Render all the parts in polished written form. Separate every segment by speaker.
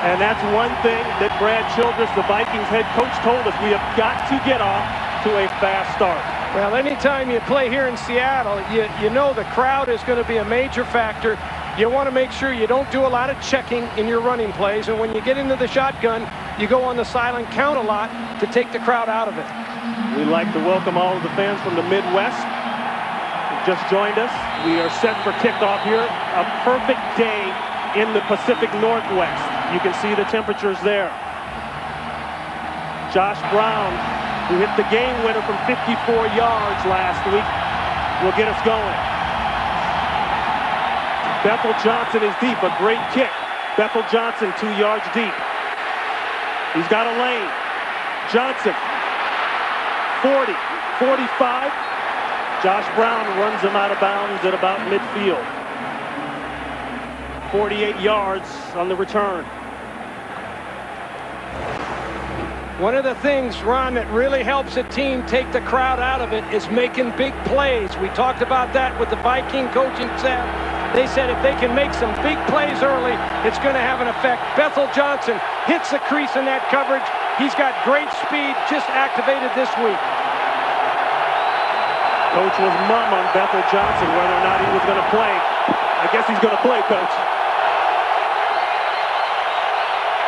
Speaker 1: And that's one thing that Brad Childress, the Vikings head coach, told us. We have got to get off to a fast start.
Speaker 2: Well, anytime you play here in Seattle, you know the crowd is going to be a major factor. You want to make sure you don't do a lot of checking in your running plays. And when you get into the shotgun, you go on the silent count a lot to take the crowd out of it.
Speaker 1: We'd like to welcome all of the fans from the Midwest who just joined us. We are set for kickoff here. A perfect day in the Pacific Northwest. You can see the temperatures there. Josh Brown, who hit the game winner from 54 yards last week, will get us going. Bethel Johnson is deep, a great kick. Bethel Johnson 2 yards deep. He's got a lane. Johnson, 40, 45. Josh Brown runs him out of bounds at about midfield. 48 yards on the return.
Speaker 2: One of the things, Ron, that really helps a team take the crowd out of it is making big plays. We talked about that with the Viking coaching staff. They said if they can make some big plays early, it's going to have an effect. Bethel Johnson hits the crease in that coverage. He's got great speed, just activated this week.
Speaker 1: Coach was mum on Bethel Johnson whether or not he was going to play. I guess he's going to play, Coach.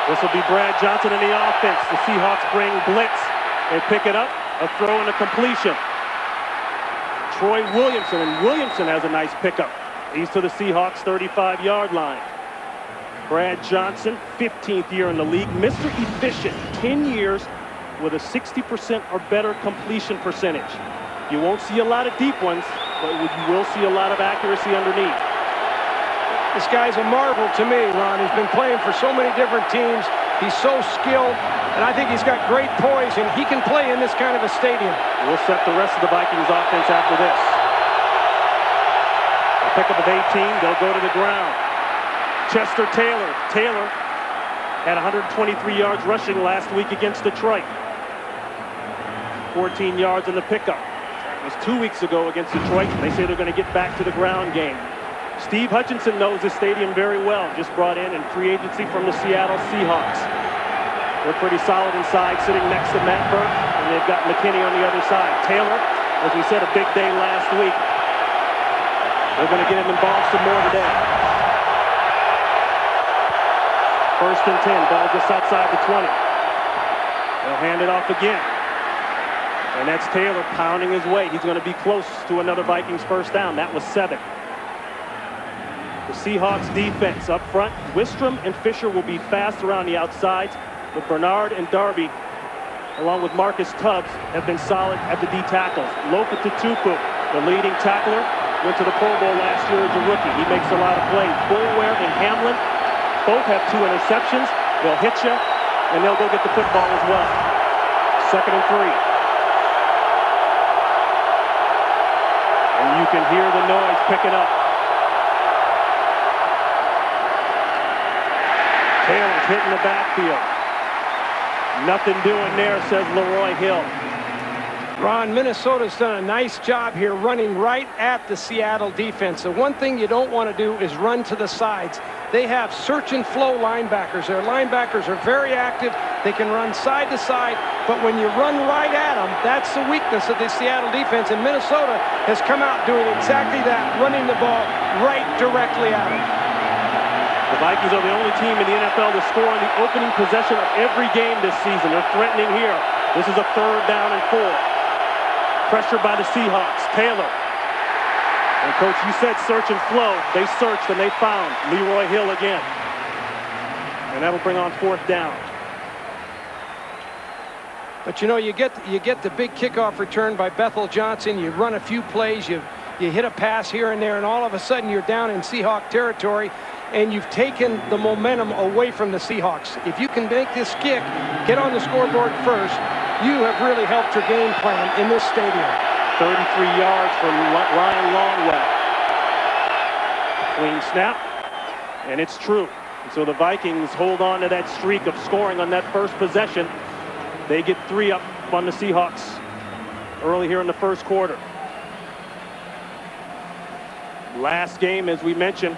Speaker 1: This will be Brad Johnson in the offense. The Seahawks bring blitz. They pick it up, a throw and a completion. Troy Williamson, and Williamson has a nice pickup. He's to the Seahawks 35-yard line. Brad Johnson, 15th year in the league. Mr. Efficient, 10 years with a 60% or better completion percentage. You won't see a lot of deep ones, but you will see a lot of accuracy underneath.
Speaker 2: This guy's a marvel to me, Ron. He's been playing for so many different teams. He's so skilled, and I think he's got great poise, and he can play in this kind of a stadium.
Speaker 1: We'll set the rest of the Vikings offense after this. A pickup of 18, they'll go to the ground. Chester Taylor. Taylor had 123 yards rushing last week against Detroit. 14 yards in the pickup. It was 2 weeks ago against Detroit. They say they're going to get back to the ground game. Steve Hutchinson knows the stadium very well. Just brought in free agency from the Seattle Seahawks. They're pretty solid inside, sitting next to Matt Burke, and they've got McKinney on the other side. Taylor, as we said, a big day last week. They're going to get him involved some more today. First and 10, ball just outside the 20. They'll hand it off again. And that's Taylor pounding his way. He's going to be close to another Vikings first down. That was 7. The Seahawks defense up front. Wistrom and Fisher will be fast around the outsides, but Bernard and Darby, along with Marcus Tubbs, have been solid at the D tackles. Lofa Tutupu, the leading tackler, went to the Pro Bowl last year as a rookie. He makes a lot of plays. Boulware and Hamlin both have 2 interceptions. They'll hit you, and they'll go get the football as well. 2nd and 3. And you can hear the noise picking up. Taylor's hitting the backfield. Nothing doing there, says Leroy Hill.
Speaker 2: Ron, Minnesota's done a nice job here running right at the Seattle defense. The one thing you don't want to do is run to the sides. They have search and flow linebackers. Their linebackers are very active. They can run side to side, but when you run right at them, that's the weakness of the Seattle defense, and Minnesota has come out doing exactly that, running the ball right directly at them.
Speaker 1: The Vikings are the only team in the NFL to score on the opening possession of every game this season. They're threatening here. This is a 3rd down and 4. Pressure by the Seahawks. Taylor. And Coach, you said search and flow. They searched and they found Leroy Hill again. And that'll bring on 4th down.
Speaker 2: But you know, you get the big kickoff return by Bethel Johnson. You run a few plays. You hit a pass here and there, and all of a sudden you're down in Seahawk territory, and you've taken the momentum away from the Seahawks. If you can make this kick, get on the scoreboard first, you have really helped your game plan in this stadium.
Speaker 1: 33 yards for Ryan Longwell. Clean snap, and it's true. And so the Vikings hold on to that streak of scoring on that first possession. They get 3 up on the Seahawks early here in the first quarter. Last game, as we mentioned,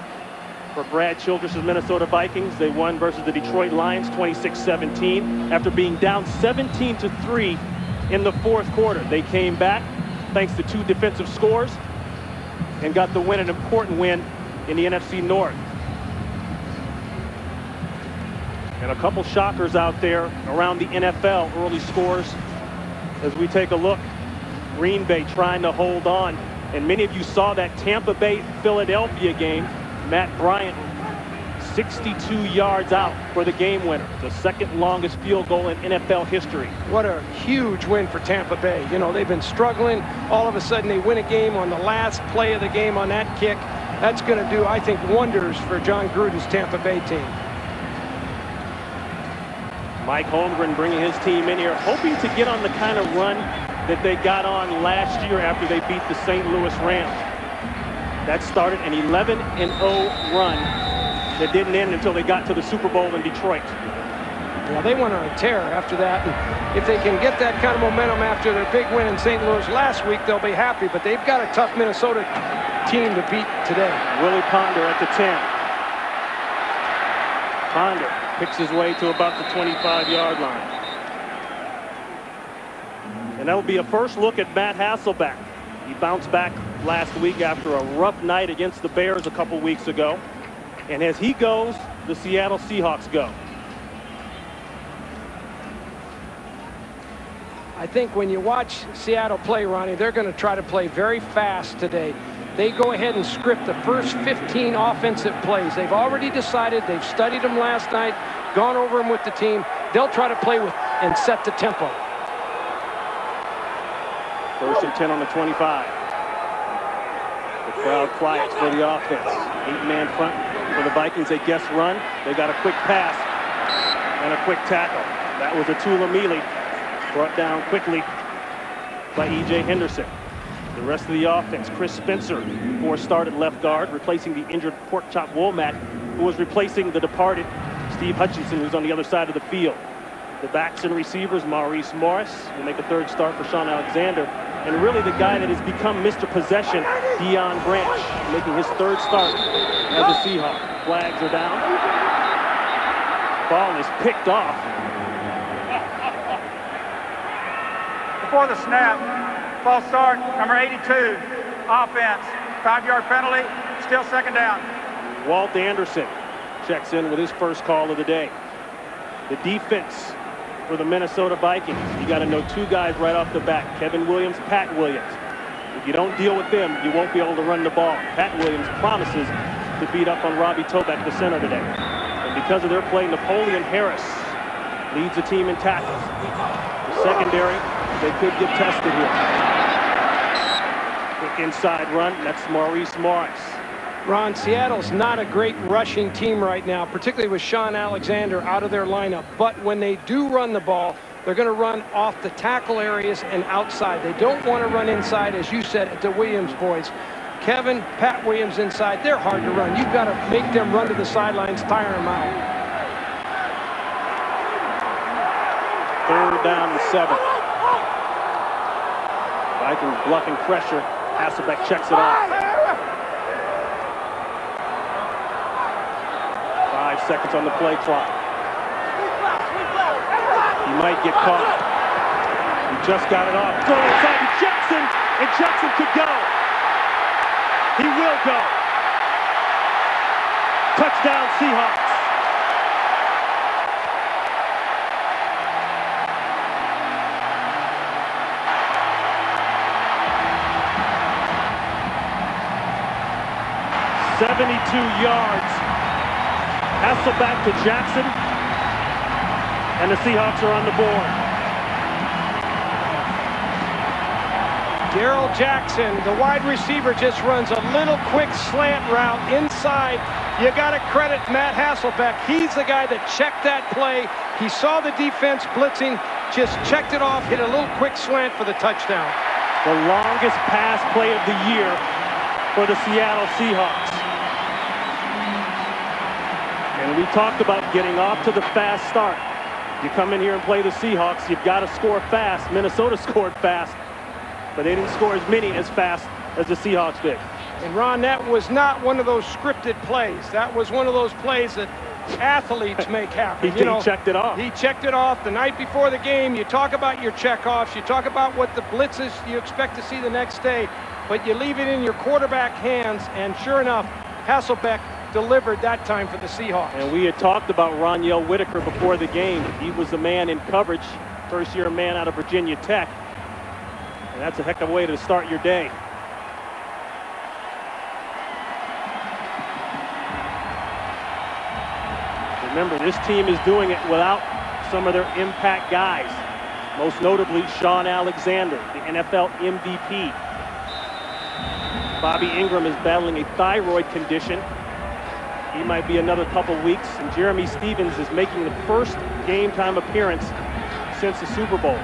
Speaker 1: for Brad Childress' Minnesota Vikings. They won versus the Detroit Lions 26-17 after being down 17-3 in the fourth quarter. They came back thanks to 2 defensive scores and got the win, an important win in the NFC North. And a couple shockers out there around the NFL, early scores. As we take a look, Green Bay trying to hold on. And many of you saw that Tampa Bay-Philadelphia game. Matt Bryant, 62 yards out for the game winner. The second longest field goal in NFL history.
Speaker 2: What a huge win for Tampa Bay. You know, they've been struggling. All of a sudden they win a game on the last play of the game on that kick. That's going to do, I think, wonders for John Gruden's Tampa Bay team.
Speaker 1: Mike Holmgren bringing his team in here, hoping to get on the kind of run that they got on last year after they beat the St. Louis Rams. That started an 11-0 run that didn't end until they got to the Super Bowl in Detroit.
Speaker 2: Yeah, they went on a tear after that. And if they can get that kind of momentum after their big win in St. Louis last week, they'll be happy. But they've got a tough Minnesota team to beat today.
Speaker 1: Willie Ponder at the 10. Ponder picks his way to about the 25-yard line. And that'll be a first look at Matt Hasselbeck. He bounced back last week after a rough night against the Bears a couple weeks ago. And as he goes, the Seattle Seahawks go.
Speaker 2: I think when you watch Seattle play, Ronnie, they're going to try to play very fast today. They go ahead and script the first 15 offensive plays. They've already decided. They've studied them last night, gone over them with the team. They'll try to play with and set the tempo.
Speaker 1: First and 10 on the 25. The crowd quiets for the offense. 8-man front for the Vikings. They guess run. They got a quick pass and a quick tackle. That was a Tulamili brought down quickly by E.J. Henderson. The rest of the offense, Chris Spencer, before started left guard, replacing the injured Porkchop Womack, who was replacing the departed Steve Hutchinson, who's on the other side of the field. The backs and receivers, Maurice Morris, will make a third start for Sean Alexander. And really the guy that has become Mr. Possession, Deion Branch, making his third start as a Seahawk. Flags are down. Ball is picked off.
Speaker 3: Before the snap, false start, number 82, offense, 5-yard penalty, still second down.
Speaker 1: Walt Anderson checks in with his first call of the day. The defense for the Minnesota Vikings. You got to know 2 guys right off the bat, Kevin Williams, Pat Williams. If you don't deal with them, you won't be able to run the ball. Pat Williams promises to beat up on Robbie Toback, the center, today. And because of their play, Napoleon Harris leads the team in tackles. The secondary, they could get tested here. Quick inside run, that's Maurice Morris.
Speaker 2: Ron, Seattle's not a great rushing team right now, particularly with Sean Alexander out of their lineup. But when they do run the ball, they're going to run off the tackle areas and outside. They don't want to run inside, as you said, at the Williams boys. Kevin, Pat Williams inside, they're hard to run. You've got to make them run to the sidelines, tire them out.
Speaker 1: Third down and 7. Vikings bluffing pressure. Hasselbeck checks it off. 5 seconds on the play clock. He might get caught. He just got it off. Throw inside to Jackson, and Jackson could go. He will go. Touchdown Seahawks. .72 yards. Hasselbeck to Jackson, and the Seahawks are on the board.
Speaker 2: Darrell Jackson, the wide receiver, just runs a little quick slant route inside. You got to credit Matt Hasselbeck. He's the guy that checked that play. He saw the defense blitzing, just checked it off, hit a little quick slant for the touchdown.
Speaker 1: The longest pass play of the year for the Seattle Seahawks. And we talked about getting off to the fast start. You come in here and play the Seahawks, you've got to score fast. Minnesota scored fast, but they didn't score as many as fast as the Seahawks did.
Speaker 2: And Ron, that was not one of those scripted plays. That was one of those plays that athletes make happen.
Speaker 1: He checked it off.
Speaker 2: He checked it off the night before the game. You talk about your checkoffs. You talk about what the blitzes you expect to see the next day. But you leave it in your quarterback hands. And sure enough, Hasselbeck delivered that time for the Seahawks.
Speaker 1: And we had talked about Roniel Whitaker before the game. He was the man in coverage, first-year man out of Virginia Tech. And that's a heck of a way to start your day. Remember, this team is doing it without some of their impact guys, most notably Sean Alexander, the NFL MVP. Bobby Ingram is battling a thyroid condition. He might be another couple weeks. And Jeremy Stevens is making the first game-time appearance since the Super Bowl.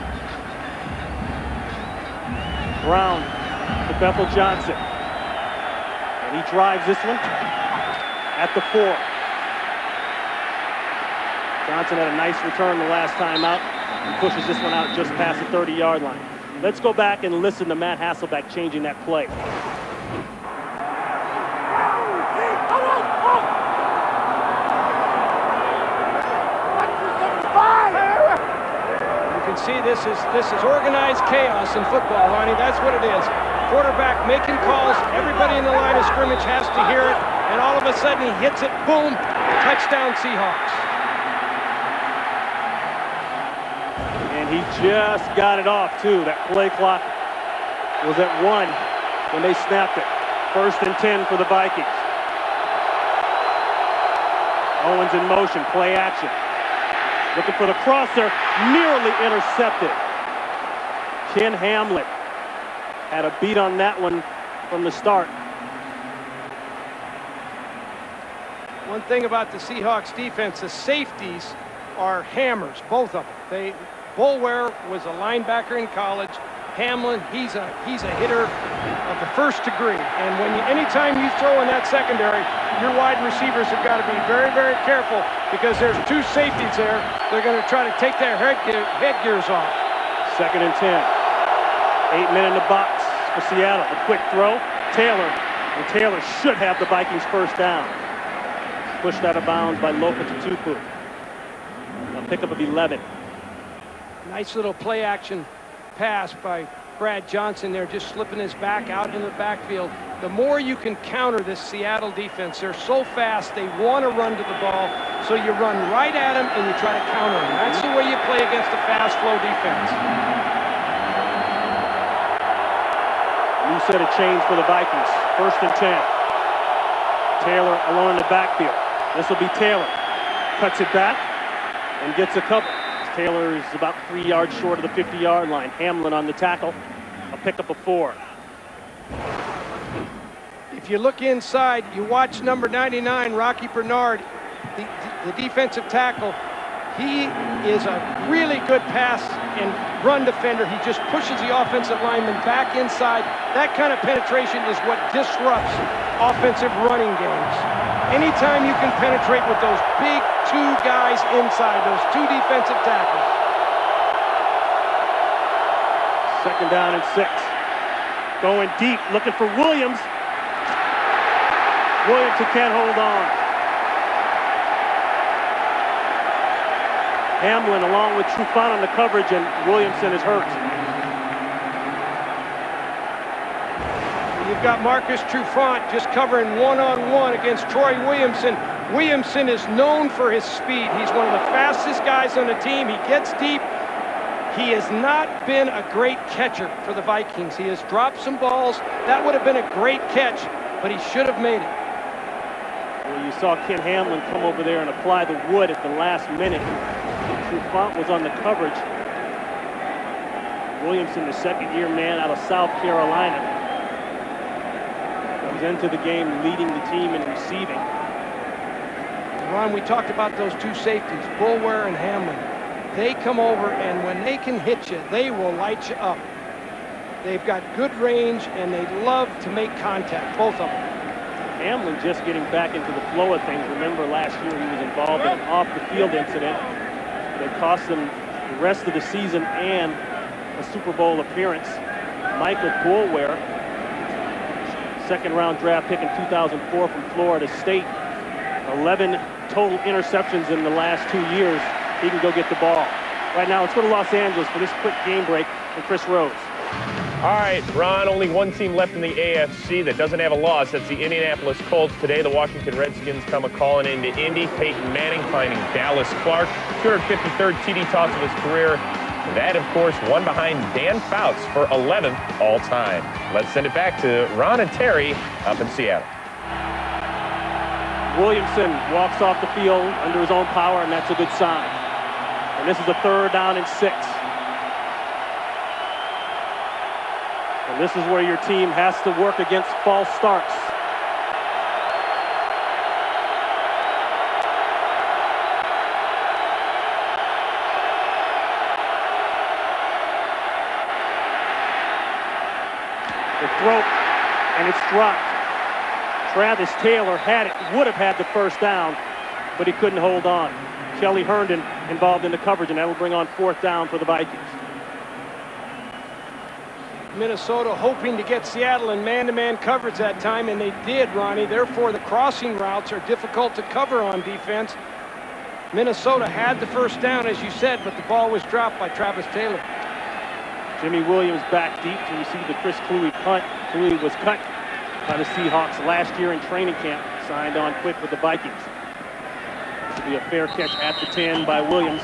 Speaker 1: Brown to Bethel Johnson. And he drives this one at the 4. Johnson had a nice return the last time out. He pushes this one out just past the 30-yard line. Let's go back and listen to Matt Hasselbeck changing that play.
Speaker 2: You can see this is organized chaos in football, Ronnie. That's what it is. Quarterback making calls. Everybody in the line of scrimmage has to hear it. And all of a sudden he hits it. Boom. Touchdown Seahawks.
Speaker 1: And he just got it off, too. That play clock was at 1 when they snapped it. 1st and 10 for the Vikings. Owens in motion, play action. Looking for the crosser, nearly intercepted. Ken Hamlin had a beat on that one from the start.
Speaker 2: One thing about the Seahawks defense, the safeties are hammers, both of them. Boulware was a linebacker in college. Hamlin, he's a hitter of the first degree. And anytime you throw in that secondary, your wide receivers have got to be very, very careful because there's 2 safeties there. They're going to try to take their headgears off.
Speaker 1: 2nd and 10. 8 men in the box for Seattle. A quick throw. Taylor. And Taylor should have the Vikings first down. Pushed out of bounds by Lopa Tutupu. A pickup of 11.
Speaker 2: Nice little play action pass by Brad Johnson there, just slipping his back out into the backfield. The more you can counter this Seattle defense, they're so fast, they want to run to the ball, so you run right at them and you try to counter them. That's the way you play against a fast flow defense.
Speaker 1: New set of chains for the Vikings. 1st and 10. Taylor alone in the backfield. This will be Taylor. Cuts it back and gets a couple. Taylor is about 3 yards short of the 50-yard line. Hamlin on the tackle. A pickup of 4.
Speaker 2: If you look inside, you watch number 99, Rocky Bernard, the defensive tackle. He is a really good pass and run defender. He just pushes the offensive lineman back inside. That kind of penetration is what disrupts offensive running games. Anytime you can penetrate with those big 2 guys inside, those 2 defensive tackles.
Speaker 1: 2nd down and 6. Going deep, looking for Williams. Williamson can't hold on. Hamlin along with Trufant on the coverage, and Williamson is hurt.
Speaker 2: You've got Marcus Trufant just covering one-on-one against Troy Williamson. Williamson is known for his speed. He's one of the fastest guys on the team. He gets deep. He has not been a great catcher for the Vikings. He has dropped some balls. That would have been a great catch, but he should have made it.
Speaker 1: Well, you saw Ken Hamlin come over there and apply the wood at the last minute. Trufant was on the coverage. Williamson, the 2nd-year man out of South Carolina, comes into the game leading the team in receiving.
Speaker 2: Ron, we talked about those 2 safeties, Boulware and Hamlin. They come over, and when they can hit you, they will light you up. They've got good range, and they love to make contact, both of them.
Speaker 1: Hamlin just getting back into the flow of things. Remember last year he was involved in an off-the-field incident that cost him the rest of the season and a Super Bowl appearance. Michael Boulware, second-round draft pick in 2004 from Florida State. 11 total interceptions in the last 2 years. He can go get the ball. Right now, let's go to Los Angeles for this quick game break and Chris Rose.
Speaker 4: All right, Ron, only one team left in the AFC that doesn't have a loss. That's the Indianapolis Colts. Today, the Washington Redskins come a-calling into Indy. Peyton Manning finding Dallas Clark. 253rd TD toss of his career. That, of course, one behind Dan Fouts for 11th all-time. Let's send it back to Ron and Terry up in Seattle.
Speaker 1: Williamson walks off the field under his own power, and that's a good sign. And this is a 3rd down and 6. And this is where your team has to work against false starts. The throw, and it's dropped. Travis Taylor would have had the 1st down, but he couldn't hold on. Kelly Herndon involved in the coverage, and that'll bring on 4th down for the Vikings.
Speaker 2: Minnesota hoping to get Seattle in man-to-man coverage that time, and they did, Ronnie. Therefore, the crossing routes are difficult to cover on defense. Minnesota had the 1st down, as you said, but the ball was dropped by Travis Taylor.
Speaker 1: Jimmy Williams back deep to receive the Chris Kluwe punt. Kluwe was cut by the Seahawks last year in training camp, signed on quick with the Vikings. This will be a fair catch at the 10 by Williams,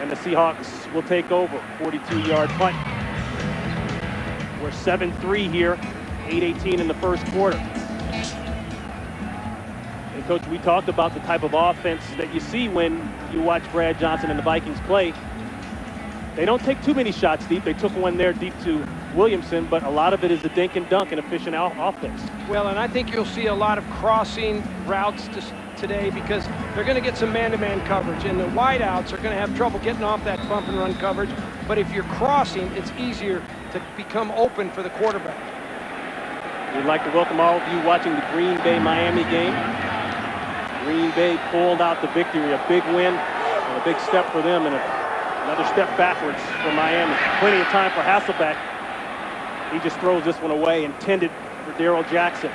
Speaker 1: and the Seahawks will take over. 42-yard punt. We're 7-3 here, 8:18 in the 1st quarter. And Coach, we talked about the type of offense that you see when you watch Brad Johnson and the Vikings play. They don't take too many shots deep. They took one there deep to Williamson, but a lot of it is a dink and dunk and efficient offense.
Speaker 2: Well, and I think you'll see a lot of crossing routes today because they're going to get some man-to-man coverage, and the wideouts are going to have trouble getting off that bump and run coverage. But if you're crossing, it's easier to become open for the quarterback.
Speaker 1: We'd like to welcome all of you watching the Green Bay-Miami game. Green Bay pulled out the victory, a big win, and a big step for them, and another step backwards for Miami. Plenty of time for Hasselbeck. He just throws this one away, intended for Darrell Jackson.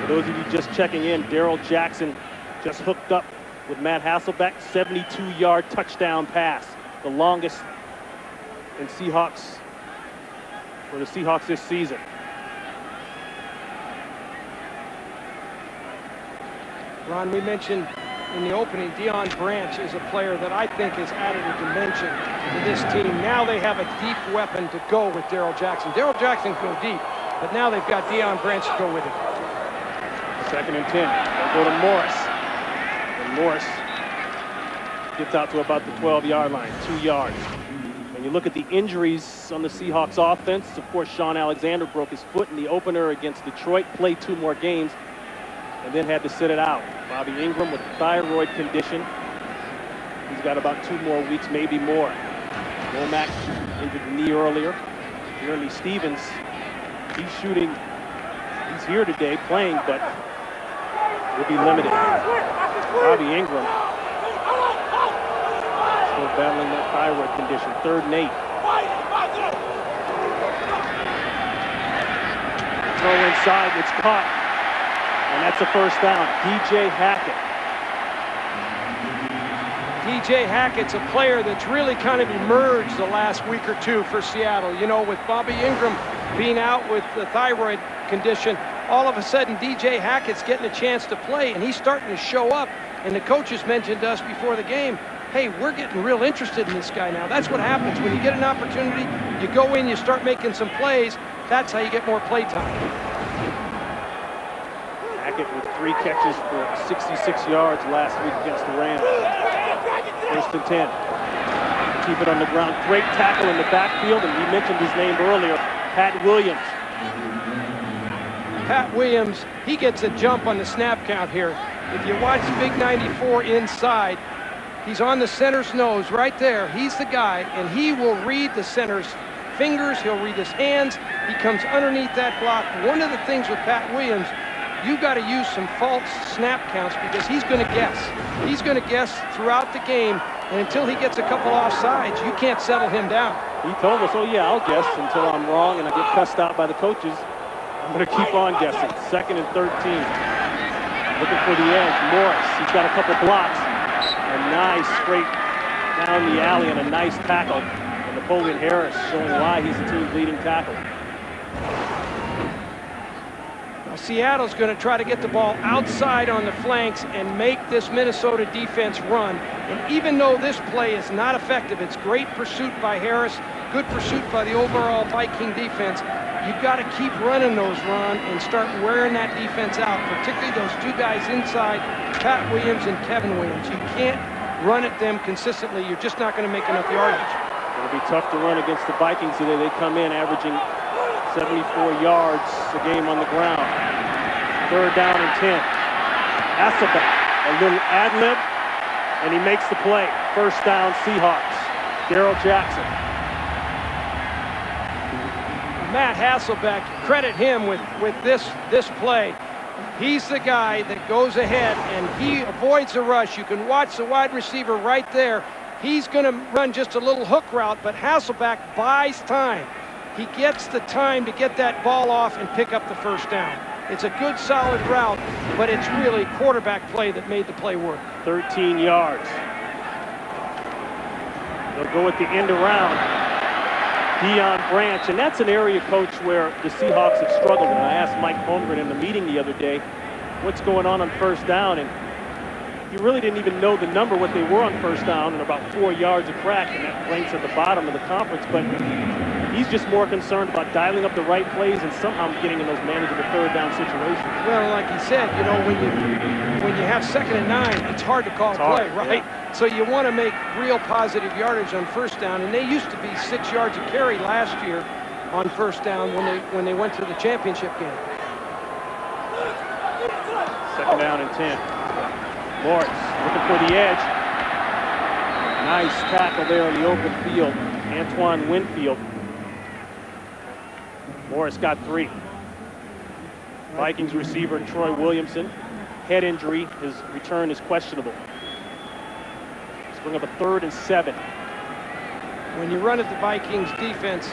Speaker 1: For those of you just checking in, Darrell Jackson just hooked up with Matt Hasselbeck, 72-yard touchdown pass, the longest in Seahawks for the Seahawks this season.
Speaker 2: Ron, we mentioned in the opening, Deion Branch is a player that I think has added a dimension to this team. Now they have a deep weapon to go with Darrell Jackson. Darrell Jackson can go deep, but now they've got Deion Branch to go with it.
Speaker 1: 2nd and 10. They'll go to Morris. And Morris gets out to about the 12-yard line, 2 yards. When you look at the injuries on the Seahawks offense, of course, Sean Alexander broke his foot in the opener against Detroit, played 2 more games, and then had to sit it out. Bobby Ingram with a thyroid condition. He's got about 2 more weeks, maybe more. Womack injured the knee earlier. Jeremy Stevens, he's shooting. He's here today playing, but will be limited. Bobby Ingram still battling that thyroid condition. 3rd and 8. Throw inside, it's caught. And that's a 1st down. DJ Hackett.
Speaker 2: DJ Hackett's a player that's really kind of emerged the last week or 2 for Seattle. You know, with Bobby Ingram being out with the thyroid condition, all of a sudden DJ Hackett's getting a chance to play, and he's starting to show up. And the coaches mentioned to us before the game, hey, we're getting real interested in this guy now. That's what happens. When you get an opportunity, you go in, you start making some plays. That's how you get more play time.
Speaker 1: Hackett with 3 catches for 66 yards last week against the Rams. 1st and 10. Keep it on the ground. Great tackle in the backfield, and we mentioned his name earlier, Pat Williams.
Speaker 2: Pat Williams, he gets a jump on the snap count here. If you watch Big 94 inside, he's on the center's nose right there. He's the guy, and he will read the center's fingers. He'll read his hands. He comes underneath that block. One of the things with Pat Williams, you got to use some false snap counts because he's going to guess. He's going to guess throughout the game, and until he gets a couple offsides, you can't settle him down.
Speaker 1: He told us, oh yeah, I'll guess until I'm wrong and I get cussed out by the coaches. I'm going to keep on guessing. 2nd and 13. Looking for the edge. Morris, he's got a couple blocks. A nice straight down the alley and a nice tackle. And Napoleon Harris showing why he's the team's leading tackle.
Speaker 2: Now, Seattle's going to try to get the ball outside on the flanks and make this Minnesota defense run. And even though this play is not effective, it's great pursuit by Harris, good pursuit by the overall Viking defense. You've got to keep running those, Ron, and start wearing that defense out, particularly those two guys inside, Pat Williams and Kevin Williams. You can't run at them consistently. You're just not going to make enough yardage.
Speaker 1: It'll be tough to run against the Vikings today. They come in averaging 74 yards a game on the ground. 3rd down and 10. Hasselbeck, a little ad-lib, and he makes the play. 1st down, Seahawks. Darrell Jackson.
Speaker 2: Matt Hasselbeck, credit him with this play. He's the guy that goes ahead and he avoids the rush. You can watch the wide receiver right there. He's going to run just a little hook route, but Hasselbeck buys time. He gets the time to get that ball off and pick up the 1st down. It's a good, solid route, but it's really quarterback play that made the play work.
Speaker 1: 13 yards. They'll go at the end around. Deion Branch, and that's an area, Coach, where the Seahawks have struggled. And I asked Mike Holmgren in the meeting the other day, what's going on 1st down? And he really didn't even know the number, what they were on 1st down, and about 4 yards a crack, and that ranks at the bottom of the conference. But he's just more concerned about dialing up the right plays and somehow getting in those manageable 3rd down situations.
Speaker 2: Well, like he said, you know, when you have 2nd and 9, it's hard to call play, right? Yeah. So you want to make real positive yardage on 1st down, and they used to be 6 yards a carry last year on 1st down when they went to the championship game.
Speaker 1: 2nd down and 10. Morris looking for the edge. Nice tackle there in the open field. Antoine Winfield. Morris got 3. Vikings receiver Troy Williamson. Head injury. His return is questionable. Let's bring up a 3rd and 7.
Speaker 2: When you run at the Vikings defense,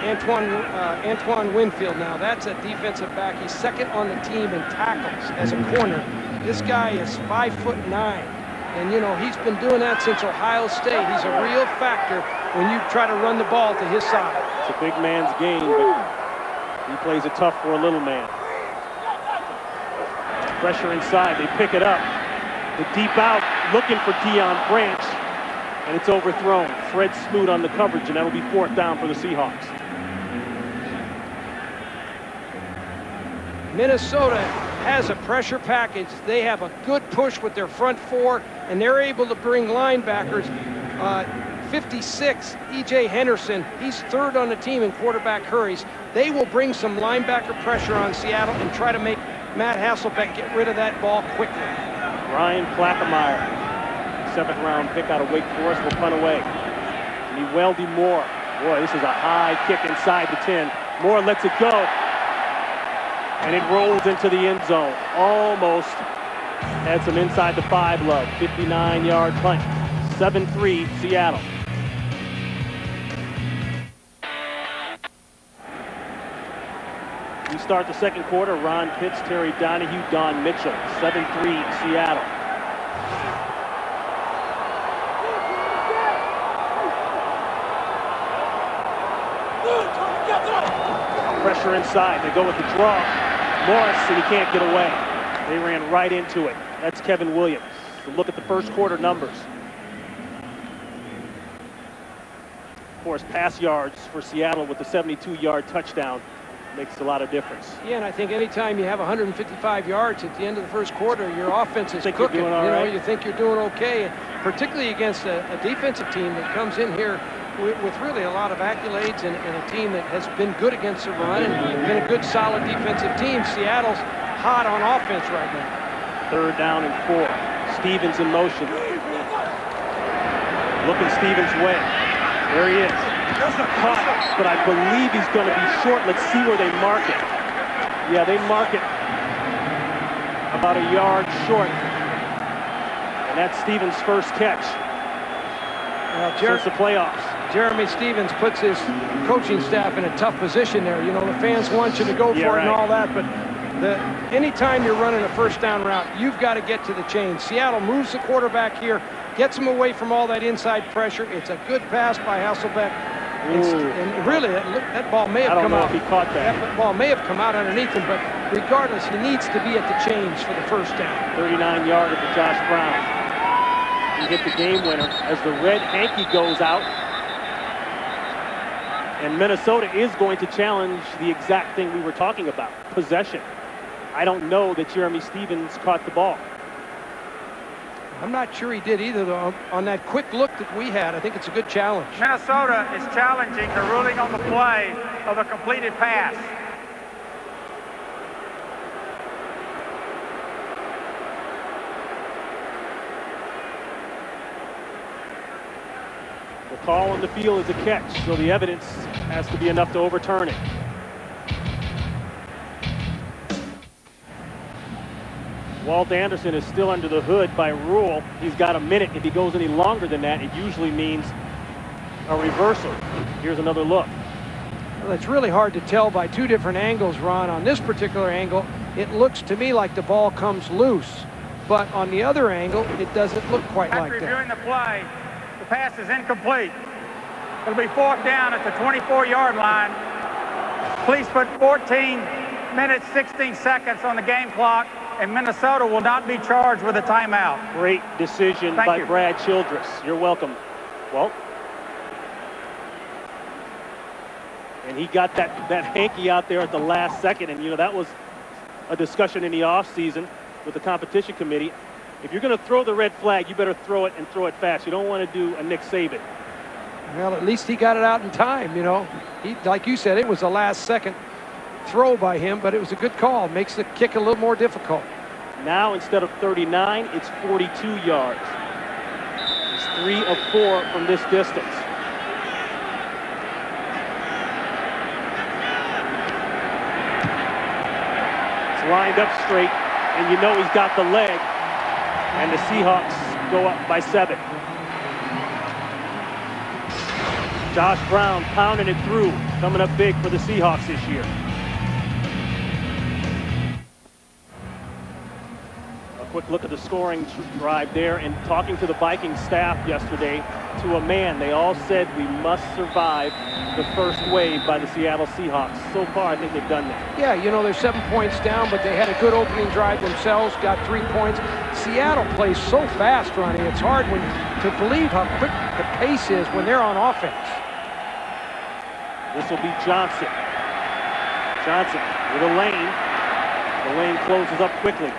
Speaker 2: Antoine Winfield now, that's a defensive back. He's 2nd on the team in tackles as a corner. This guy is 5'9", and you know he's been doing that since Ohio State. He's a real factor when you try to run the ball to his side.
Speaker 1: It's a big man's game, but he plays it tough for a little man. Pressure inside, they pick it up. The deep out, looking for Deion Branch, and it's overthrown. Fred Smoot on the coverage, and that'll be 4th down for the Seahawks.
Speaker 2: Minnesota has a pressure package. They have a good push with their front 4, and they're able to bring linebackers. 56, E.J. Henderson, he's 3rd on the team in quarterback hurries. They will bring some linebacker pressure on Seattle and try to make Matt Hasselbeck get rid of that ball quickly.
Speaker 1: Ryan Plackemeyer, 7th round pick out of Wake Forest, will punt away. Neweldy Moore. Boy, this is a high kick inside the 10. Moore lets it go. And it rolls into the end zone. Almost had some inside the 5 love. 59-yard punt. 7-3 Seattle. We start the 2nd quarter. Ron Pitts, Terry Donahue, Don Mitchell. 7-3 Seattle. Pressure inside. They go with the draw. Morris, and he can't get away. They ran right into it. That's Kevin Williams. So look at the 1st quarter numbers. Of course, pass yards for Seattle with the 72-yard touchdown makes a lot of difference.
Speaker 2: Yeah, and I think anytime you have 155 yards at the end of the 1st quarter, your offense is cooking.
Speaker 1: You're doing all right.
Speaker 2: You think you're doing okay, particularly against a defensive team that comes in here with really a lot of accolades and a team that has been good against the run and been a good, solid defensive team. Seattle's hot on offense right now.
Speaker 1: 3rd down and 4. Stevens in motion. Looking Stevens' way. There he is. Caught, but I believe he's going to be short. Let's see where they mark it. Yeah, they mark it about a yard short. And that's Stevens' first catch since the playoffs.
Speaker 2: Jeremy Stevens puts his coaching staff in a tough position there. You know, the fans want you to go for it and all that, but anytime you're running a first down route, you've got to get to the chain. Seattle moves the quarterback here, gets him away from all that inside pressure. It's a good pass by Hasselbeck. And really, that ball may have come out.
Speaker 1: I don't know if he caught that.
Speaker 2: That ball may have come out underneath him, but regardless, he needs to be at the chains for the first down.
Speaker 1: 39-yarder for Josh Brown. He hit the game winner as the red hanky goes out. And Minnesota is going to challenge the exact thing we were talking about, possession. I don't know that Jeremy Stevens caught the ball.
Speaker 2: I'm not sure he did either, though. On that quick look that we had, I think it's a good challenge.
Speaker 3: Minnesota is challenging the ruling on the play of a completed pass.
Speaker 1: The call on the field is a catch, so the evidence has to be enough to overturn it. Walt Anderson is still under the hood by rule. He's got a minute. If he goes any longer than that, it usually means a reversal. Here's another look.
Speaker 2: Well, it's really hard to tell by two different angles, Ron. On this particular angle, it looks to me like the ball comes loose. But on the other angle, it doesn't look quite like that.
Speaker 3: After reviewing the play, the pass is incomplete. It'll be fourth down at the 24-yard line. Please put 14 minutes, 16 seconds on the game clock, and Minnesota will not be charged with a timeout.
Speaker 1: Great decision by Brad Childress. You're welcome, Walt. And he got that hanky out there at the last second, and you know that was a discussion in the offseason with the competition committee. If you're going to throw the red flag, you better throw it and throw it fast. You don't want to do a Nick Saban.
Speaker 2: Well, at least he got it out in time, you know. Like you said, it was a last-second throw by him, but it was a good call. Makes the kick a little more difficult.
Speaker 1: Now, instead of 39, it's 42 yards. He's 3 of 4 from this distance. It's lined up straight, and you know he's got the leg, and the Seahawks go up by 7. Josh Brown pounding it through, coming up big for the Seahawks this year. A quick look at the scoring drive there, and talking to the Vikings staff yesterday to a man, they all said we must survive the first wave by the Seattle Seahawks. So far, I think they've done that.
Speaker 2: Yeah, you know, they're 7 points down, but they had a good opening drive themselves, got 3 points. Seattle plays so fast, Ronnie. It's hard to believe how quick the pace is when they're on offense.
Speaker 1: This will be Johnson. Johnson with a lane. The lane closes up quickly.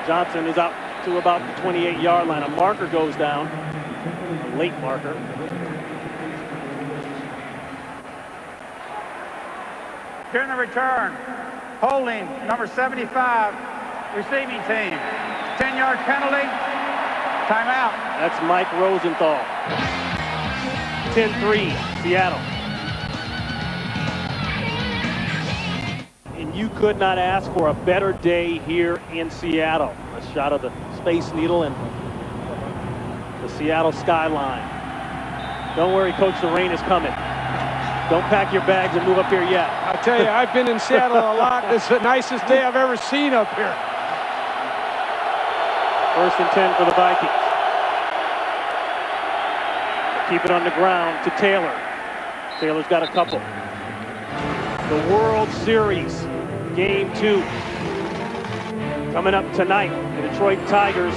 Speaker 1: Johnson is out to about the 28-yard line. A marker goes down, a late marker.
Speaker 3: During the return, holding number 75, receiving team. 10-yard penalty, timeout.
Speaker 1: That's Mike Rosenthal. 10-3, Seattle. And you could not ask for a better day here in Seattle. A shot of the Space Needle and the Seattle skyline. Don't worry, Coach, the rain is coming. Don't pack your bags and move up here yet.
Speaker 2: I tell you, I've been in Seattle a lot. It's the nicest day I've ever seen up here.
Speaker 1: 1st and 10 for the Vikings. Keep it on the ground to Taylor. Taylor's got a couple. The World Series, Game 2. Coming up tonight, the Detroit Tigers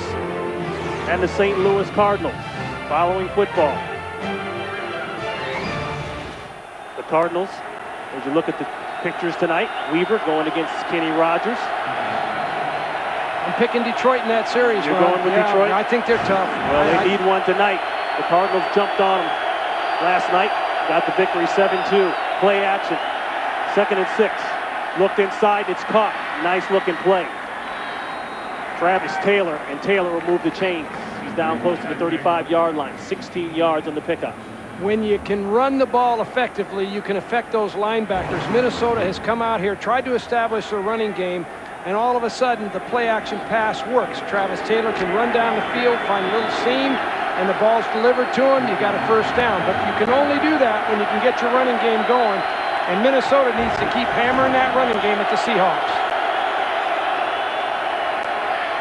Speaker 1: and the St. Louis Cardinals. Following football. The Cardinals, as you look at the pictures tonight, Weaver going against Kenny Rogers.
Speaker 2: I'm picking Detroit in that series.
Speaker 1: You're going with Detroit?
Speaker 2: I think they're tough.
Speaker 1: Well, they need one tonight. The Cardinals jumped on them last night. Got the victory 7-2. Play action. 2nd and 6. Looked inside. It's caught. Nice looking play. Travis Taylor, and Taylor will move the chains. He's down close to the 35-yard line. 16 yards on the pickup.
Speaker 2: When you can run the ball effectively, you can affect those linebackers. Minnesota has come out here, tried to establish a running game, and all of a sudden the play action pass works. Travis Taylor can run down the field, find a little seam, and the ball's delivered to him, you got a first down. But you can only do that when you can get your running game going. And Minnesota needs to keep hammering that running game at the Seahawks.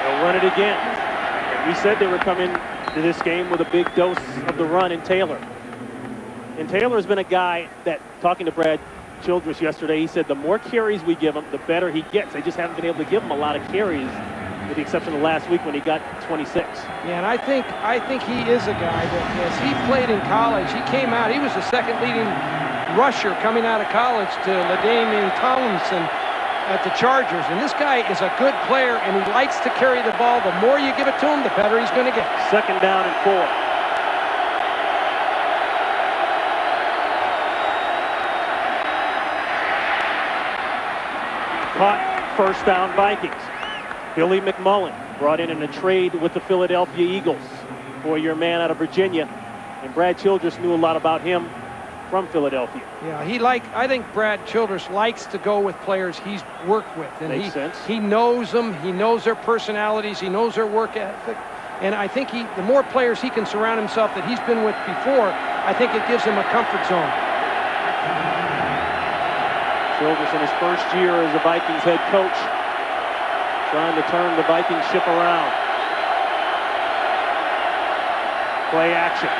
Speaker 1: They'll run it again. And we said they were coming to this game with a big dose of the run in Taylor. And Taylor has been a guy that, talking to Brad Childress yesterday, he said the more carries we give him, the better he gets. They just haven't been able to give him a lot of carries, with the exception of last week when he got 26.
Speaker 2: Yeah, and I think he is a guy that, as he played in college, he came out, he was the second leading rusher coming out of college to LaDainian Tomlinson at the Chargers. And this guy is a good player, and he likes to carry the ball. The more you give it to him, the better he's going to get.
Speaker 1: Second down and 4. Caught, first down Vikings. Billy McMullen brought in a trade with the Philadelphia Eagles, 4-year man out of Virginia. And Brad Childress knew a lot about him from Philadelphia.
Speaker 2: Yeah, I think Brad Childress likes to go with players he's worked with. And
Speaker 1: Makes sense.
Speaker 2: He knows them, he knows their personalities, he knows their work ethic. And I think the more players he can surround himself that he's been with before, I think it gives him a comfort zone.
Speaker 1: Childress in his first year as a Vikings head coach, trying to turn the Vikings ship around. Play action.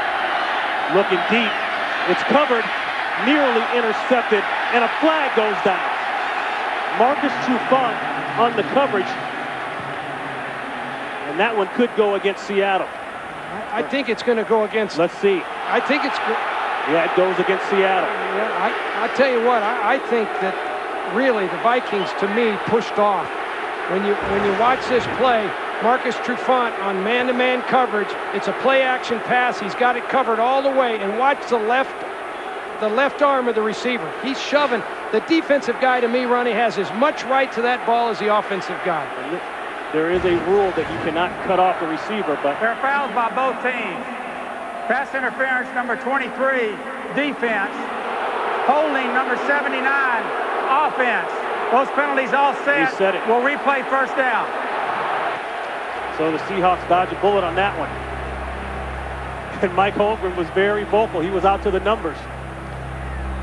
Speaker 1: Looking deep. It's covered, nearly intercepted, and a flag goes down. Marcus Trufant on the coverage. And that one could go against Seattle.
Speaker 2: I think it's going to go against...
Speaker 1: Let's see.
Speaker 2: I think it's...
Speaker 1: Yeah, it goes against Seattle.
Speaker 2: Yeah, I tell you what, I think that really the Vikings, to me, pushed off. When you watch this play, Marcus Trufant on man-to-man coverage, it's a play-action pass. He's got it covered all the way, and watch the left arm of the receiver. He's shoving. The defensive guy, to me, Ronnie, has as much right to that ball as the offensive guy.
Speaker 1: There is a rule that you cannot cut off the receiver, but...
Speaker 3: There are fouls by both teams. Pass interference number 23, defense. Holding number 79, offense. Those penalties all set.
Speaker 1: You said it.
Speaker 3: We'll replay first down.
Speaker 1: So the Seahawks dodge a bullet on that one. And Mike Holmgren was very vocal. He was out to the numbers.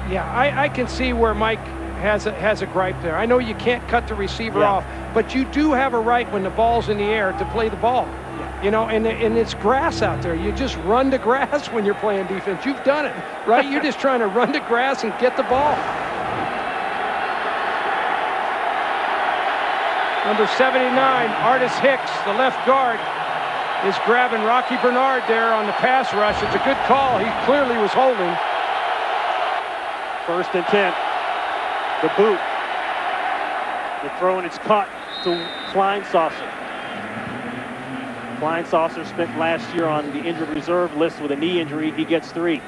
Speaker 2: Yeah, I can see where Mike has a gripe there. I know you can't cut the receiver off, but you do have a right when the ball's in the air to play the ball. You know, and it's grass out there. You just run to grass when you're playing defense. You've done it, right? You're just trying to run to grass and get the ball. Number 79, Artis Hicks, the left guard, is grabbing Rocky Bernard there on the pass rush. It's a good call. He clearly was holding.
Speaker 1: First and 10. The boot. The throw, and it's caught to Kleinsasser. Kleinsasser spent last year on the injured reserve list with a knee injury. He gets 3.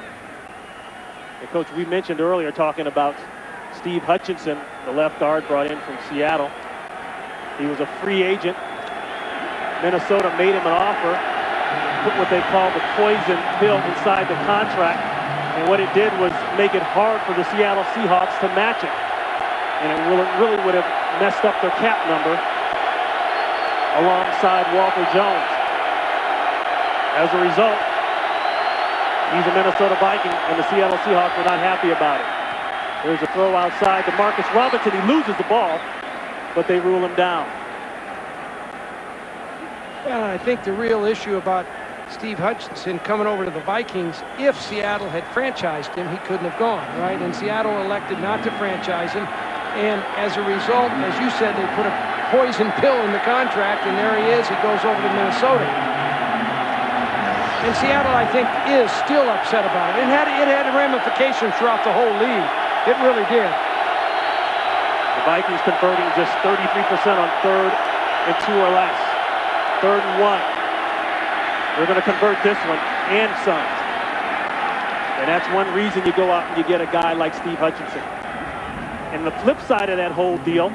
Speaker 1: And Coach, we mentioned earlier talking about Steve Hutchinson, the left guard brought in from Seattle. He was a free agent. Minnesota made him an offer, put what they call the poison pill inside the contract. And what it did was make it hard for the Seattle Seahawks to match it. And it really would have messed up their cap number alongside Walter Jones. As a result, he's a Minnesota Viking, and the Seattle Seahawks were not happy about it. There's a throw outside to Marcus Robinson. He loses the ball, but they rule him down.
Speaker 2: Well, I think the real issue about Steve Hutchinson coming over to the Vikings, if Seattle had franchised him, he couldn't have gone, right? And Seattle elected not to franchise him. And as a result, as you said, they put a poison pill in the contract, and there he is. He goes over to Minnesota. And Seattle, I think, is still upset about it. It had ramifications throughout the whole league. It really did.
Speaker 1: The Vikings converting just 33% on 3rd and 2 or less. 3rd and 1. They're going to convert this one and some. And that's one reason you go out and you get a guy like Steve Hutchinson. And the flip side of that whole deal,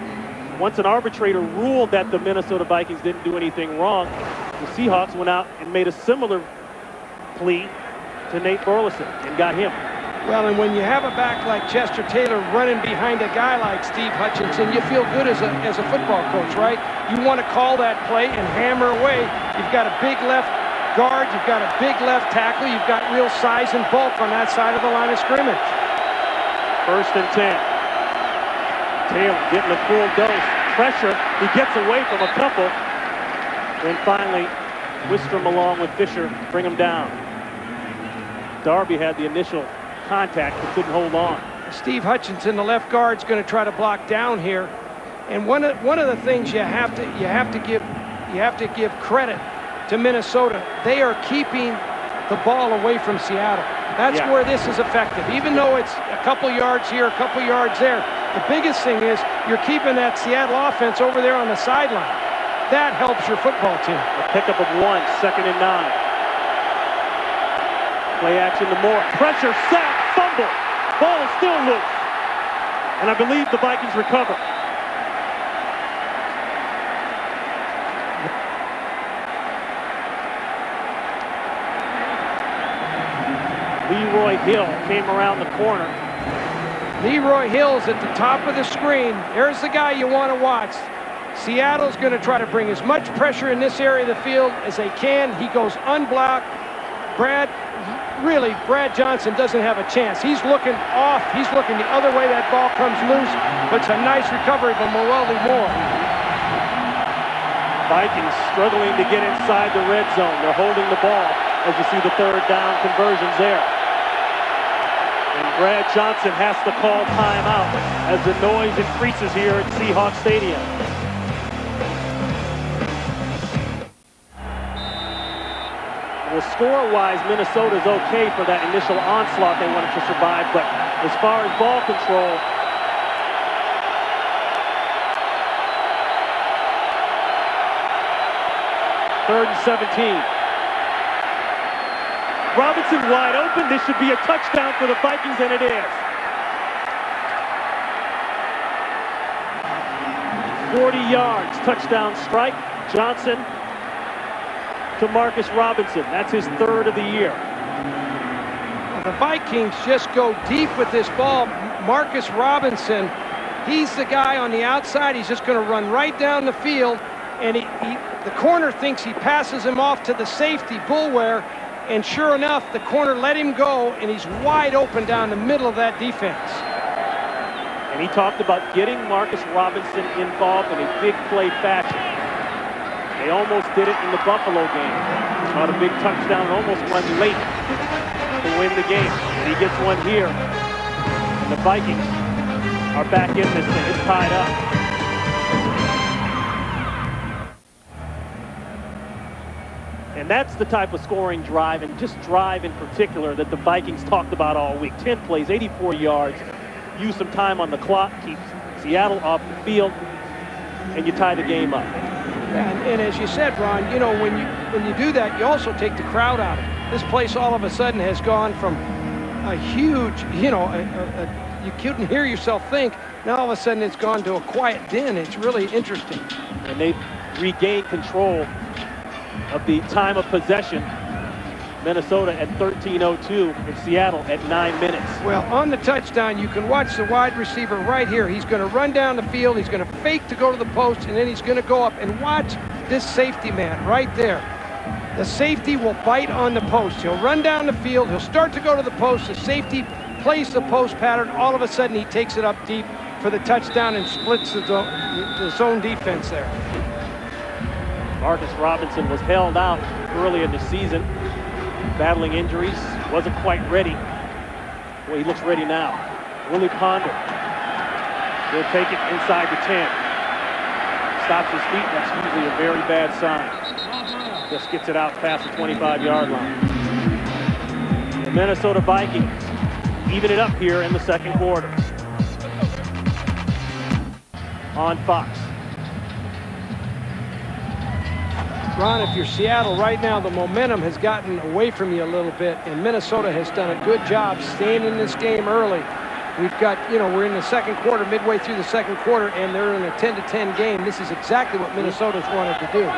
Speaker 1: once an arbitrator ruled that the Minnesota Vikings didn't do anything wrong, the Seahawks went out and made a similar plea to Nate Burleson and got him.
Speaker 2: Well, and when you have a back like Chester Taylor running behind a guy like Steve Hutchinson, you feel good as a football coach, right? You want to call that play and hammer away. You've got a big left guard, you've got a big left tackle, you've got real size and bulk on that side of the line of scrimmage.
Speaker 1: 1st and 10. Taylor getting a full dose. Pressure. He gets away from a couple. Then finally, Wistrom along with Fisher bring him down. Darby had the initial contact but couldn't hold on.
Speaker 2: Steve Hutchinson, the left guard, is going to try to block down here. And one of the things you have to give credit to Minnesota. They are keeping the ball away from Seattle. That's where this is effective. Even though it's a couple yards here, a couple yards there, the biggest thing is you're keeping that Seattle offense over there on the sideline. That helps your football team.
Speaker 1: A pickup of 1, 2nd and 9. Play action to Moore. Pressure, sack, fumble. Ball is still loose. And I believe the Vikings recover. Leroy Hill came around the corner.
Speaker 2: Leroy Hill's at the top of the screen. There's the guy you want to watch. Seattle's going to try to bring as much pressure in this area of the field as they can. He goes unblocked. Brad Johnson doesn't have a chance. He's looking off. He's looking the other way. That ball comes loose. But it's a nice recovery from Morelli Moore.
Speaker 1: Vikings struggling to get inside the red zone. They're holding the ball as you see the 3rd down conversions there. And Brad Johnson has to call timeout as the noise increases here at Seahawks Stadium. Well, score-wise, Minnesota's okay for that initial onslaught they wanted to survive, but as far as ball control, third and 17. Robinson wide open. This should be a touchdown for the Vikings, and it is. 40 yards, touchdown strike. Johnson to Marcus Robinson. That's his 3rd of the year.
Speaker 2: The Vikings just go deep with this ball. Marcus Robinson, he's the guy on the outside. He's just going to run right down the field, and the corner thinks he passes him off to the safety, Bulware, and sure enough, the corner let him go, and he's wide open down the middle of that defense.
Speaker 1: And he talked about getting Marcus Robinson involved in a big play fashion. They almost did it in the Buffalo game. Caught a big touchdown, almost went late to win the game. And he gets one here. And the Vikings are back in this thing. It's tied up. And that's the type of scoring drive, and just drive in particular, that the Vikings talked about all week. 10 plays, 84 yards. Use some time on the clock, keep Seattle off the field, and you tie the game up.
Speaker 2: And as you said, Ron, you know, when you do that, you also take the crowd out of it. This place all of a sudden has gone from a huge, you know, you couldn't hear yourself think. Now all of a sudden it's gone to a quiet den. It's really interesting.
Speaker 1: And they regained control of the time of possession. Minnesota at 13:02 and Seattle at 9 minutes.
Speaker 2: Well, on the touchdown, you can watch the wide receiver right here. He's going to run down the field. He's going to fake to go to the post, and then he's going to go up. And watch this safety man right there. The safety will bite on the post. He'll run down the field. He'll start to go to the post. The safety plays the post pattern. All of a sudden, he takes it up deep for the touchdown and splits the zone defense there.
Speaker 1: Marcus Robinson was held out early in the season, battling injuries, wasn't quite ready. Well, he looks ready now. Willie Ponder will take it inside the 10. Stops his feet, that's usually a very bad sign. Just gets it out past the 25-yard line. The Minnesota Vikings even it up here in the second quarter. On Fox.
Speaker 2: Ron, if you're Seattle right now, the momentum has gotten away from you a little bit, and Minnesota has done a good job staying in this game early. We've got, you know, we're in the second quarter, midway through the second quarter, and they're in a 10-10 game. This is exactly what Minnesota's wanted to do.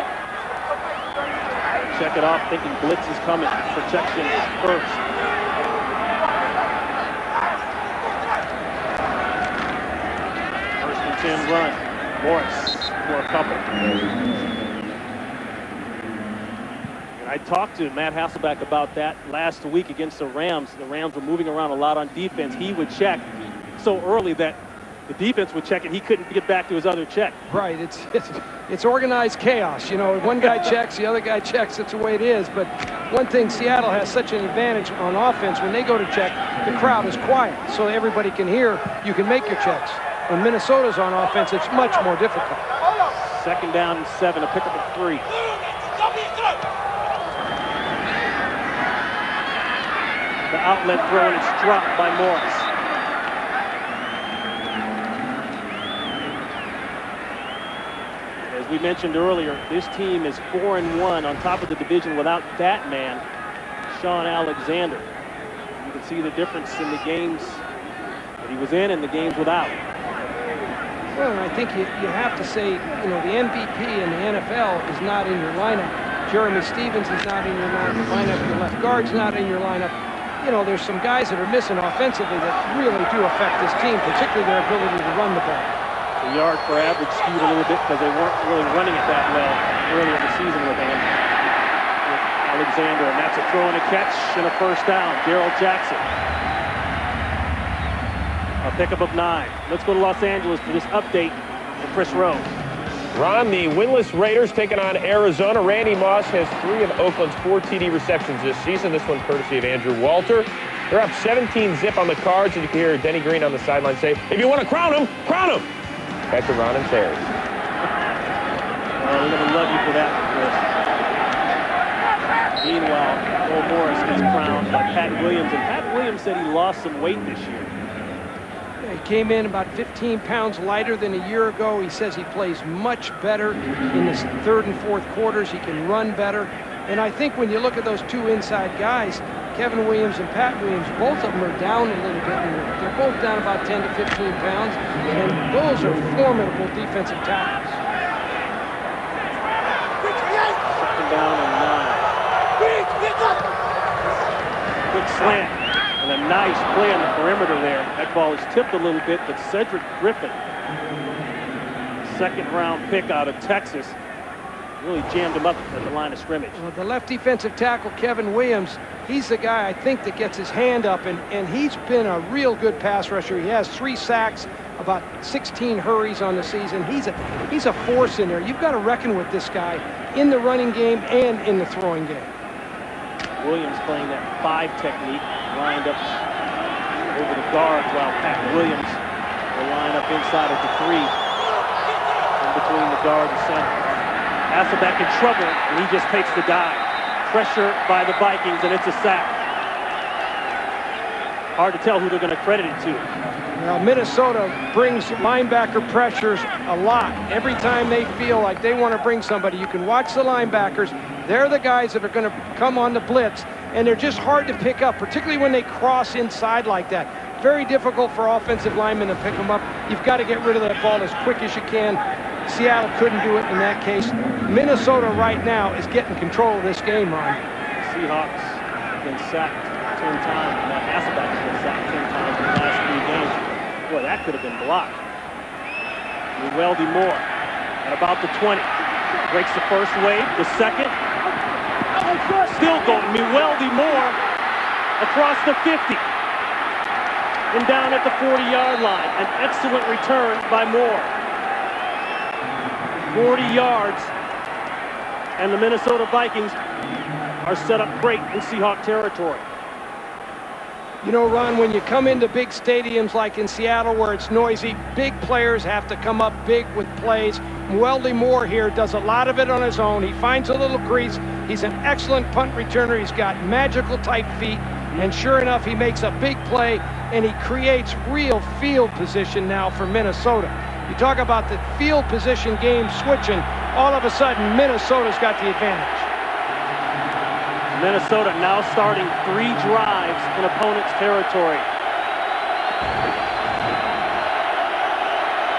Speaker 1: Check it off, thinking blitz is coming. Protection first. First and 10 run. Morris for a couple. I talked to Matt Hasselbeck about that last week against the Rams. The Rams were moving around a lot on defense. He would check so early that the defense would check and he couldn't get back to his other check.
Speaker 2: Right. It's organized chaos. You know, one guy checks, the other guy checks. That's the way it is. But one thing, Seattle has such an advantage on offense. When they go to check, the crowd is quiet, so everybody can hear. You can make your checks. When Minnesota's on offense, it's much more difficult.
Speaker 1: 2nd down and 7, a pickup of 3. The outlet throw, and it's dropped by Morris. As we mentioned earlier, this team is 4-1 on top of the division without that man, Sean Alexander. You can see the difference in the games that he was in and the games without.
Speaker 2: Well, and I think you have to say, you know, the MVP in the NFL is not in your lineup. Jeremy Stevens is not in your lineup. Your left guard's not in your lineup. You know, there's some guys that are missing offensively that really do affect this team, particularly their ability to run the ball.
Speaker 1: The yard per average skewed a little bit because they weren't really running it that well earlier in the season with Alexander, and that's a throw and a catch and a 1st down. Gerald Jackson. A pickup of 9. Let's go to Los Angeles for this update from Chris Rowe.
Speaker 4: Ron, the winless Raiders taking on Arizona. Randy Moss has 3 of Oakland's 4 TD receptions this season. This one courtesy of Andrew Walter. They're up 17-zip on the Cards, and you can hear Denny Green on the sideline say, "If you want to crown him, crown him." Back to Ron and Terry.
Speaker 1: Oh, we're going to love you for that, Chris. Meanwhile, Cole Morris gets crowned by Pat Williams, and Pat Williams said he lost some weight this year.
Speaker 2: He came in about 15 pounds lighter than a year ago. He says he plays much better in the 3rd and 4th quarters. He can run better. And I think when you look at those 2 inside guys, Kevin Williams and Pat Williams, both of them are down a little bit. They're both down about 10 to 15 pounds. And those are formidable defensive tackles.
Speaker 1: 2nd down and 9. Good slant. And a nice play on the perimeter there. That ball is tipped a little bit, but Cedric Griffin, 2nd-round pick out of Texas, really jammed him up at the line of scrimmage.
Speaker 2: Well, the left defensive tackle, Kevin Williams, he's the guy I think that gets his hand up, and he's been a real good pass rusher. He has 3 sacks, about 16 hurries on the season. He's a force in there. You've got to reckon with this guy in the running game and in the throwing game.
Speaker 1: Williams playing that 5 technique, lined up over the guard, while Pat Williams will line up inside of the 3 in between the guard and center. Hasselbeck in trouble, and he just takes the dive. Pressure by the Vikings, and it's a sack. Hard to tell who they're going to credit it to.
Speaker 2: Well, Minnesota brings linebacker pressures a lot. Every time they feel like they want to bring somebody, you can watch the linebackers. They're the guys that are going to come on the blitz, and they're just hard to pick up, particularly when they cross inside like that. Very difficult for offensive linemen to pick them up. You've got to get rid of that ball as quick as you can. Seattle couldn't do it in that case. Minnesota right now is getting control of this game, Ron.
Speaker 1: Seahawks have been sacked 10 times. Matt Hasselbeck has been sacked 10 times in the last 3 games. Boy, that could have been blocked. Weldy Moore at about the 20. Breaks the 1st wave, the 2nd. Still going. Weldy Moore across the 50. And down at the 40-yard line. An excellent return by Moore. 40 yards. And the Minnesota Vikings are set up great in Seahawk territory.
Speaker 2: You know, Ron, when you come into big stadiums like in Seattle where it's noisy, big players have to come up big with plays. Weldy Moore here does a lot of it on his own. He finds a little crease. He's an excellent punt returner. He's got magical type feet. And sure enough, he makes a big play, and he creates real field position now for Minnesota. You talk about the field position game switching. All of a sudden, Minnesota's got the advantage.
Speaker 1: Minnesota now starting 3 drives in opponent's territory.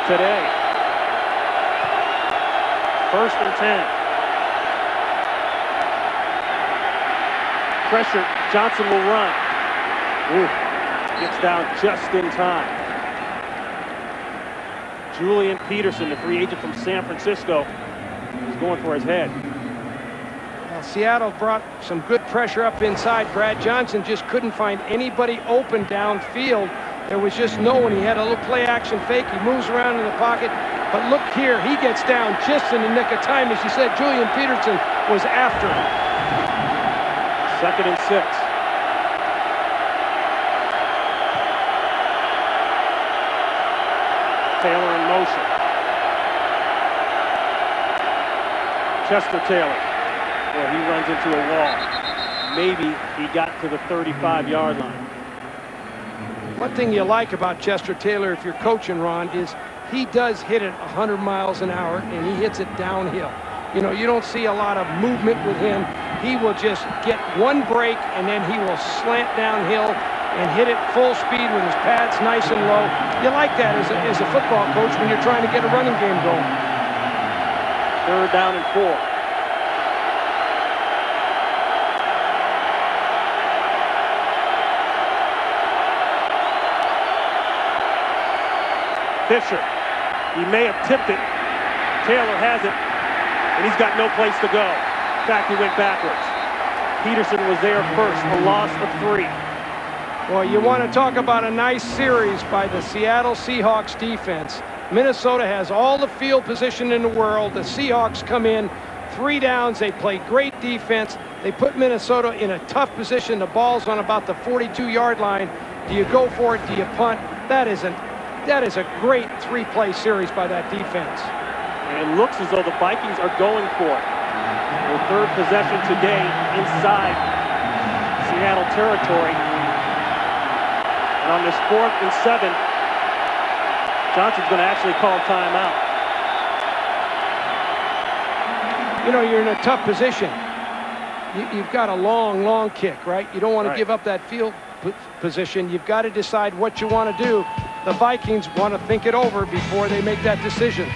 Speaker 1: Today. 1st and 10. Pressure. Johnson will run. Ooh, gets down just in time. Julian Peterson, the free agent from San Francisco, is going for his head.
Speaker 2: Well, Seattle brought some good pressure up inside. Brad Johnson just couldn't find anybody open downfield. There was just no one. He had a little play action fake. He moves around in the pocket. But look here, he gets down just in the nick of time. As you said, Julian Peterson was after him.
Speaker 1: 2nd and 6. Taylor in motion. Chester Taylor. Well, he runs into a wall. Maybe he got to the 35-yard line.
Speaker 2: One thing you like about Chester Taylor, if you're coaching, Ron, is he does hit it 100 miles an hour, and he hits it downhill. You know, you don't see a lot of movement with him. He will just get one break, and then he will slant downhill and hit it full speed with his pads nice and low. You like that as a football coach when you're trying to get a running game going.
Speaker 1: 3rd down and 4. Fisher. He may have tipped it. Taylor has it, and he's got no place to go. In fact, he went backwards. Peterson was there first, a loss of 3.
Speaker 2: Well, you want to talk about a nice series by the Seattle Seahawks defense. Minnesota has all the field position in the world. The Seahawks come in, 3 downs. They play great defense. They put Minnesota in a tough position. The ball's on about the 42-yard line. Do you go for it? Do you punt? That is a great 3-play series by that defense.
Speaker 1: And it looks as though the Vikings are going for it. Their 3rd possession today inside Seattle territory. And on this 4th and 7, Johnson's going to actually call timeout.
Speaker 2: You know, you're in a tough position. You've got a long kick, right? You don't want to give up that field position. You've got to decide what you want to do. The Vikings want to think it over before they make that decision.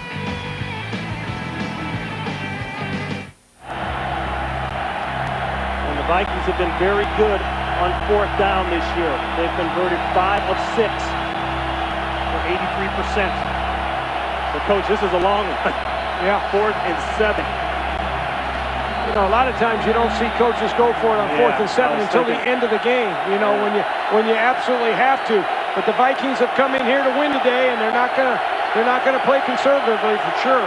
Speaker 1: And the Vikings have been very good on 4th down this year. They've converted 5 of 6 for 83%. So, Coach, this is a long one.
Speaker 2: Yeah.
Speaker 1: 4th and 7.
Speaker 2: You know, a lot of times you don't see coaches go for it on 4th and 7 until the end of the game. You know, when you absolutely have to. But the Vikings have come in here to win today, and they're not gonna play conservatively for sure.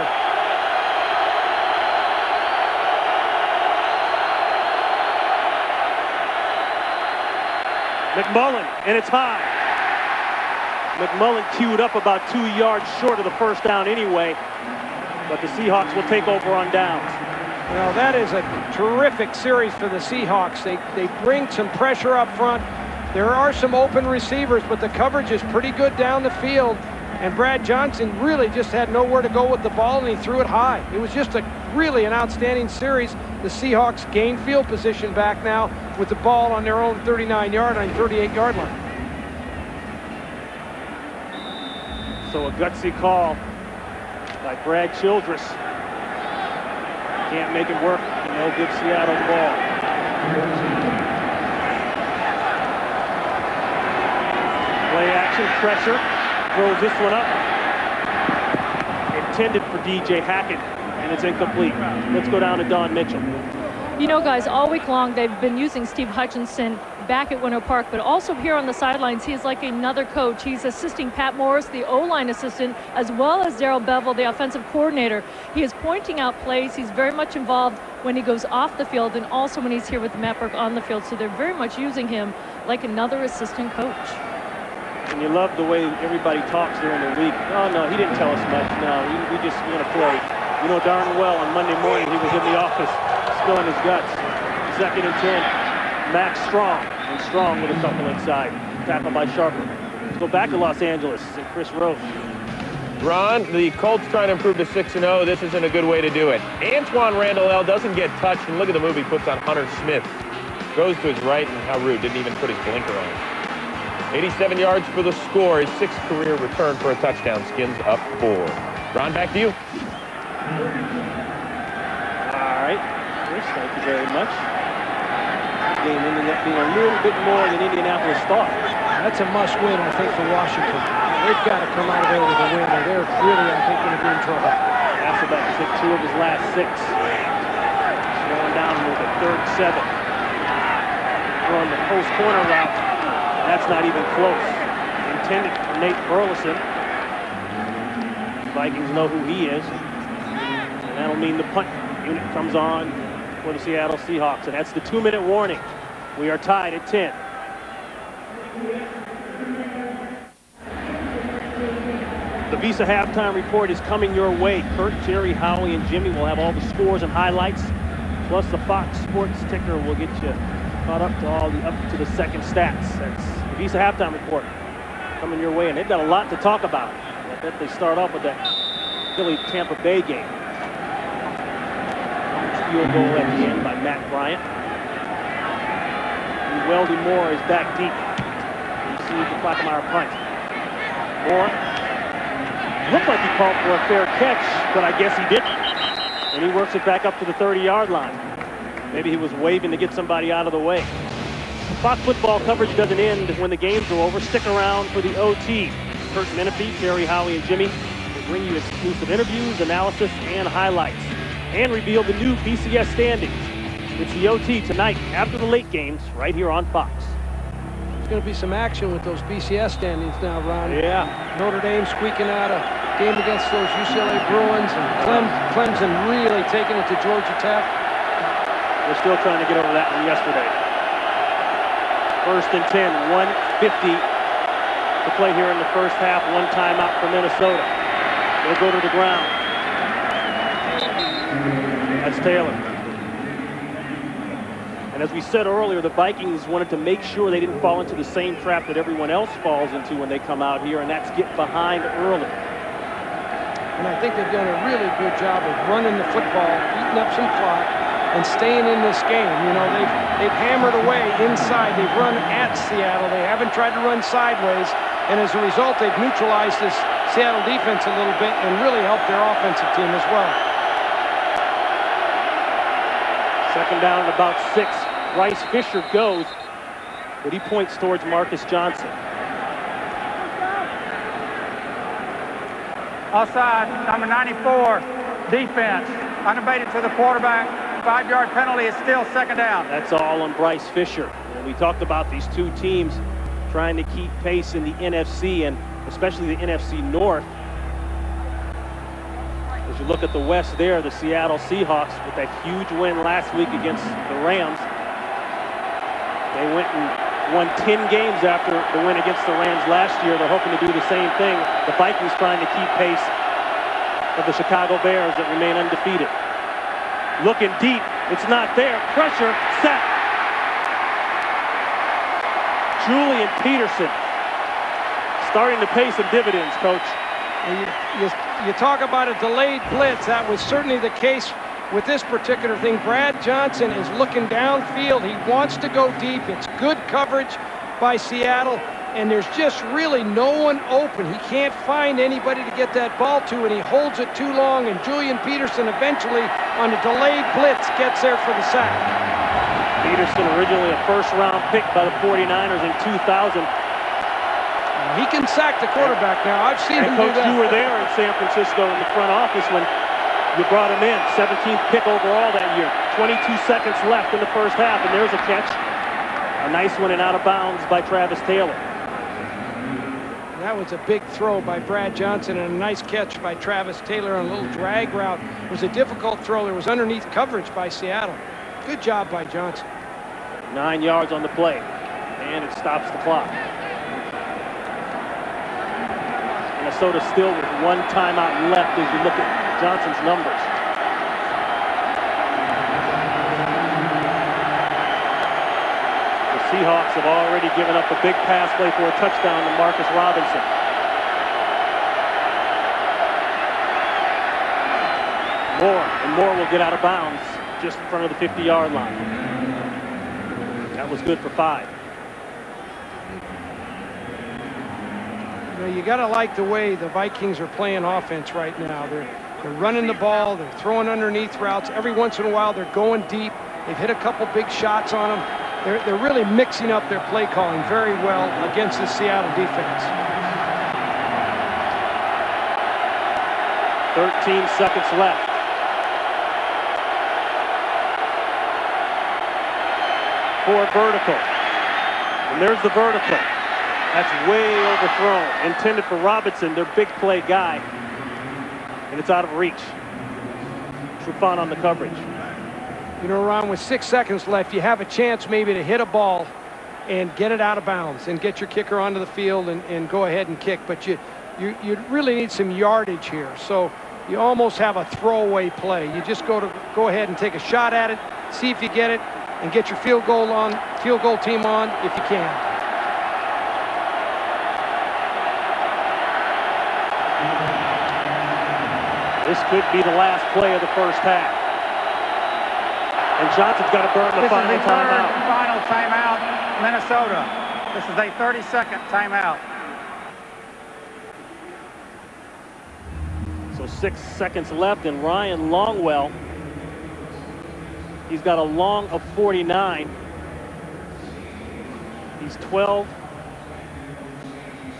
Speaker 1: McMullen, and it's high. McMullen queued up about 2 yards short of the 1st down anyway, but the Seahawks will take over on downs.
Speaker 2: You know, that is a terrific series for the Seahawks. They bring some pressure up front. There are some open receivers, but the coverage is pretty good down the field. And Brad Johnson really just had nowhere to go with the ball, and he threw it high. It was just really an outstanding series. The Seahawks gain field position back now with the ball on their own 39-yard line, 38-yard line.
Speaker 1: So a gutsy call by Brad Childress. Can't make it work, and they'll give Seattle the ball. Play action, pressure, throws this one up. Intended for DJ Hackett, and it's incomplete. Let's go down to Don Mitchell.
Speaker 5: You know, guys, all week long they've been using Steve Hutchinson back at Winter Park, but also here on the sidelines, he is like another coach. He's assisting Pat Morris, the O-line assistant, as well as Darrell Bevel, the offensive coordinator. He is pointing out plays. He's very much involved when he goes off the field and also when he's here with Matt Burke on the field. So they're very much using him like another assistant coach.
Speaker 1: And you love the way everybody talks during the week. Oh, no, he didn't tell us much. No, we just want to play. You know darn well on Monday morning he was in the office spilling his guts. 2nd and 10. Max Strong. And Strong with a couple inside. Tackled by Sharper. Let's go back to Los Angeles and Chris Rose.
Speaker 4: Ron, the Colts trying to improve to 6-0. This isn't a good way to do it. Antoine Randall doesn't get touched, and look at the move he puts on Hunter Smith. Goes to his right, and how rude. Didn't even put his blinker on. 87 yards for the score. His 6th career return for a touchdown. Skins up 4. Ron, back to you.
Speaker 1: All right, Chris, thank you very much. Game ended up being a little bit more than Indianapolis thought.
Speaker 2: That's a must-win, I think, for Washington. They've got to come out of there with a win, or they're really, I think, going to be in trouble.
Speaker 1: Hasselbeck has hit 2 of his last 6. Going down in the with a 3rd 7. On the post corner route. That's not even close. Intended for Nate Burleson. Vikings know who he is. And that'll mean the punt unit comes on for the Seattle Seahawks. And that's the 2-minute warning. We are tied at 10. The Visa halftime report is coming your way. Kurt, Jerry, Howie, and Jimmy will have all the scores and highlights. Plus the Fox Sports ticker will get you caught up to up to the second stats. That's the Visa halftime report coming your way, and they've got a lot to talk about. I bet they start off with that Philly-Tampa Bay game. Field goal at the end by Matt Bryant. And Weldon Moore is back deep. You see the Klackemeyer punt. Moore looked like he called for a fair catch, but I guess he didn't. And he works it back up to the 30-yard line. Maybe he was waving to get somebody out of the way. Fox football coverage doesn't end when the games are over. Stick around for the OT. Kurt Menefee, Terry, Howie, and Jimmy will bring you exclusive interviews, analysis, and highlights. And reveal the new BCS standings. It's the OT tonight after the late games right here on Fox.
Speaker 2: There's going to be some action with those BCS standings now, Ron.
Speaker 1: Yeah.
Speaker 2: Notre Dame squeaking out a game against those UCLA Bruins, and Clemson really taking it to Georgia Tech.
Speaker 1: We're still trying to get over that one yesterday. 1st and 10, 1:50 to play here in the first half. One timeout for Minnesota. They'll go to the ground. That's Taylor. And as we said earlier, the Vikings wanted to make sure they didn't fall into the same trap that everyone else falls into when they come out here, and that's get behind early.
Speaker 2: And I think they've done a really good job of running the football, eating up some clock, and staying in this game. You know, they've hammered away inside. They've run at Seattle. They haven't tried to run sideways. And as a result, they've neutralized this Seattle defense a little bit and really helped their offensive team as well.
Speaker 1: 2nd down and about 6. Bryce Fisher goes, but he points towards Marcus Johnson.
Speaker 3: Offside, number 94, defense. Unabated to the quarterback. 5-yard penalty is still 2nd down.
Speaker 1: That's all on Bryce Fisher. And we talked about these two teams trying to keep pace in the NFC, and especially the NFC North. As you look at the West there, the Seattle Seahawks with that huge win last week against the Rams. They went and won 10 games after the win against the Rams last year. They're hoping to do the same thing. The Vikings trying to keep pace of the Chicago Bears that remain undefeated. Looking deep, it's not there. Pressure, sack. Julian Peterson starting to pay some dividends, Coach.
Speaker 2: You talk about a delayed blitz. That was certainly the case with this particular thing. Brad Johnson is looking downfield. He wants to go deep. It's good coverage by Seattle, and there's just really no one open. He can't find anybody to get that ball to, and he holds it too long, and Julian Peterson eventually, on a delayed blitz, gets there for the sack.
Speaker 1: Peterson, originally a 1st-round pick by the 49ers in 2000.
Speaker 2: He can sack the quarterback now. I've seen him do
Speaker 1: Coach,
Speaker 2: that.
Speaker 1: you were there in San Francisco in the front office when you brought him in. 17th pick overall that year. 22 seconds left in the first half, and there's a catch. A nice one and out of bounds by Travis Taylor.
Speaker 2: That was a big throw by Brad Johnson and a nice catch by Travis Taylor on a little drag route. It was a difficult throw. There was underneath coverage by Seattle. Good job by Johnson.
Speaker 1: 9 yards on the play, and it stops the clock. Minnesota still with one timeout left as you look at Johnson's numbers. The Seahawks have already given up a big pass play for a touchdown to Marcus Robinson. Moore will get out of bounds just in front of the 50-yard line. That was good for 5.
Speaker 2: You got to like the way the Vikings are playing offense right now. They're running the ball. They're throwing underneath routes. Every once in a while, they're going deep. They've hit a couple big shots on them. They're really mixing up their play calling very well against the Seattle defense.
Speaker 1: 13 seconds left. for a vertical. And there's the vertical. That's way overthrown. Intended for Robinson, their big play guy. And it's out of reach. Trufant on the coverage.
Speaker 2: You know, Ron, with 6 seconds left, you have a chance maybe to hit a ball and get it out of bounds and get your kicker onto the field and go ahead and kick. But you really need some yardage here. So you almost have a throwaway play. You just go ahead and take a shot at it, see if you get it, and get your field goal team on if you can.
Speaker 1: This could be the last play of the first half. And Johnson's got to burn the final timeout.
Speaker 3: Final timeout, Minnesota. This is a 30-second timeout.
Speaker 1: So 6 seconds left, and Ryan Longwell, he's got a long of 49. He's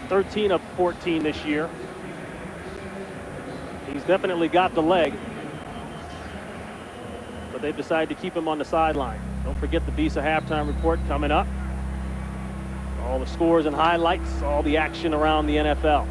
Speaker 1: 13 of 14 this year. He's definitely got the leg, but they've decided to keep him on the sideline. Don't forget the Visa halftime report coming up. All the scores and highlights, all the action around the NFL.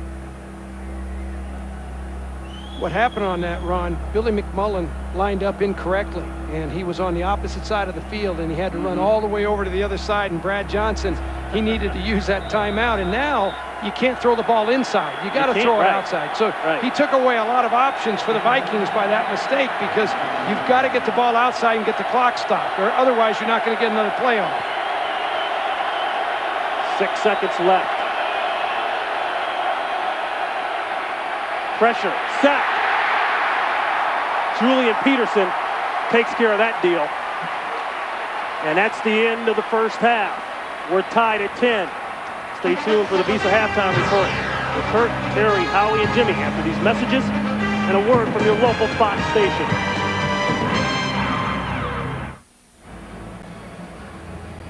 Speaker 2: What happened on that, Ron, Billy McMullen lined up incorrectly, and he was on the opposite side of the field, and he had to run all the way over to the other side, and Brad Johnson, he needed to use that timeout, and now you can't throw the ball inside. You got to throw it outside. So he took away a lot of options for the Vikings by that mistake, because you've got to get the ball outside and get the clock stopped, or otherwise you're not going to get another play off.
Speaker 1: 6 seconds left. Pressure, sack. Julian Peterson takes care of that deal. And that's the end of the first half. We're tied at 10. Stay tuned for the Visa halftime report with Kurt, Terry, Howie, and Jimmy after these messages and a word from your local Fox station.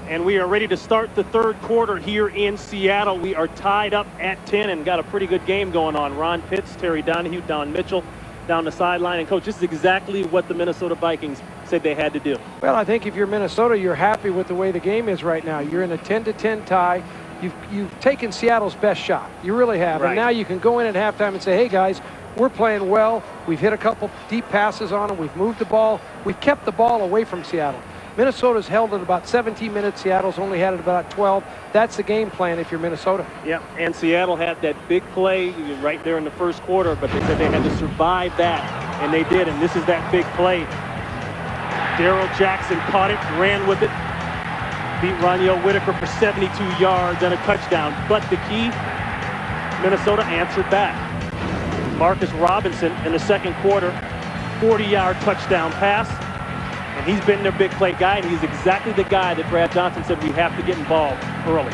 Speaker 1: And we are ready to start the third quarter here in Seattle. We are tied up at 10 and got a pretty good game going on. Ron Pitts, Terry Donahue, Don Mitchell down the sideline. And, Coach, this is exactly what the Minnesota Vikings said they had to do.
Speaker 2: Well, I think if you're Minnesota, you're happy with the way the game is right now. You're in a 10-10 tie. You've taken Seattle's best shot. You really have. Right. And now you can go in at halftime and say, hey, guys, we're playing well. We've hit a couple deep passes on them. We've moved the ball. We've kept the ball away from Seattle. Minnesota's held it about 17 minutes. Seattle's only had it about 12. That's the game plan if you're Minnesota.
Speaker 1: Yeah, and Seattle had that big play right there in the first quarter, but they said they had to survive that, and they did, and this is that big play. Darrell Jackson caught it, ran with it, beat Ronniel Whitaker for 72 yards and a touchdown. But the key, Minnesota answered back. Marcus Robinson in the second quarter, 40-yard touchdown pass. And he's been their big play guy, and he's exactly the guy that Brad Johnson said we have to get involved early.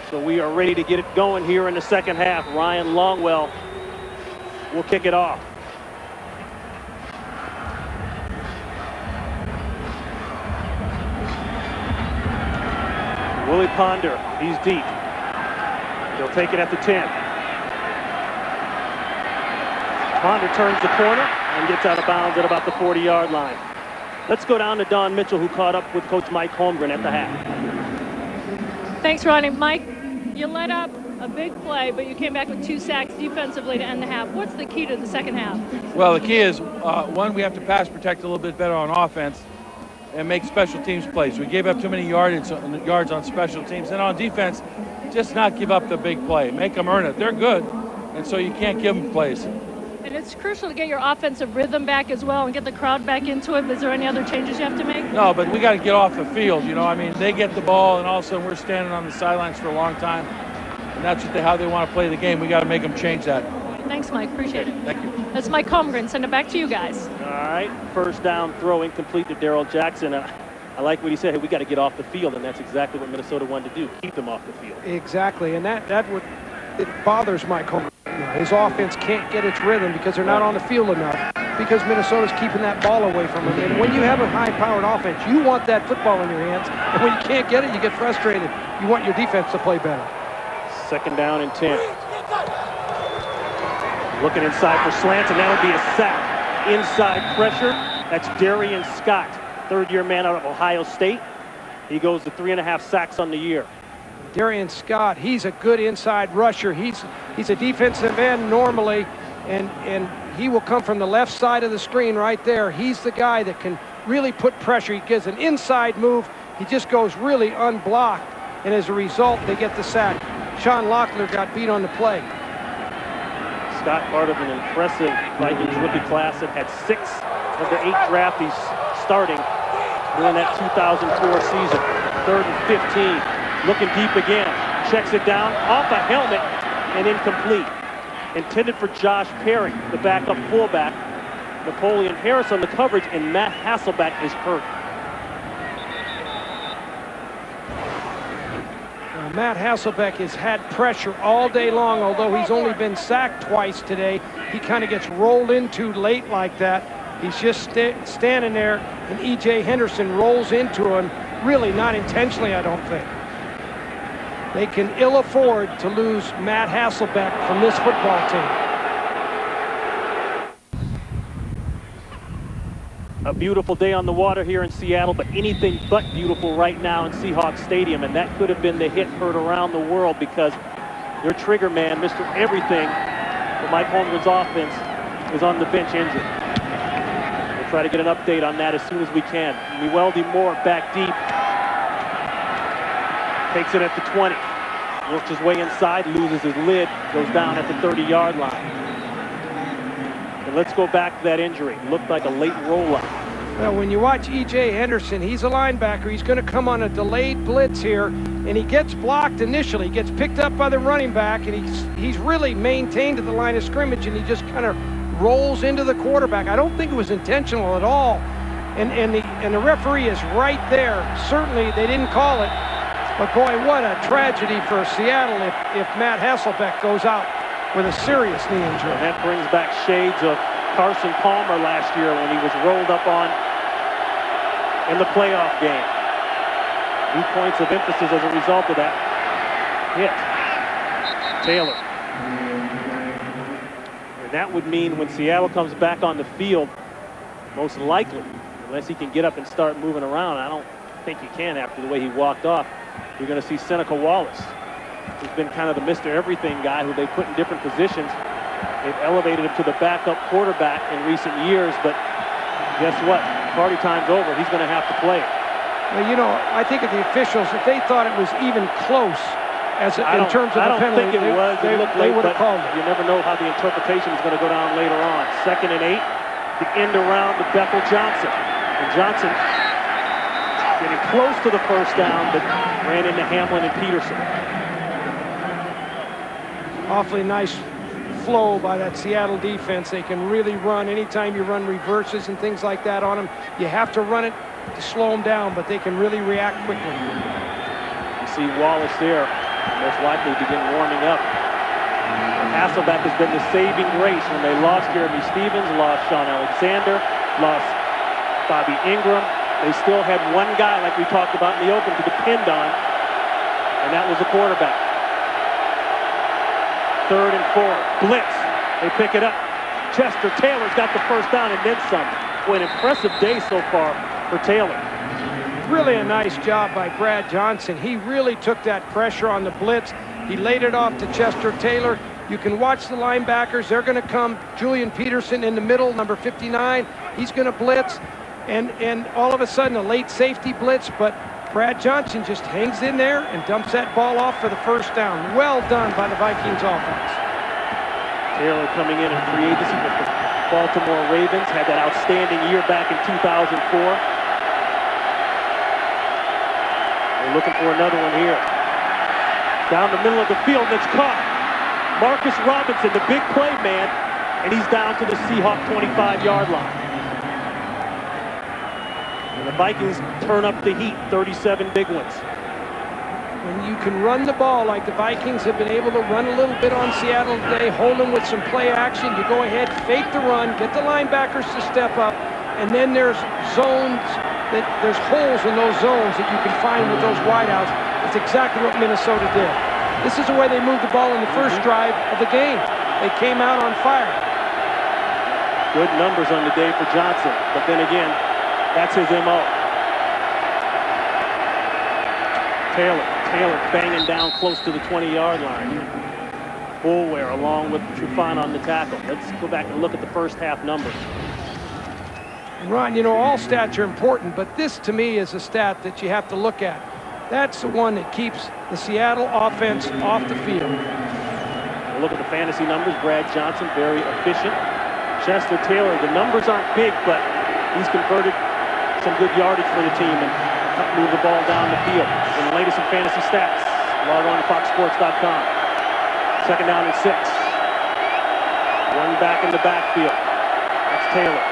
Speaker 1: So we are ready to get it going here in the second half. Ryan Longwell will kick it off. Willie Ponder, he's deep. He'll take it at the 10. Ponder turns the corner and gets out of bounds at about the 40-yard line. Let's go down to Don Mitchell, who caught up with Coach Mike Holmgren at the half.
Speaker 5: Thanks, Ronnie. Mike, you let up a big play, but you came back with 2 sacks defensively to end the half. What's the key to the second half?
Speaker 6: Well, the key is, one, we have to pass protect a little bit better on offense and make special teams plays. We gave up too many yards on special teams. And on defense, just not give up the big play. Make them earn it. They're good, and so you can't give them plays.
Speaker 5: And it's crucial to get your offensive rhythm back as well and get the crowd back into it. Is there any other changes you have to make?
Speaker 6: No, but we got to get off the field. You know, I mean, they get the ball, and all of a sudden we're standing on the sidelines for a long time. And that's how they want to play the game. We got to make them change that.
Speaker 5: Thanks, Mike. Appreciate it.
Speaker 6: Thank you.
Speaker 5: That's Mike Holmgren. Send it back to you guys.
Speaker 1: All right. First down throw incomplete to Darrell Jackson. I like what he said. Hey, we got to get off the field, and that's exactly what Minnesota wanted to do, keep them off the field.
Speaker 2: Exactly, and that would, it bothers Mike Holmgren. His offense can't get its rhythm because they're not on the field enough, because Minnesota's keeping that ball away from them. And when you have a high-powered offense, you want that football in your hands, and when you can't get it, you get frustrated. You want your defense to play better.
Speaker 1: Second down and 10. Looking inside for slants, and that'll be a sack. Inside pressure, that's Darian Scott, third-year man out of Ohio State. He goes to 3.5 sacks on the year.
Speaker 2: Darian Scott, he's a good inside rusher. He's a defensive end normally, and he will come from the left side of the screen right there. He's the guy that can really put pressure. He gives an inside move. He just goes really unblocked, and as a result, they get the sack. Sean Locklear got beat on the play.
Speaker 1: Scott, part of an impressive Vikings rookie class that had 6 of the 8 draftees starting during that 2004 season. 3rd and 15, looking deep again, checks it down, off a helmet, and incomplete. Intended for Josh Perry, the backup fullback. Napoleon Harris on the coverage, and Matt Hasselbeck is hurt.
Speaker 2: Matt Hasselbeck has had pressure all day long, although he's only been sacked twice today. He kind of gets rolled into late like that. He's just standing there, and E.J. Henderson rolls into him, really not intentionally, I don't think. They can ill afford to lose Matt Hasselbeck from this football team.
Speaker 1: A beautiful day on the water here in Seattle, but anything but beautiful right now in Seahawks Stadium, and that could have been the hit heard around the world because their trigger man, Mr. Everything, for Mike Holmgren's offense, is on the bench injured. We'll try to get an update on that as soon as we can. Neweldy Moore back deep. Takes it at the 20. Works his way inside, loses his lid, goes down at the 30-yard line. And let's go back to that injury. Looked like a late roll-up.
Speaker 2: Well, when you watch E.J. Henderson, he's a linebacker. He's going to come on a delayed blitz here, and he gets blocked initially. He gets picked up by the running back, and he's really maintained at the line of scrimmage, and he just kind of rolls into the quarterback. I don't think it was intentional at all. And the referee is right there. Certainly, they didn't call it. But boy, what a tragedy for Seattle if Matt Hasselbeck goes out with a serious knee injury.
Speaker 1: And that brings back shades of Carson Palmer last year when he was rolled up on in the playoff game. 2 points of emphasis as a result of that hit. Taylor. And that would mean when Seattle comes back on the field, most likely, unless he can get up and start moving around, I don't think he can after the way he walked off, you're going to see Seneca Wallace, who's been kind of the Mr. Everything guy who they put in different positions. They've elevated him to the backup quarterback in recent years, but guess what? Party time's over. He's going to have to play.
Speaker 2: Well, you know, I think of the officials, if they thought it was even close in terms of the penalty,
Speaker 1: I don't think it was. It looked
Speaker 2: they
Speaker 1: late,
Speaker 2: would have
Speaker 1: but
Speaker 2: called it.
Speaker 1: you never know how the interpretation is going to go down later on. 2nd and 8, the end around to Bethel Johnson. And Johnson getting close to the first down, but ran into Hamlin and Peterson.
Speaker 2: Awfully nice flow by that Seattle defense. They can really run. Anytime you run reverses and things like that on them, you have to run it to slow them down, but they can really react quickly.
Speaker 1: You see Wallace there, most likely begin warming up. Hasselbeck has been the saving grace when they lost Jeremy Stevens, lost Sean Alexander, lost Bobby Ingram. They still had one guy, like we talked about in the open, to depend on, and that was the quarterback. 3rd and 4, blitz. They pick it up. Chester Taylor's got the first down and then some. Boy, an impressive day so far for Taylor.
Speaker 2: Really a nice job by Brad Johnson. He really took that pressure on the blitz. He laid it off to Chester Taylor. You can watch the linebackers. They're going to come. Julian Peterson in the middle, number 59. He's going to blitz. And all of a sudden, a late safety blitz, but Brad Johnson just hangs in there and dumps that ball off for the first down. Well done by the Vikings offense.
Speaker 1: Taylor coming in and free agency with the Baltimore Ravens. Had that outstanding year back in 2004. They're looking for another one here. Down the middle of the field, and it's caught. Marcus Robinson, the big play man, and he's down to the Seahawk 25-yard line. And the Vikings turn up the heat, 37 big ones.
Speaker 2: When you can run the ball like the Vikings have been able to run a little bit on Seattle today, hold them with some play action, you go ahead, fake the run, get the linebackers to step up, and then there's zones, there's holes in those zones that you can find with those wideouts. That's exactly what Minnesota did. This is the way they moved the ball in the first drive of the game. They came out on fire.
Speaker 1: Good numbers on the day for Johnson, but then again, that's his MO. Taylor banging down close to the 20-yard line. Boulware along with Trufant on the tackle. Let's go back and look at the first half numbers.
Speaker 2: Ron, you know, all stats are important, but this to me is a stat that you have to look at. That's the one that keeps the Seattle offense off the field.
Speaker 1: We'll look at the fantasy numbers. Brad Johnson, very efficient. Chester Taylor, the numbers aren't big, but he's converted some good yardage for the team and moved the ball down the field. And the latest in fantasy stats, log on to foxsports.com. 2nd down and 6. One back in the backfield. That's Taylor.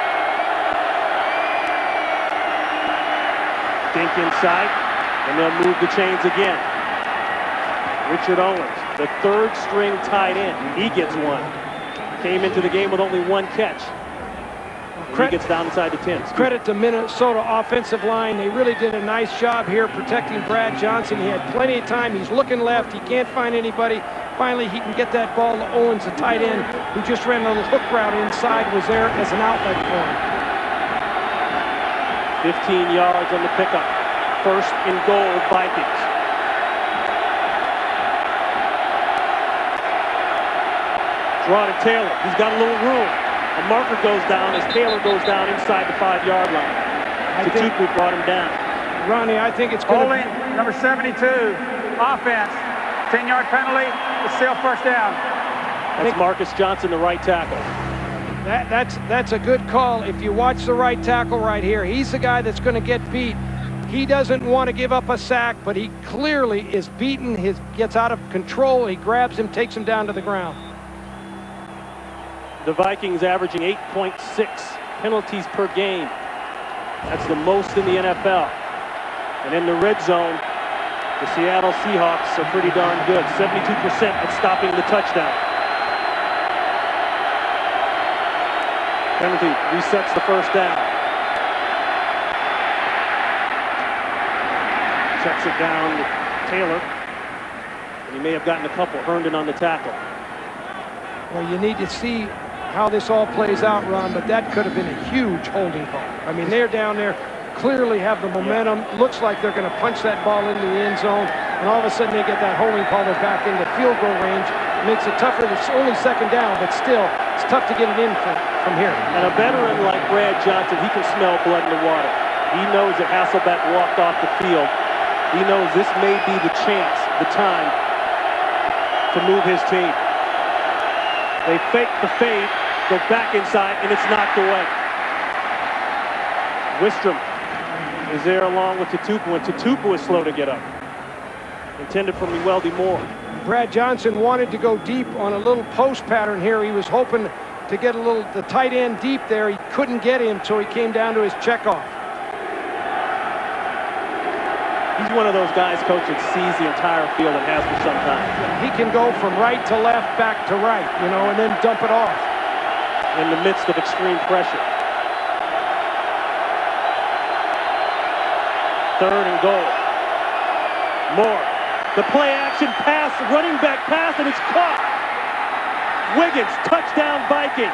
Speaker 1: Dink inside, and they'll move the chains again. Richard Owens, the 3rd string tight end. He gets one. Came into the game with only 1 catch. He gets down inside the 10.
Speaker 2: Credit to Minnesota offensive line. They really did a nice job here protecting Brad Johnson. He had plenty of time. He's looking left. He can't find anybody. Finally, he can get that ball to Owens, the tight end, who just ran a little hook route inside, was there as an outlet for him.
Speaker 1: 15 yards on the pickup. 1st and goal, Vikings. Draw to Taylor. He's got a little room. A marker goes down as Taylor goes down inside the 5-yard line. Tutu brought him down.
Speaker 2: Ronnie, I think it's going
Speaker 3: Holding, number 72, offense. 10-yard penalty. It's still 1st down.
Speaker 1: That's Marcus Johnson, the right tackle.
Speaker 2: That's a good call. If you watch the right tackle right here, he's the guy that's going to get beat. He doesn't want to give up a sack, but he clearly is beaten. He gets out of control. He grabs him, takes him down to the ground.
Speaker 1: The Vikings averaging 8.6 penalties per game. That's the most in the NFL. And in the red zone, the Seattle Seahawks are pretty darn good. 72% at stopping the touchdown. Penalty resets the 1st down. Checks it down to Taylor. And he may have gotten a couple. Herndon on the tackle.
Speaker 2: Well, you need to see how this all plays out, Ron, but that could have been a huge holding call. I mean, they're down there, clearly have the momentum. Looks like they're going to punch that ball into the end zone, and all of a sudden they get that holding call. They're back in the field goal range. It makes it tougher. It's only 2nd down, but still, it's tough to get it in from here.
Speaker 1: And a veteran like Brad Johnson, he can smell blood in the water. He knows that Hasselbeck walked off the field. He knows this may be the chance, the time to move his team. They fake the fade, go back inside, and it's knocked away. Wistrom is there along with Tutupu, and Tutupu is slow to get up. Intended for Mewelde Moore.
Speaker 2: Brad Johnson wanted to go deep on a little post pattern here. He was hoping to get the tight end deep there. He couldn't get him, so he came down to his checkoff.
Speaker 1: He's one of those guys, Coach, that sees the entire field and has for some time.
Speaker 2: He can go from right to left, back to right, you know, and then dump it off.
Speaker 1: In the midst of extreme pressure. 3rd and goal. Moore. The play action pass, running back pass, and it's caught. Wiggins, touchdown Vikings.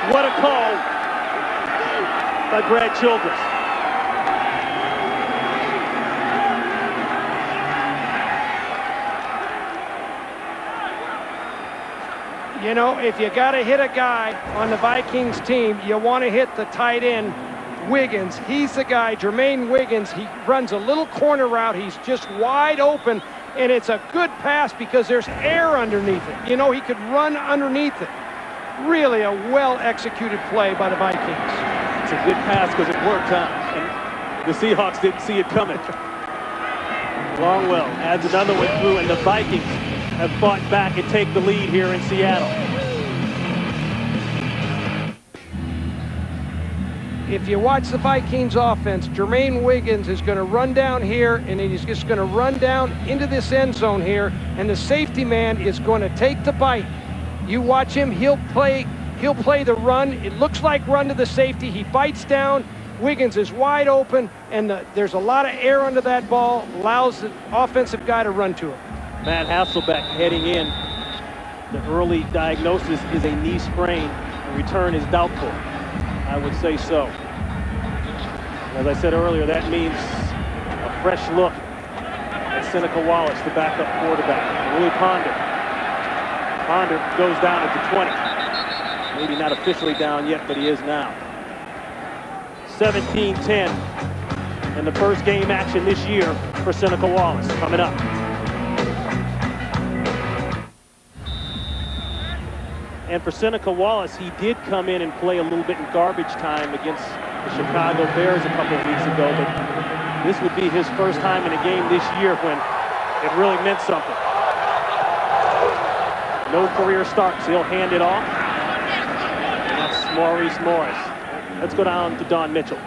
Speaker 1: What a call by Brad Childress.
Speaker 2: You know, if you got to hit a guy on the Vikings team, you want to hit the tight end, Wiggins. He's the guy, Jermaine Wiggins. He runs a little corner route. He's just wide open, and it's a good pass because there's air underneath it. You know, he could run underneath it. Really a well-executed play by the Vikings.
Speaker 1: It's a good pass because it worked out, and the Seahawks didn't see it coming. Longwell adds another one through, and the Vikings have fought back and take the lead here in Seattle.
Speaker 2: If you watch the Vikings offense, Jermaine Wiggins is going to run down here, and he's just going to run down into this end zone here, and the safety man is going to take the bite. You watch him, he'll play the run. It looks like run to the safety. He bites down. Wiggins is wide open, and there's a lot of air under that ball, allows the offensive guy to run to him.
Speaker 1: Matt Hasselbeck heading in. The early diagnosis is a knee sprain. The return is doubtful. I would say so. As I said earlier, that means Fresh look at Seneca Wallace, the backup quarterback. Willie Ponder. Ponder goes down at the 20. Maybe not officially down yet, but he is now. 17-10 in the first game action this year for Seneca Wallace. Coming up. And for Seneca Wallace, he did come in and play a little bit in garbage time against the Chicago Bears a couple of weeks ago, but this would be his first time in a game this year when it really meant something. No career starts. He'll hand it off. And that's Maurice Morris. Let's go down to Don Mitchell.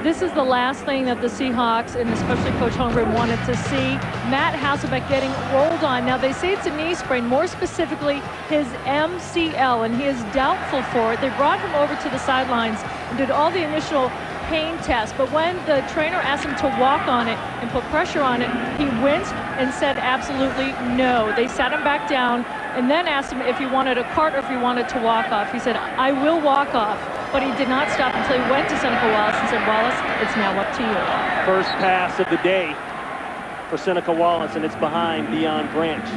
Speaker 5: This is the last thing that the Seahawks and especially Coach Holmgren wanted to see. Matt Hasselbeck getting rolled on. Now they say it's a knee sprain, more specifically his MCL, and he is doubtful for it. They brought him over to the sidelines and did all the initial pain tests, but when the trainer asked him to walk on it and put pressure on it, he winced and said absolutely no. They sat him back down and then asked him if he wanted a cart or if he wanted to walk off. He said, I will walk off. But he did not stop until he went to Seneca Wallace and said, Wallace, it's now up to you.
Speaker 1: First pass of the day for Seneca Wallace, and it's behind Deion Branch.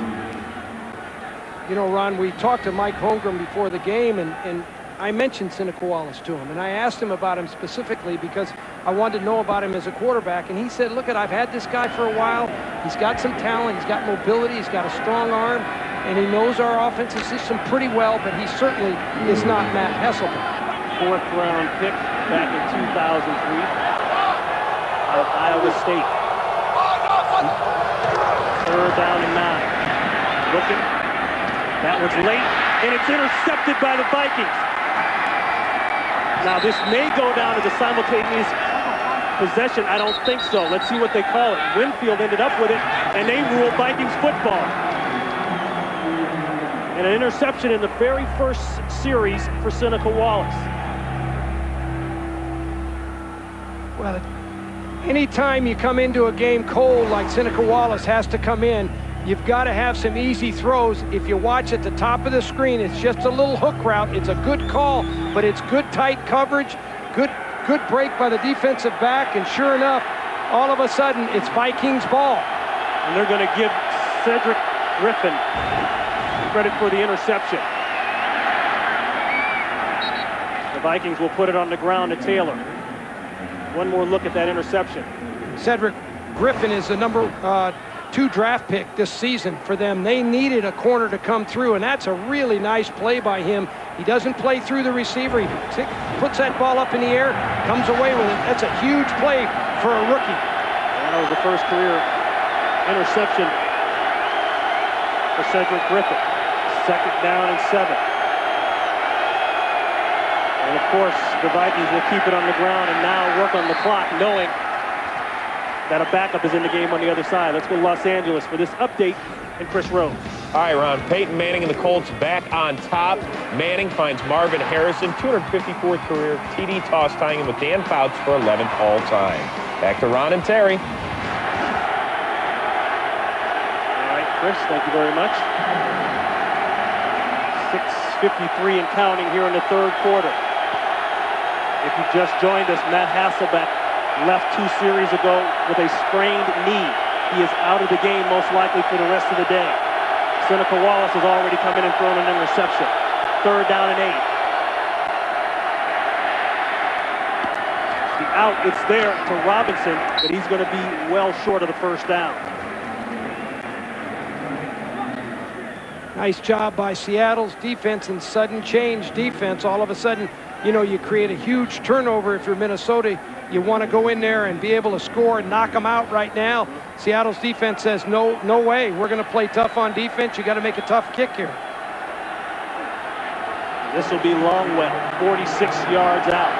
Speaker 2: You know, Ron, we talked to Mike Holmgren before the game, and I mentioned Seneca Wallace to him, and I asked him about him specifically because I wanted to know about him as a quarterback, and he said, look, I've had this guy for a while. He's got some talent. He's got mobility. He's got a strong arm, and he knows our offensive system pretty well, but he certainly is not Matt Hasselbeck.
Speaker 1: Fourth round pick back in 2003 out of Iowa State. Third down and 9. Looking. That one's late, and it's intercepted by the Vikings. Now this may go down to the simultaneous possession. I don't think so. Let's see what they call it. Winfield ended up with it, and they ruled Vikings football. And an interception in the very first series for Seneca Wallace.
Speaker 2: Well, anytime you come into a game cold like Seneca Wallace has to come in, you've got to have some easy throws. If you watch at the top of the screen, it's just a little hook route. It's a good call, but it's good tight coverage, good break by the defensive back, and sure enough, all of a sudden, it's Vikings ball.
Speaker 1: And they're going to give Cedric Griffin credit for the interception. The Vikings will put it on the ground to Taylor. One more look at that interception.
Speaker 2: Cedric Griffin is the number 2 draft pick this season for them. They needed a corner to come through, and that's a really nice play by him. He doesn't play through the receiver. He puts that ball up in the air, comes away with it. That's a huge play for a rookie.
Speaker 1: That was the first career interception for Cedric Griffin. Second down and 7. And of course, the Vikings will keep it on the ground and now work on the clock, knowing that a backup is in the game on the other side. Let's go to Los Angeles for this update and Chris Rose.
Speaker 4: All right, Ron. Peyton Manning and the Colts back on top. Manning finds Marvin Harrison, 254th career TD toss, tying him with Dan Fouts for 11th all-time. Back to Ron and Terry.
Speaker 1: All right, Chris, thank you very much. 6:53 and counting here in the third quarter. If you just joined us, Matt Hasselbeck left 2 series ago with a sprained knee. He is out of the game most likely for the rest of the day. Seneca Wallace has already come in and thrown an interception. Third down and 8. The out, it's there to Robinson, but he's going to be well short of the first down.
Speaker 2: Nice job by Seattle's defense and sudden change defense. All of a sudden, you know, you create a huge turnover if you're Minnesota. You want to go in there and be able to score and knock them out right now. Seattle's defense says, no way. We're going to play tough on defense. You got to make a tough kick here.
Speaker 1: This will be Longwell, 46 yards out.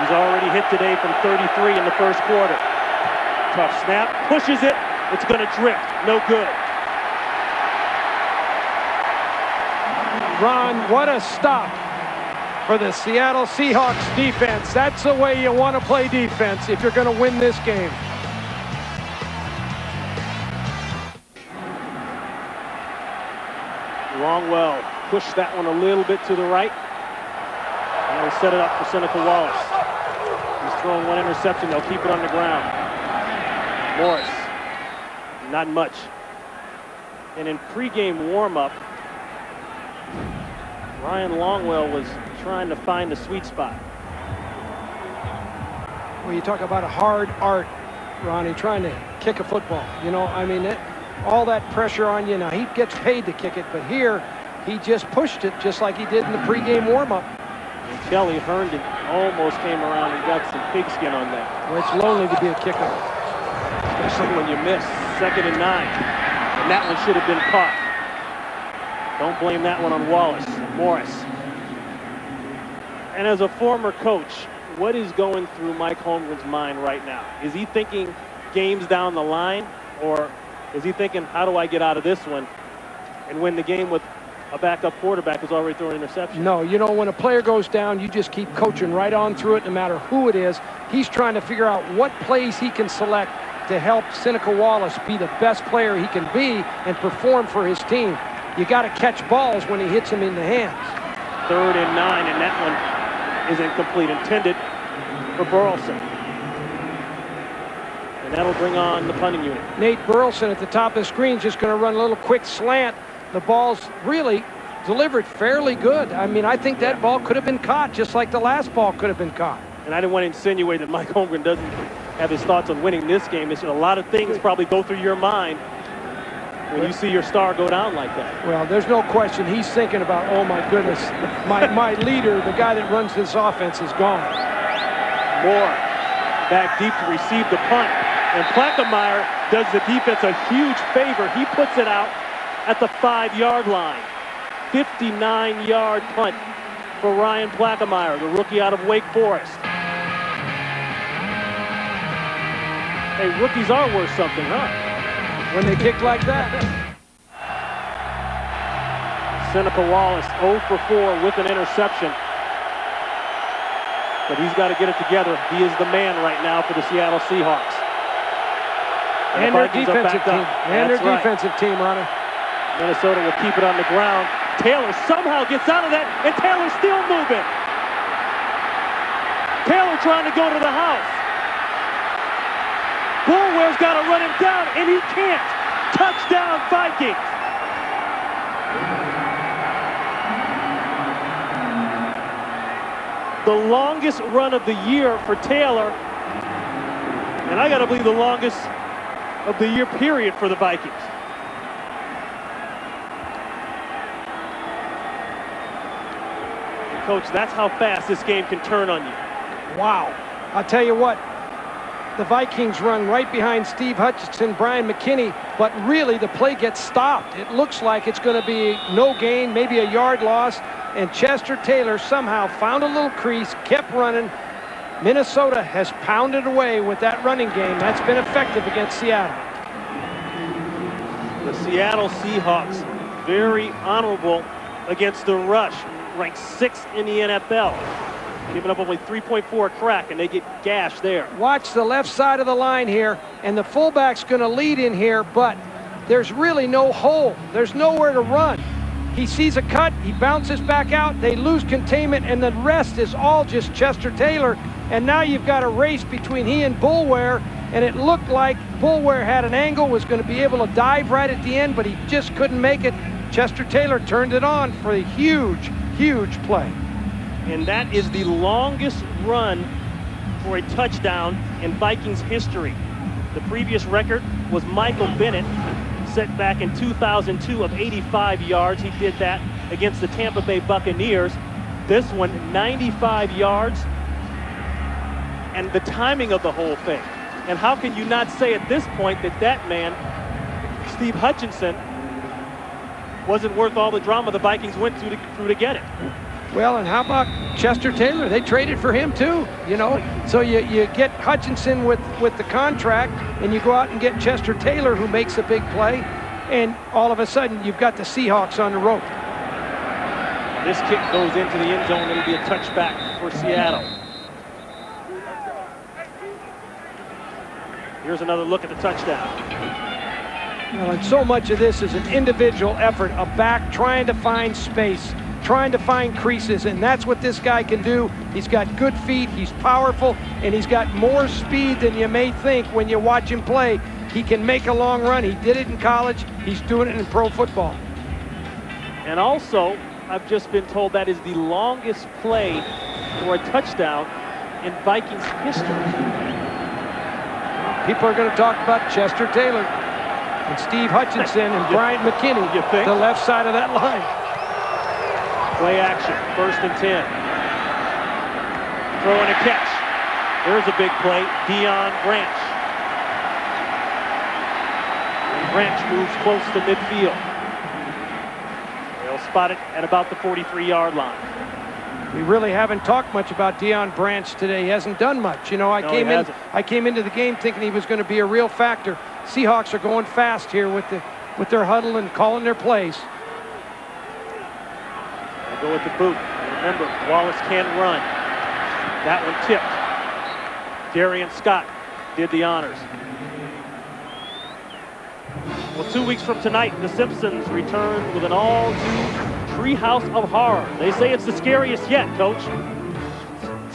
Speaker 1: He's already hit today from 33 in the first quarter. Tough snap, pushes it. It's going to drift. No good.
Speaker 2: Ron, what a stop for the Seattle Seahawks defense. That's the way you want to play defense if you're going to win this game.
Speaker 1: Longwell pushed that one a little bit to the right. And he'll set it up for Seneca Wallace. thrown one interception. They'll keep it on the ground. Morris, not much. And in pregame warm-up, Ryan Longwell was trying to find the sweet spot.
Speaker 2: Well, you talk about a hard art, Ronnie, trying to kick a football. You know, I mean, all that pressure on you. Now, he gets paid to kick it, but here, he just pushed it just like he did in the pregame warm-up.
Speaker 1: Kelly Herndon almost came around and got some pigskin on that.
Speaker 2: Well, it's lonely to be a kicker.
Speaker 1: Especially when you miss 2nd and 9. And that one should have been caught. Don't blame that one on Wallace. Morris. And as a former coach, what is going through Mike Holmgren's mind right now? Is he thinking games down the line, or is he thinking, how do I get out of this one and win the game with a backup quarterback who's already thrown an interception?
Speaker 2: No, you know, when a player goes down, you just keep coaching right on through it, no matter who it is. He's trying to figure out what plays he can select to help Seneca Wallace be the best player he can be and perform for his team. You got to catch balls when he hits them in the hands.
Speaker 1: 3rd and 9, and that one is incomplete, intended for Burleson. And that'll bring on the punting unit.
Speaker 2: Nate Burleson at the top of the screen is just going to run a little quick slant. The ball's really delivered fairly good. I mean, I think that ball could have been caught just like the last ball could have been caught.
Speaker 1: And I didn't want to insinuate that Mike Holmgren doesn't have his thoughts on winning this game. It's a lot of things probably go through your mind when you see your star go down like that.
Speaker 2: Well, there's no question he's thinking about, oh my goodness, my leader, the guy that runs this offense, is gone.
Speaker 1: Moore back deep to receive the punt. And Plackemeier does the defense a huge favor. He puts it out at the 5-yard line. 59-yard punt for Ryan Plackemeier, the rookie out of Wake Forest. Hey, rookies are worth something, huh?
Speaker 2: When they kick like that.
Speaker 1: Seneca Wallace 0 for 4 with an interception. But he's got to get it together. He is the man right now for the Seattle Seahawks.
Speaker 2: And their defensive team. And their defensive team, Ronnie.
Speaker 1: Minnesota will keep it on the ground. Taylor somehow gets out of that, and Taylor's still moving. Taylor trying to go to the house. Bulware's got to run him down, and he can't. Touchdown, Vikings. The longest run of the year for Taylor, and I got to believe the longest of the year period for the Vikings. And Coach, that's how fast this game can turn on you.
Speaker 2: Wow. I'll tell you what, the Vikings run right behind Steve Hutchinson, Brian McKinney, but really the play gets stopped. It looks like it's going to be no gain, maybe a yard loss, and Chester Taylor somehow found a little crease, kept running. Minnesota has pounded away with that running game. That's been effective against Seattle.
Speaker 1: The Seattle Seahawks, very honorable against the rush, ranked 6th in the NFL. Giving up only 3.4 crack, and they get gashed there.
Speaker 2: Watch the left side of the line here, and the fullback's going to lead in here, but there's really no hole. There's nowhere to run. He sees a cut, he bounces back out, they lose containment, and the rest is all just Chester Taylor. And now you've got a race between he and Bulware, and it looked like Bulware had an angle, was going to be able to dive right at the end, but he just couldn't make it. Chester Taylor turned it on for a huge, huge play.
Speaker 1: And that is the longest run for a touchdown in Vikings history. The previous record was Michael Bennett, set back in 2002 of 85 yards. He did that against the Tampa Bay Buccaneers. This one, 95 yards. And the timing of the whole thing. And how can you not say at this point that that man, Steve Hutchinson, wasn't worth all the drama the Vikings went through to get it?
Speaker 2: Well, and how about Chester Taylor? They traded for him too, you know. So you get Hutchinson with the contract, and you go out and get Chester Taylor, who makes a big play, and all of a sudden you've got the Seahawks on the rope.
Speaker 1: This kick goes into the end zone. It'll be a touchback for Seattle. Here's another look at the touchdown.
Speaker 2: Well, and so much of this is an individual effort, a back trying to find space, trying to find creases, and that's what this guy can do. He's got good feet, he's powerful, and he's got more speed than you may think when you watch him play. He can make a long run. He did it in college. He's doing it in pro football.
Speaker 1: And also, I've just been told that is the longest play for a touchdown in Vikings history.
Speaker 2: People are going to talk about Chester Taylor and Steve Hutchinson and Bryant McKinney, the left side of that line.
Speaker 1: Play action, 1st and 10. Throw and a catch. There's a big play, Deion Branch. And Branch moves close to midfield. They'll spot it at about the 43-yard line.
Speaker 2: We really haven't talked much about Deion Branch today. He hasn't done much. You know, I came into the game thinking he was going to be a real factor. Seahawks are going fast here with their huddle and calling their plays.
Speaker 1: They go with the boot. Remember, Wallace can run. That one tipped. Darian Scott did the honors. Well, 2 weeks from tonight, the Simpsons return with an all-new Treehouse of Horror. They say it's the scariest yet, Coach.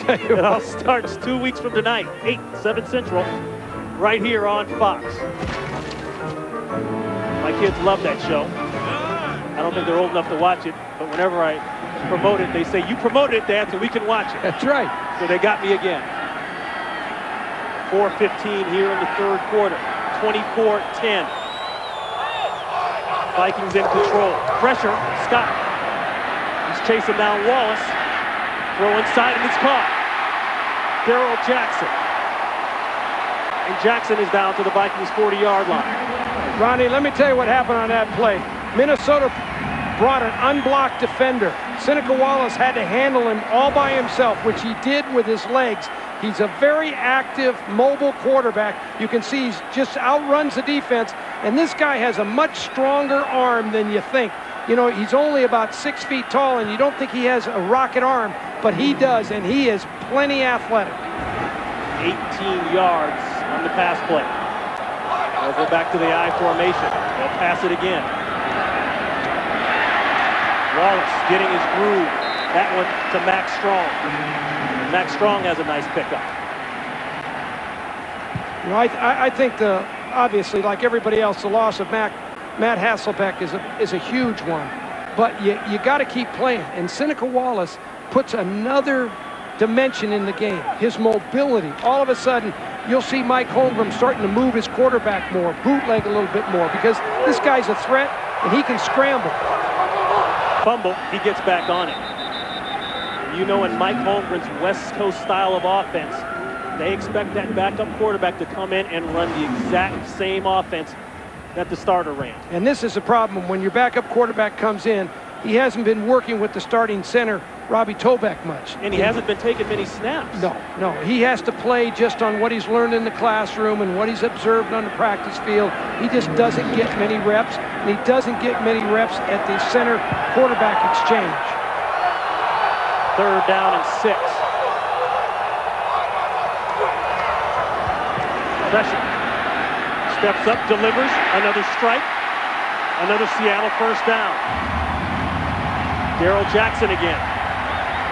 Speaker 1: It all starts 2 weeks from tonight, 8, 7 Central, right here on Fox. My kids love that show. I don't think they're old enough to watch it, but whenever I promote it, they say, "You promoted it, Dad, so we can watch it."
Speaker 2: That's right.
Speaker 1: So they got me again. 4:15 here in the 3rd quarter, 24-10. Vikings in control. Pressure, Scott. He's chasing down Wallace. Throw inside and it's caught. Darrell Jackson. And Jackson is down to the Vikings 40-yard line.
Speaker 2: Ronnie, let me tell you what happened on that play. Minnesota brought an unblocked defender. Seneca Wallace had to handle him all by himself, which he did with his legs. He's a very active, mobile quarterback. You can see he just outruns the defense, and this guy has a much stronger arm than you think. You know, he's only about 6 feet tall, and you don't think he has a rocket arm, but he does, and he is plenty athletic.
Speaker 1: 18 yards on the pass play. They'll go back to the I formation. They'll pass it again. Wallace getting his groove. That one to Max Strong. And Max Strong has a nice pickup.
Speaker 2: You know, I think obviously, like everybody else, the loss of Matt Hasselbeck is a huge one. But you got to keep playing. And Seneca Wallace puts another dimension in the game. His mobility. All of a sudden, you'll see Mike Holmgren starting to move his quarterback more, bootleg a little bit more, because this guy's a threat and he can scramble.
Speaker 1: Fumble, he gets back on it. You know, in Mike Holmgren's West Coast style of offense, they expect that backup quarterback to come in and run the exact same offense that the starter ran. And
Speaker 2: this is a problem when your backup quarterback comes in. He hasn't been working with the starting center, Robbie Tobeck, much.
Speaker 1: And he hasn't been taking many snaps.
Speaker 2: No. He has to play just on what he's learned in the classroom and what he's observed on the practice field. He just doesn't get many reps, and he doesn't get many reps at the center quarterback exchange.
Speaker 1: 3rd down and 6. Pressure. Steps up, delivers, another strike, another Seattle 1st down. Darrell Jackson again.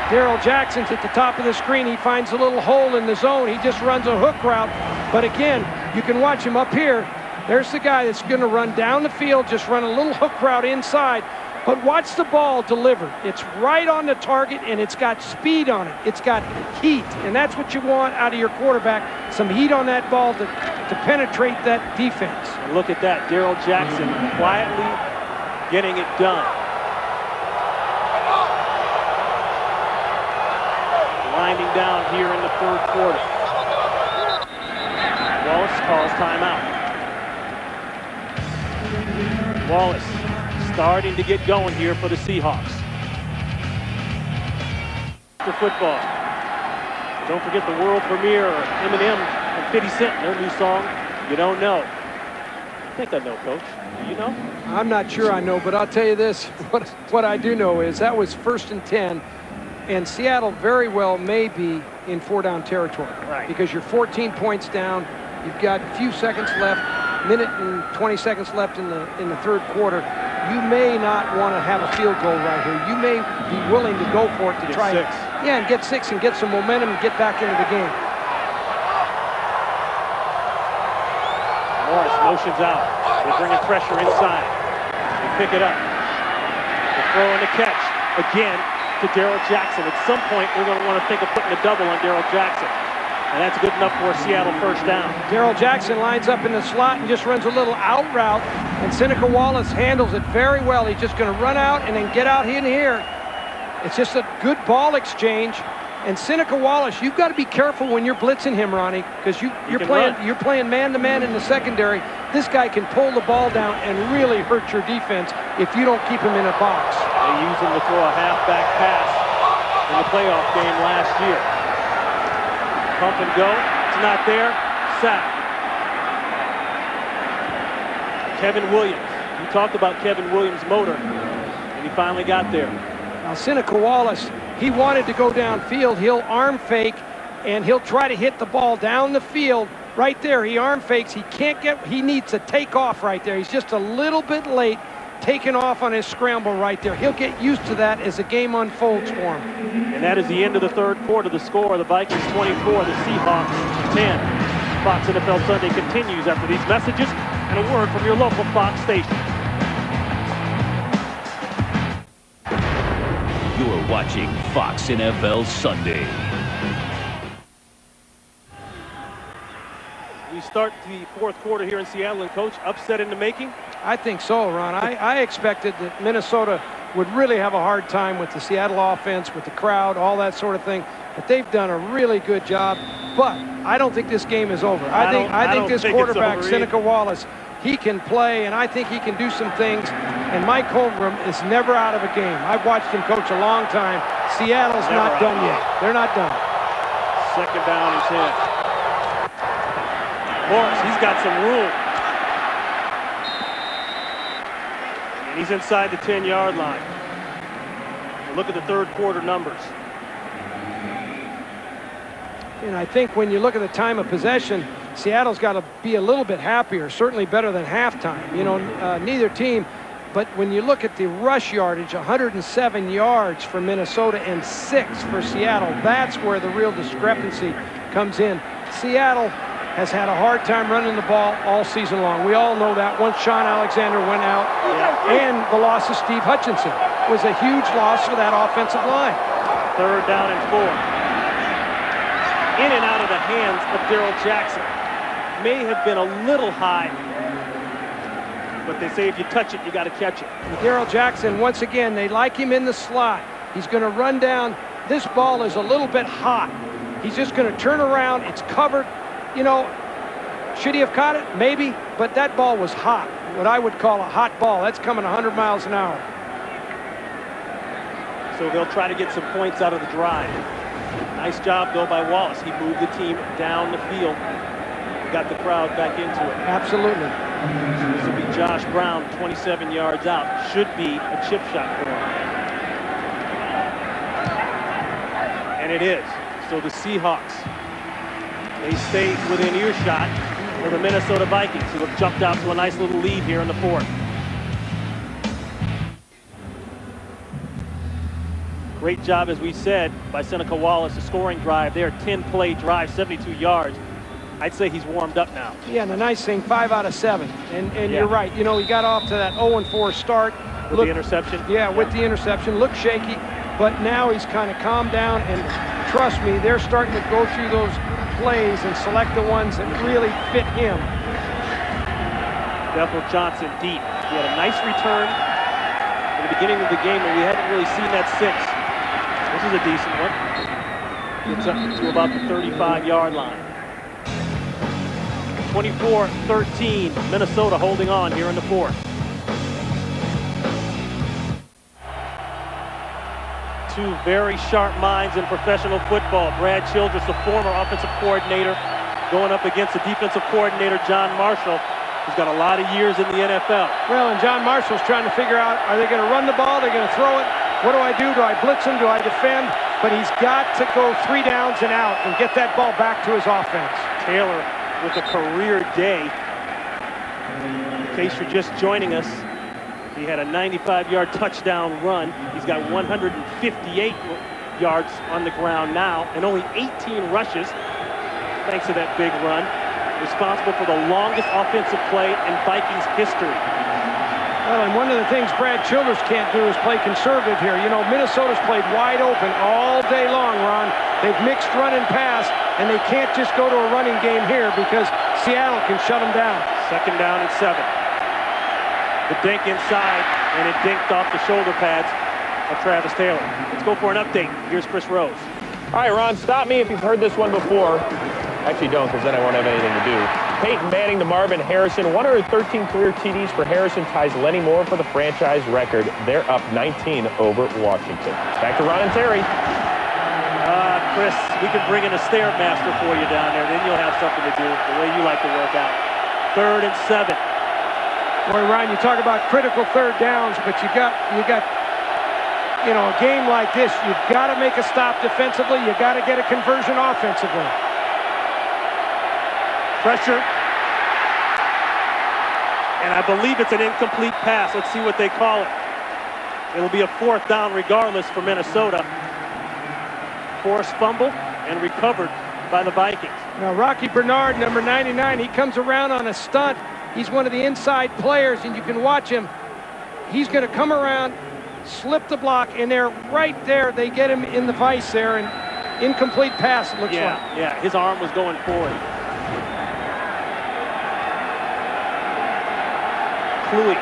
Speaker 2: Darrell Jackson's at the top of the screen. He finds a little hole in the zone. He just runs a hook route. But again, you can watch him up here. There's the guy that's going to run down the field, just run a little hook route inside. But watch the ball delivered. It's right on the target, and it's got speed on it. It's got heat, and that's what you want out of your quarterback, some heat on that ball to penetrate that defense.
Speaker 1: And look at that, Darrell Jackson quietly getting it done. Winding down here in the 3rd quarter. Wallace calls timeout. Wallace starting to get going here for the Seahawks. For football. Don't forget the world premiere of Eminem and 50 Cent, their new song, You Don't Know. I think I know, Coach. Do you know?
Speaker 2: I'm not sure I know, but I'll tell you this. What I do know is that was 1st and 10. And Seattle very well may be in 4-down territory.
Speaker 1: Right.
Speaker 2: Because you're 14 points down. You've got a few seconds left, minute and 20 seconds left in the 3rd quarter. you may not want to have a field goal right here. You may be willing to go for it to try it. Yeah, and get 6 and get some momentum and get back into the game.
Speaker 1: Morris motions out. They're bringing pressure inside. They pick it up. The throw and the catch. Again to Darrell Jackson. At some point, we're going to want to think of putting a double on Darrell Jackson. And that's good enough for a Seattle first down.
Speaker 2: Darrell Jackson lines up in the slot and just runs a little out route. And Seneca Wallace handles it very well. He's just going to run out and then get out in here. It's just a good ball exchange. And Seneca Wallace, you've got to be careful when you're blitzing him, Ronnie, because you're playing man-to-man in the secondary. This guy can pull the ball down and really hurt your defense if you don't keep him in a box.
Speaker 1: They used him to throw a halfback pass in the playoff game last year. Pump and go. It's not there. Sack. Kevin Williams. You talked about Kevin Williams' motor, and he finally got there.
Speaker 2: Now, Seneca Wallace, he wanted to go downfield. He'll arm fake, and he'll try to hit the ball down the field. Right there, he arm fakes. He can't get, he needs to take off right there. He's just a little bit late taking off on his scramble right there. He'll get used to that as the game unfolds for him.
Speaker 1: And that is the end of the third quarter. The score, the Vikings 24, the Seahawks 10. Fox NFL Sunday continues after these messages and a word from your local Fox station.
Speaker 7: You're watching Fox NFL Sunday.
Speaker 1: We start the fourth quarter here in Seattle, and Coach, upset in the making?
Speaker 2: I think so, Ron. I expected that Minnesota would really have a hard time with the Seattle offense, with the crowd, all that sort of thing. But they've done a really good job. But I don't think this game is over. I think this quarterback, Seneca Wallace, he can play, and I think he can do some things. And Mike Holmgren is never out of a game. I've watched him coach a long time. Seattle's not done yet. They're not done.
Speaker 1: Second down is hit. Morris, he's got some room. And he's inside the 10-yard line. And look at the third quarter numbers.
Speaker 2: And I think when you look at the time of possession, Seattle's got to be a little bit happier, certainly better than halftime. You know, neither team. But when you look at the rush yardage, 107 yards for Minnesota and 6 for Seattle, that's where the real discrepancy comes in. Seattle has had a hard time running the ball all season long. We all know that. Once Sean Alexander went out, and the loss of Steve Hutchinson was a huge loss for that offensive line.
Speaker 1: Third down and 4. In and out of the hands of Darrell Jackson. May have been a little high, but they say if you touch it, you got to catch it.
Speaker 2: Darrell Jackson, once again, they like him in the slot. He's going to run down. This ball is a little bit hot. He's just going to turn around. It's covered. You know, should he have caught it? Maybe, but that ball was hot. What I would call a hot ball. That's coming 100 miles an hour.
Speaker 1: So they'll try to get some points out of the drive. Nice job, though, by Wallace. He moved the team down the field. Got the crowd back into it.
Speaker 2: Absolutely.
Speaker 1: This will be Josh Brown, 27 yards out. Should be a chip shot for him. And it is. So the Seahawks, they stay within earshot of the Minnesota Vikings, who have jumped out to a nice little lead here in the fourth. Great job, as we said, by Seneca Wallace, a scoring drive there, 10-play drive, 72 yards. I'd say he's warmed up now.
Speaker 2: Yeah, and the nice thing, 5 out of 7. And you're right. You know, he got off to that 0-4 start.
Speaker 1: With the interception?
Speaker 2: Yeah, with the interception. Looked shaky, but now he's kind of calmed down. And trust me, they're starting to go through those plays and select the ones that really fit him.
Speaker 1: Bethel Johnson deep. He had a nice return at the beginning of the game, and we hadn't really seen that since. This is a decent one. Gets up to about the 35-yard line. 24-13, Minnesota holding on here in the fourth. Two very sharp minds in professional football. Brad Childress, the former offensive coordinator, going up against the defensive coordinator, John Marshall, who's got a lot of years in the NFL.
Speaker 2: Well, and John Marshall's trying to figure out, are they going to run the ball? Are they going to throw it? What do I do? Do I blitz him? Do I defend? But he's got to go 3 downs and out and get that ball back to his offense.
Speaker 1: Taylor with a career day. In case you're just joining us, He had a 95-yard touchdown run. He's got 158 yards on the ground now and only 18 rushes thanks to that big run. Responsible for the longest offensive play in Vikings history.
Speaker 2: Well, and one of the things Brad Childers can't do is play conservative here. You know, Minnesota's played wide open all day long, Ron. They've mixed run and pass, and they can't just go to a running game here because Seattle can shut them down.
Speaker 1: 2nd down and 7. The dink inside, and it dinked off the shoulder pads of Travis Taylor. Let's go for an update. Here's Chris Rose.
Speaker 4: All right, Ron, stop me if you've heard this one before. Actually, don't, because then I won't have anything to do. Peyton Manning to Marvin Harrison. 113 career TDs for Harrison ties Lenny Moore for the franchise record. They're up 19 over Washington. Back to Ron and Terry.
Speaker 1: Chris, we could bring in a Stairmaster for you down there. Then you'll have something to do the way you like to work out. 3rd and 7.
Speaker 2: Boy, Ron, you talk about critical 3rd downs, but you got, you know, a game like this, you've got to make a stop defensively. You got to get a conversion offensively.
Speaker 1: Pressure. And I believe it's an incomplete pass. Let's see what they call it. It'll be a 4th down regardless for Minnesota. Forced fumble and recovered by the Vikings.
Speaker 2: Now, Rocky Bernard, number 99, he comes around on a stunt. He's one of the inside players, and you can watch him. He's going to come around, slip the block, and they're right there. They get him in the vice there, and incomplete pass, it looks like.
Speaker 1: Yeah, his arm was going forward. Cluey.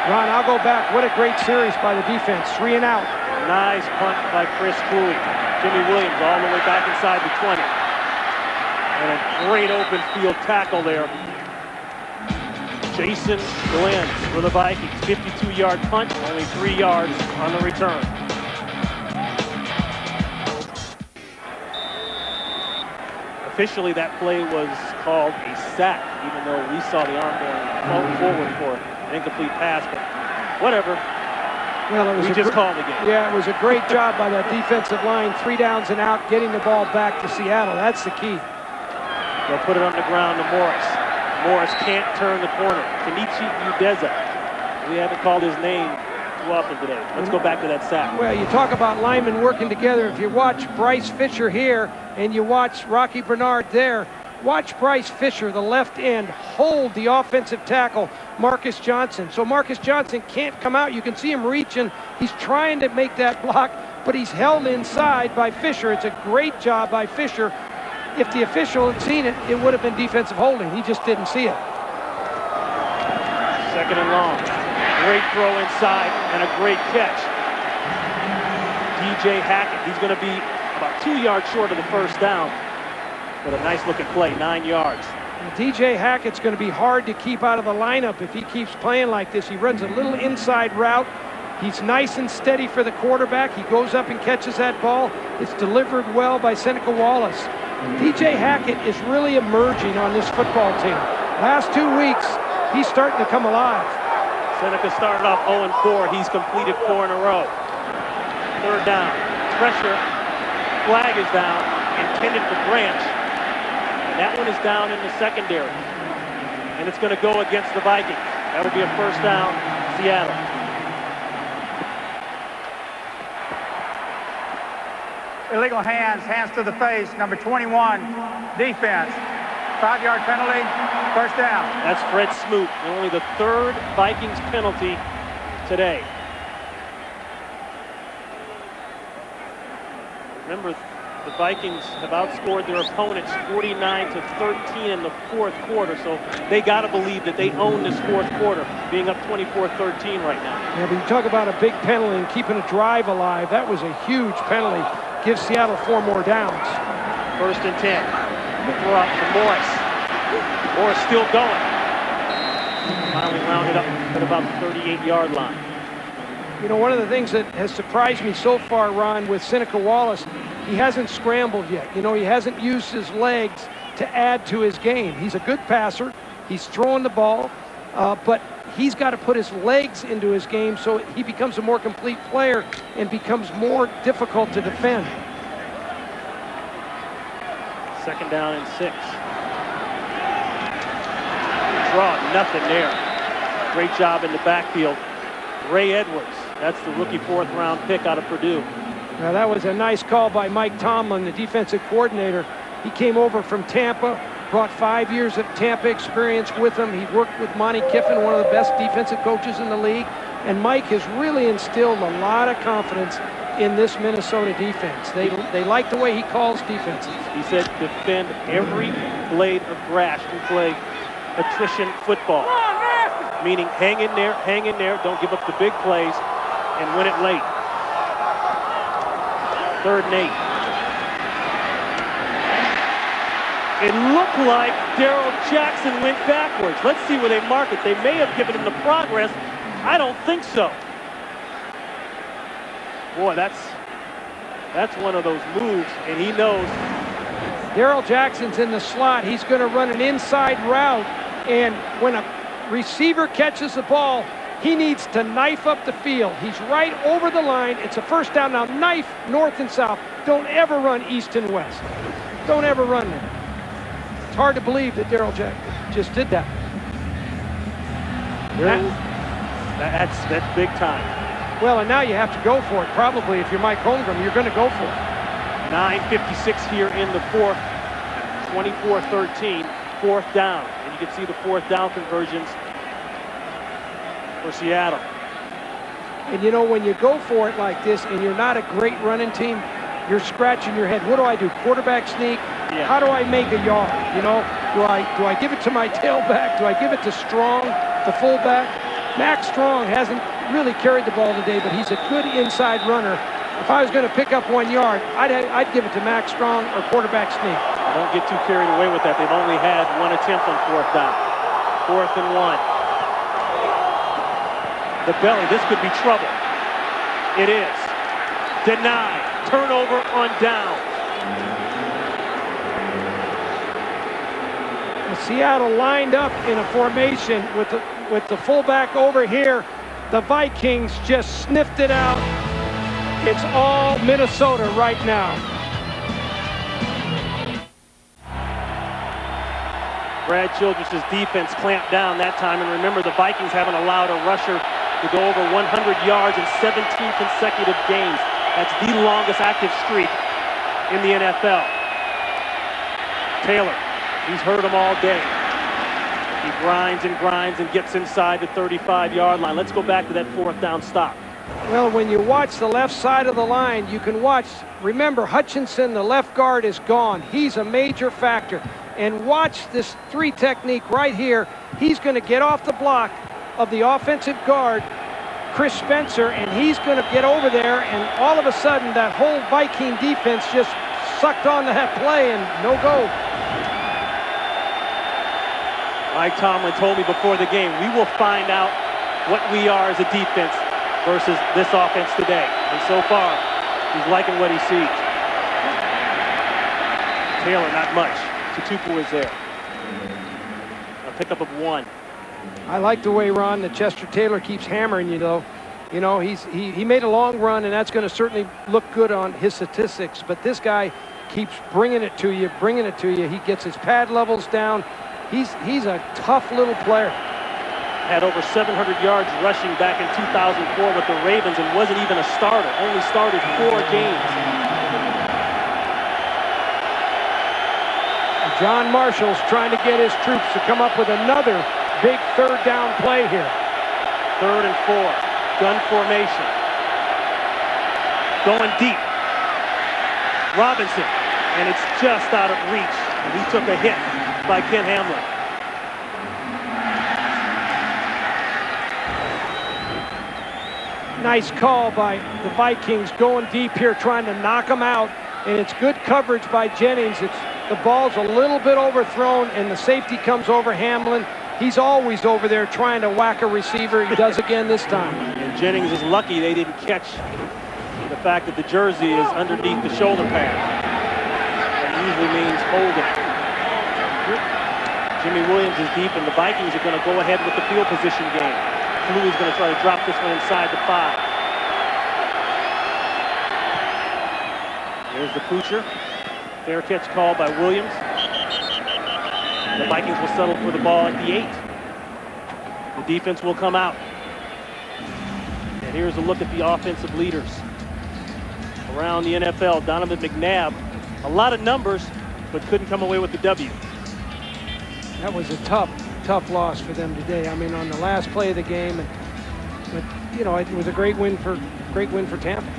Speaker 2: Ron, I'll go back. What a great series by the defense. 3 and out.
Speaker 1: Nice punt by Chris Cluey. Jimmy Williams all the way back inside the 20. And a great open field tackle there. Jason Glenn for the Vikings. 52-yard punt, only 3 yards on the return. Officially, that play was called a sack, even though we saw the arm going forward for an incomplete pass, but whatever.
Speaker 2: Well, it was
Speaker 1: we just called the game.
Speaker 2: Yeah, it was a great job by that defensive line. 3 downs and out, getting the ball back to Seattle. That's the key.
Speaker 1: They'll put it on the ground to Morris. Morris can't turn the corner. Kenichi Udeza. We haven't called his name too often today. Let's go back to that sack.
Speaker 2: Well, you talk about linemen working together. If you watch Bryce Fisher here and you watch Rocky Bernard there, watch Bryce Fisher, the left end, hold the offensive tackle, Marcus Johnson. So Marcus Johnson can't come out. You can see him reaching. He's trying to make that block, but he's held inside by Fisher. It's a great job by Fisher. If the official had seen it, it would have been defensive holding. He just didn't see it.
Speaker 1: 2nd and long. Great throw inside and a great catch. DJ Hackett, he's going to be about 2 yards short of the 1st down. But a nice looking play, 9 yards.
Speaker 2: DJ Hackett's going to be hard to keep out of the lineup if he keeps playing like this. He runs a little inside route. He's nice and steady for the quarterback. He goes up and catches that ball. It's delivered well by Seneca Wallace. DJ Hackett is really emerging on this football team. Last 2 weeks, he's starting to come alive.
Speaker 1: Seneca started off 0-4. He's completed 4 in a row. 3rd down. Pressure. Flag is down. Intended for Branch. And that one is down in the secondary. And it's going to go against the Vikings. That would be a 1st down, Seattle.
Speaker 3: Illegal hands to the face, number 21, defense. 5-yard penalty, 1st down.
Speaker 1: That's Fred Smoot, and only the 3rd Vikings penalty today. Remember, the Vikings have outscored their opponents 49-13 in the 4th quarter, so they got to believe that they own this 4th quarter, being up 24-13 right now.
Speaker 2: Yeah, but you talk about a big penalty and keeping a drive alive. That was a huge penalty. Gives Seattle 4 more downs.
Speaker 1: 1st and 10. The throw out to Morris. Morris still going. Finally rounded up at about the 38-yard line.
Speaker 2: You know, one of the things that has surprised me so far, Ron, with Seneca Wallace, he hasn't scrambled yet. You know, he hasn't used his legs to add to his game. He's a good passer. He's throwing the ball, but he's got to put his legs into his game so he becomes a more complete player and becomes more difficult to defend.
Speaker 1: 2nd down and 6. Draw, nothing there. Great job in the backfield. Ray Edwards, that's the rookie 4th-round pick out of Purdue.
Speaker 2: Now that was a nice call by Mike Tomlin, the defensive coordinator. He came over from Tampa, brought 5 years of Tampa experience with him. He worked with Monty Kiffin, one of the best defensive coaches in the league. And Mike has really instilled a lot of confidence in this Minnesota defense. They like the way he calls defenses.
Speaker 1: He said defend every blade of grass and play attrition football. Meaning hang in there, don't give up the big plays, and win it late. 3rd and 8. It looked like Darrell Jackson went backwards. Let's see where they mark it. They may have given him the progress. I don't think so. Boy, that's one of those moves, and he knows.
Speaker 2: Darrell Jackson's in the slot. He's going to run an inside route, and when a receiver catches the ball, he needs to knife up the field. He's right over the line. It's a 1st down. Now knife north and south. Don't ever run east and west. Don't ever run there. It's hard to believe that Darrell Jackson just did that.
Speaker 1: That's big time.
Speaker 2: Well, and now you have to go for it. Probably if you're Mike Holmgren, you're going to go for it.
Speaker 1: 9:56 here in the 4th. 24-13, 4th down. And you can see the 4th down conversions for Seattle.
Speaker 2: And you know, when you go for it like this and you're not a great running team, you're scratching your head. What do I do? Quarterback sneak?
Speaker 1: Yeah.
Speaker 2: How do I make a yard? You know, do I give it to my tailback? Do I give it to Strong, the fullback? Max Strong hasn't really carried the ball today, but he's a good inside runner. If I was going to pick up 1 yard, I'd give it to Max Strong or quarterback sneak.
Speaker 1: Don't get too carried away with that. They've only had 1 attempt on 4th down. 4th and 1. The belly, this could be trouble. It is. Denied. Turnover on down.
Speaker 2: Seattle lined up in a formation with the fullback over here. The Vikings just sniffed it out. It's all Minnesota right now.
Speaker 1: Brad Childress's defense clamped down that time, and remember, the Vikings haven't allowed a rusher to go over 100 yards in 17 consecutive games. That's the longest active streak in the NFL. Taylor, he's hurt him all day. He grinds and gets inside the 35-yard line. Let's go back to that 4th down stop.
Speaker 2: Well, when you watch the left side of the line, you can watch. Remember, Hutchinson, the left guard, is gone. He's a major factor. And watch this 3 technique right here. He's going to get off the block of the offensive guard, Chris Spencer, and he's going to get over there, and all of a sudden that whole Viking defense just sucked on to that play and no go.
Speaker 1: Mike Tomlin told me before the game, we will find out what we are as a defense versus this offense today. And so far, he's liking what he sees. Taylor, not much. Tutupu is there. A pickup of 1.
Speaker 2: I like the way, Ron, that Chester Taylor keeps hammering you, though. You know, he made a long run, and that's going to certainly look good on his statistics. But this guy keeps bringing it to you. He gets his pad levels down. He's a tough little player.
Speaker 1: Had over 700 yards rushing back in 2004 with the Ravens and wasn't even a starter. Only started 4 games.
Speaker 2: John Marshall's trying to get his troops to come up with another big 3rd down play here.
Speaker 1: 3rd and 4. Gun formation. Going deep. Robinson. And it's just out of reach. And he took a hit by Ken Hamlin.
Speaker 2: Nice call by the Vikings going deep here, trying to knock them out. And it's good coverage by Jennings. The ball's a little bit overthrown, and the safety comes over Hamlin. He's always over there trying to whack a receiver. He does again this time.
Speaker 1: And Jennings is lucky they didn't catch the fact that the jersey is underneath the shoulder pad. That usually means holding. Jimmy Williams is deep, and the Vikings are going to go ahead with the field position game. Louis is going to try to drop this one inside the 5. There's the Poocher. Fair catch call by Williams. The Vikings will settle for the ball at the 8. The defense will come out. And here's a look at the offensive leaders around the NFL. Donovan McNabb, a lot of numbers, but couldn't come away with the W.
Speaker 2: That was a tough loss for them today. I mean, on the last play of the game, but you know, it was a great win for Tampa.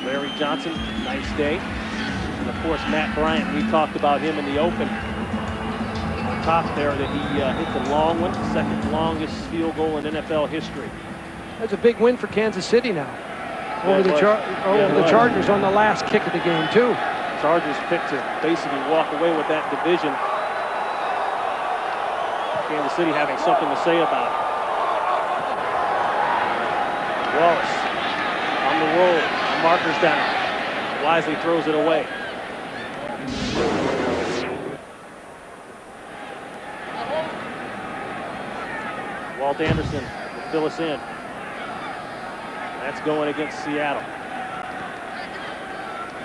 Speaker 1: Larry Johnson, nice day. And of course, Matt Bryant, we talked about him in the open. On top there that he hit the long one, second longest field goal in NFL history.
Speaker 2: That's a big win for Kansas City now. Over the Chargers on the last kick of the game, too.
Speaker 1: Chargers picked to basically walk away with that division. Kansas City having something to say about it. Wallace on the roll. The marker's down. Wisely throws it away. Walt Anderson will fill us in. That's going against Seattle.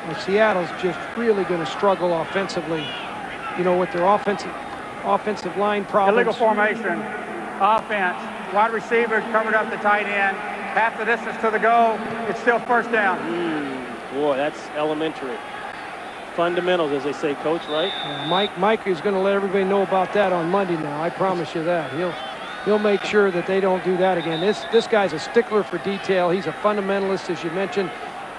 Speaker 2: Well, Seattle's just really going to struggle offensively, you know, with their offensive line problems.
Speaker 3: Illegal formation, offense, wide receiver covered up the tight end, half the distance to the goal, it's still first down.
Speaker 1: Boy, that's elementary. Fundamentals, as they say, Coach, right?
Speaker 2: Yeah, Mike is going to let everybody know about that on Monday now. I promise you that. He'll make sure that they don't do that again. This guy's a stickler for detail. He's a fundamentalist, as you mentioned,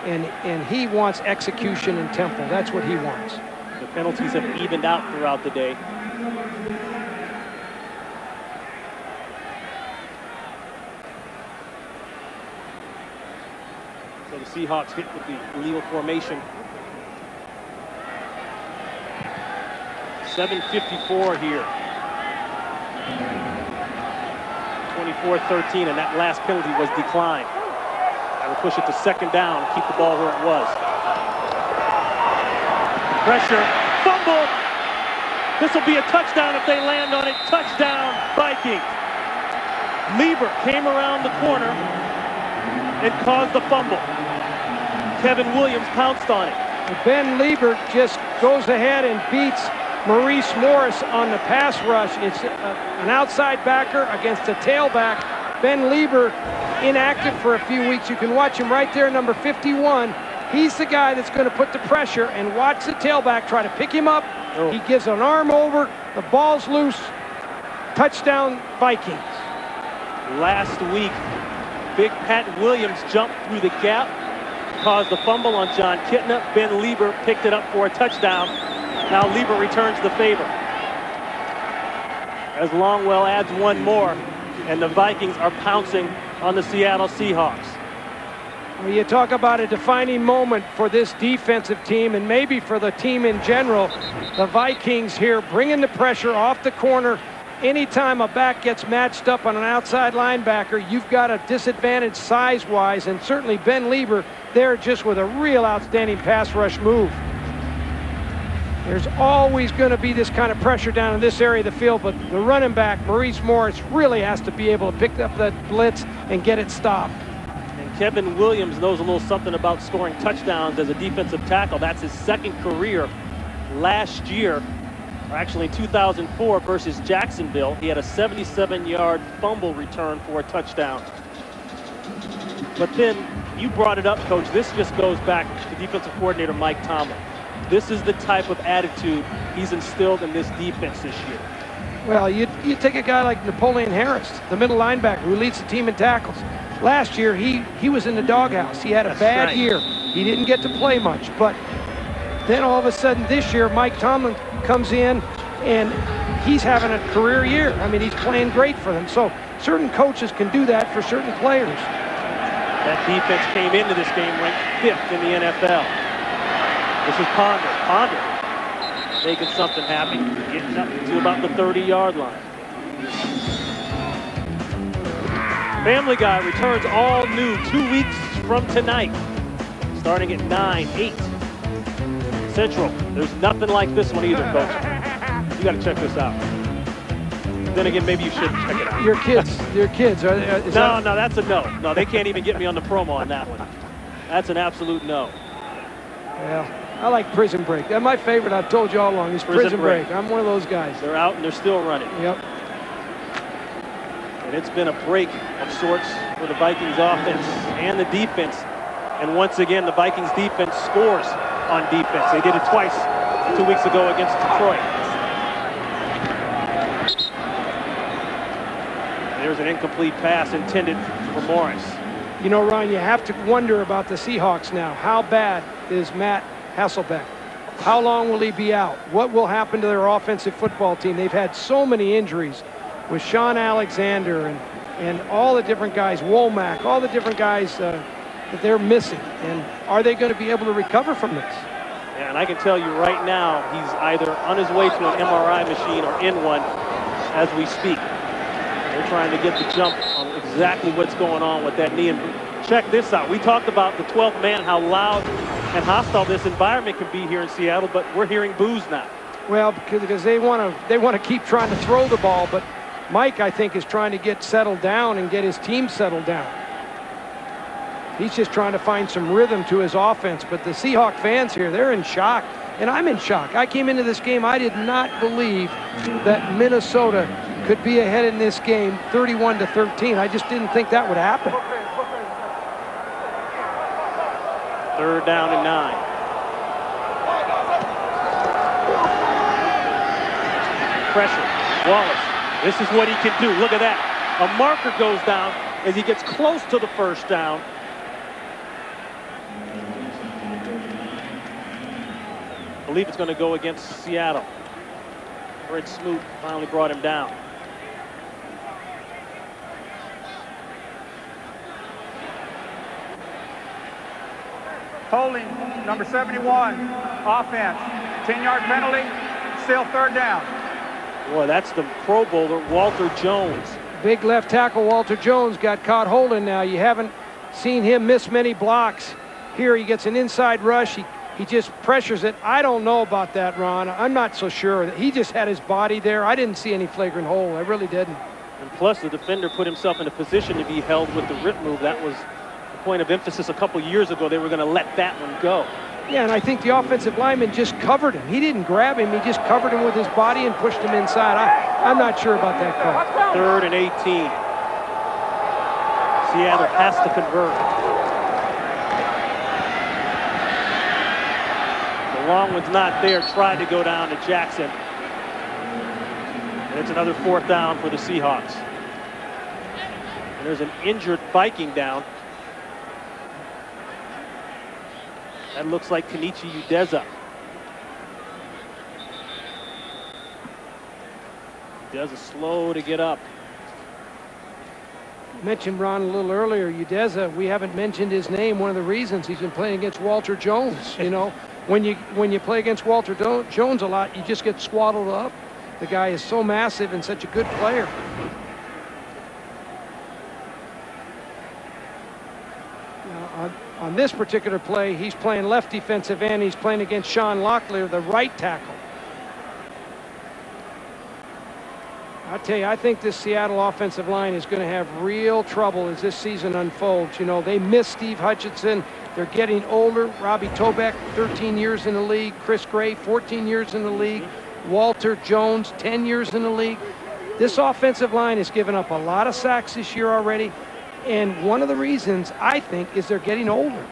Speaker 2: and he wants execution and tempo. That's what he wants.
Speaker 1: The penalties have evened out throughout the day. So the Seahawks hit with the illegal formation. 7:54 here. 24-13, and that last penalty was declined. That will push it to second down, keep the ball where it was. Pressure, fumble. This will be a touchdown if they land on it. Touchdown, Vikings. Lieber came around the corner and caused the fumble. Kevin Williams pounced on it.
Speaker 2: Ben Lieber just goes ahead and beats Maurice Morris on the pass rush. It's an outside backer against a tailback. Ben Lieber inactive for a few weeks. You can watch him right there, number 51. He's the guy that's going to put the pressure, and watch the tailback try to pick him up. He gives an arm over, the ball's loose. Touchdown, Vikings.
Speaker 1: Last week, Big Pat Williams jumped through the gap, caused the fumble on John Kitna. Ben Lieber picked it up for a touchdown. Now Lieber returns the favor. As Longwell adds one more, and the Vikings are pouncing on the Seattle Seahawks.
Speaker 2: Well, you talk about a defining moment for this defensive team and maybe for the team in general. The Vikings here bringing the pressure off the corner. Anytime a back gets matched up on an outside linebacker, you've got a disadvantage size-wise, and certainly Ben Lieber there just with a real outstanding pass rush move. There's always going to be this kind of pressure down in this area of the field, but the running back, Maurice Morris, really has to be able to pick up that blitz and get it stopped.
Speaker 1: And Kevin Williams knows a little something about scoring touchdowns as a defensive tackle. That's his second career. Last year, or actually in 2004 versus Jacksonville, he had a 77-yard fumble return for a touchdown. But then you brought it up, Coach. This just goes back to defensive coordinator Mike Tomlin. This is the type of attitude he's instilled in this defense this year.
Speaker 2: Well, you take a guy like Napoleon Harris, the middle linebacker who leads the team in tackles. Last year, he was in the doghouse. He had a bad year. He didn't get to play much. But then all of a sudden this year, Mike Tomlin comes in and he's having a career year. I mean, he's playing great for them. So certain coaches can do that for certain players.
Speaker 1: That defense came into this game ranked 5th in the NFL. This is Ponder making something happen, getting up to about the 30-yard line. Family Guy returns all new 2 weeks from tonight, starting at 9, 8 Central. There's nothing like this one either, Coach. You got to check this out. Then again, maybe you should check it out.
Speaker 2: Your kids.
Speaker 1: No, that's a no. No, they can't even get me on the promo on that one. That's an absolute no.
Speaker 2: Well, I like Prison Break. That's my favorite. I've told you all along. Is Prison Break. I'm one of those guys.
Speaker 1: They're out and they're still running.
Speaker 2: Yep.
Speaker 1: And it's been a break of sorts for the Vikings offense and the defense. And once again, the Vikings defense scores on defense. They did it twice 2 weeks ago against Detroit. There's an incomplete pass intended for Morris.
Speaker 2: You know, Ron, you have to wonder about the Seahawks now. How bad is Matt Hasselbeck? How long will he be out? What will happen to their offensive football team? They've had so many injuries with Sean Alexander and all the different guys, Womack, all the different guys that they're missing. And are they going to be able to recover from this?
Speaker 1: Yeah, and I can tell you right now, he's either on his way to an MRI machine or in one as we speak. They're trying to get the jump on exactly what's going on with that knee. And check this out. We talked about the 12th man, how loud and hostile this environment can be here in Seattle, but we're hearing boos now.
Speaker 2: Well, because they want to keep trying to throw the ball, but Mike, I think, is trying to get settled down and get his team settled down. He's just trying to find some rhythm to his offense. But the Seahawk fans here, they're in shock. And I'm in shock. I came into this game, I did not believe that Minnesota could be ahead in this game 31-13. I just didn't think that would happen.
Speaker 1: 3rd down and 9. Pressure. Wallace. This is what he can do. Look at that. A marker goes down as he gets close to the 1st down. I believe it's going to go against Seattle. Fred Smoot finally brought him down.
Speaker 3: Holding, number 71, offense. 10-yard penalty, still 3rd down.
Speaker 1: Boy, that's the Pro Bowler, Walter Jones.
Speaker 2: Big left tackle Walter Jones got caught holding now. You haven't seen him miss many blocks. Here he gets an inside rush. He just pressures it. I don't know about that, Ron. I'm not so sure. He just had his body there. I didn't see any flagrant hold. I really didn't.
Speaker 1: And plus, the defender put himself in a position to be held with the rip move. That was the point of emphasis a couple years ago. They were going to let that one go.
Speaker 2: Yeah, and I think the offensive lineman just covered him. He didn't grab him. He just covered him with his body and pushed him inside. I'm not sure about that call.
Speaker 1: 3rd and 18. Seattle has to convert. The long one's not there. Tried to go down to Jackson. And it's another 4th down for the Seahawks. And there's an injured Viking down. That looks like Kenichi Udeza. Udeza slow to get up.
Speaker 2: Mentioned Ron a little earlier, Udeza, we haven't mentioned his name. One of the reasons he's been playing against Walter Jones. You know, when you play against Walter Jones a lot, you just get swaddled up. The guy is so massive and such a good player. On this particular play, he's playing left defensive end. He's playing against Sean Locklear, the right tackle. I tell you, I think this Seattle offensive line is going to have real trouble as this season unfolds. You know, they miss Steve Hutchinson. They're getting older. Robbie Tobeck, 13 years in the league. Chris Gray, 14 years in the league. Walter Jones, 10 years in the league. This offensive line has given up a lot of sacks this year already. And one of the reasons, I think, is they're getting older.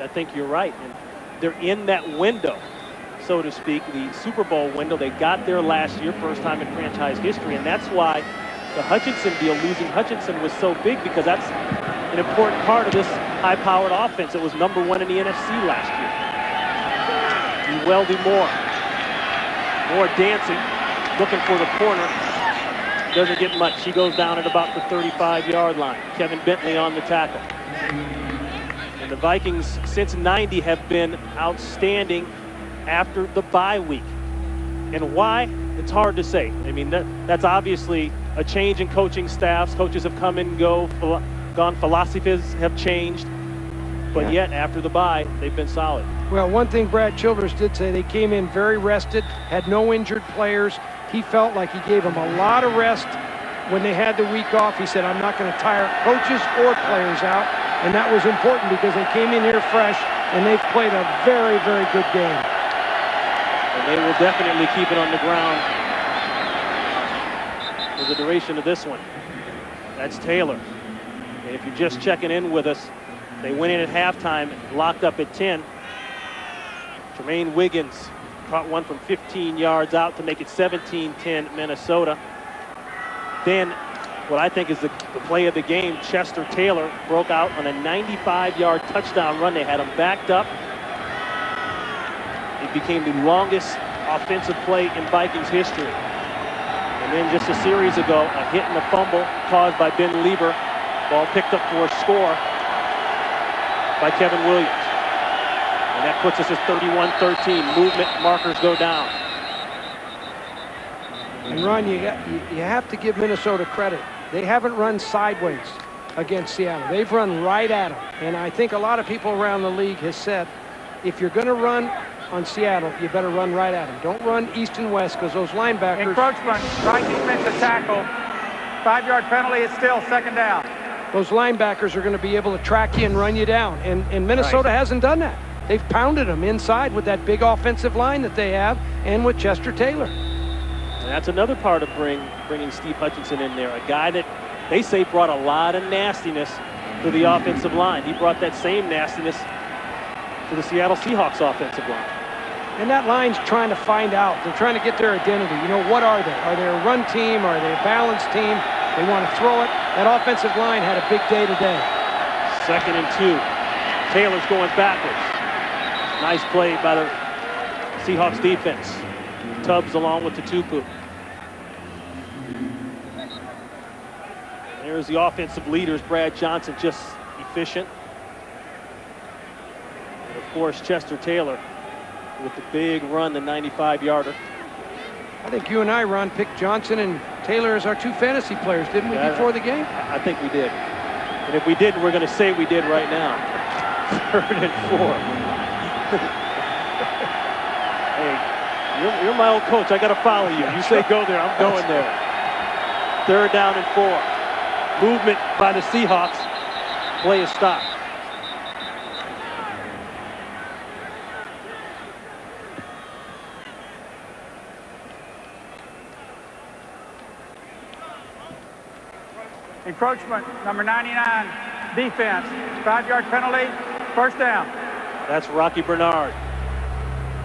Speaker 1: I think you're right. And they're in that window, so to speak, the Super Bowl window. They got there last year, first time in franchise history. And that's why the Hutchinson deal, losing Hutchinson, was so big, because that's an important part of this high-powered offense. It was #1 in the NFC last year. Weldy Moore. Moore dancing, looking for the corner. Doesn't get much. She goes down at about the 35-yard line. Kevin Bentley on the tackle. And the Vikings, since '90, have been outstanding after the bye week. And why? It's hard to say. I mean, that's obviously a change in coaching staffs. Coaches have come and gone. Philosophies have changed. But yet, after the bye, they've been solid.
Speaker 2: Well, one thing Brad Childress did say, they came in very rested, had no injured players. He felt like he gave them a lot of rest when they had the week off. He said, I'm not going to tire coaches or players out. And that was important because they came in here fresh, and they've played a very, very good game.
Speaker 1: And they will definitely keep it on the ground for the duration of this one. That's Taylor. And if you're just checking in with us, they went in at halftime, locked up at 10. Jermaine Wiggins caught one from 15 yards out to make it 17-10 Minnesota. Then what I think is the play of the game, Chester Taylor broke out on a 95-yard touchdown run. They had him backed up. It became the longest offensive play in Vikings history. And then just a series ago, a hit and a fumble caused by Ben Lieber. Ball picked up for a score by Kevin Williams. And that puts us at 31-13. Movement markers go down.
Speaker 2: And Ron, you have to give Minnesota credit. They haven't run sideways against Seattle. They've run right at them. And I think a lot of people around the league has said, if you're going to run on Seattle, you better run right at them. Don't run east and west, because those linebackers...
Speaker 3: Encroachment, right defensive tackle. 5-yard penalty, it's still second down.
Speaker 2: Those linebackers are going to be able to track you and run you down. And Minnesota hasn't done that. They've pounded them inside with that big offensive line that they have and with Chester Taylor.
Speaker 1: And that's another part of bringing Steve Hutchinson in there, a guy that they say brought a lot of nastiness to the offensive line. He brought that same nastiness to the Seattle Seahawks offensive line.
Speaker 2: And that line's trying to find out. They're trying to get their identity. You know, what are they? Are they a run team? Are they a balanced team? They want to throw it. That offensive line had a big day today.
Speaker 1: 2nd and 2. Taylor's going backwards. Nice play by the Seahawks defense. Tubbs along with the Tupu. There's the offensive leaders. Brad Johnson just efficient. And of course, Chester Taylor with the big run, the 95-yarder.
Speaker 2: I think you and I, Ron, picked Johnson and Taylor as our 2 fantasy players, didn't we, before the game?
Speaker 1: I think we did. And if we didn't, we're going to say we did right now. 3rd and 4. Hey, you're my old coach. I got to follow you. You say go there, I'm going there. 3rd down and 4. Movement by the Seahawks. Play is stopped.
Speaker 3: Encroachment, number 99, defense. 5-yard penalty, first down.
Speaker 1: That's Rocky Bernard.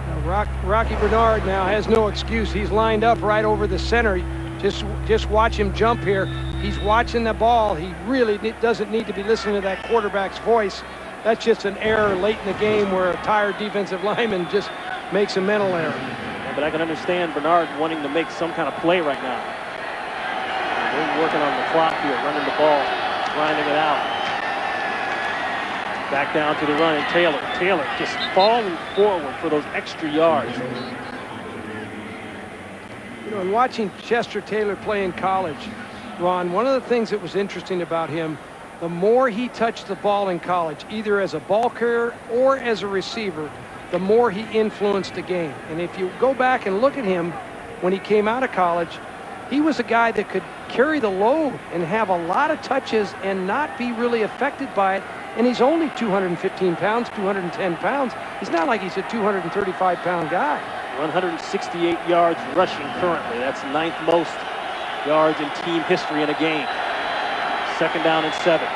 Speaker 2: Now, Rocky Bernard now has no excuse. He's lined up right over the center. Just watch him jump here. He's watching the ball. He really doesn't need to be listening to that quarterback's voice. That's just an error late in the game where a tired defensive lineman just makes a mental error.
Speaker 1: Yeah, but I can understand Bernard wanting to make some kind of play right now. They're working on the clock here, running the ball, grinding it out. Back down to the run, and Taylor just falling forward for those extra yards.
Speaker 2: You know, in watching Chester Taylor play in college, Ron, one of the things that was interesting about him, the more he touched the ball in college, either as a ball carrier or as a receiver, the more he influenced the game. And if you go back and look at him when he came out of college, he was a guy that could carry the load and have a lot of touches and not be really affected by it. And he's only 215 pounds, 210 pounds. He's not like he's a 235-pound guy.
Speaker 1: 168 yards rushing currently. That's 9th most yards in team history in a game. 2nd down and 7.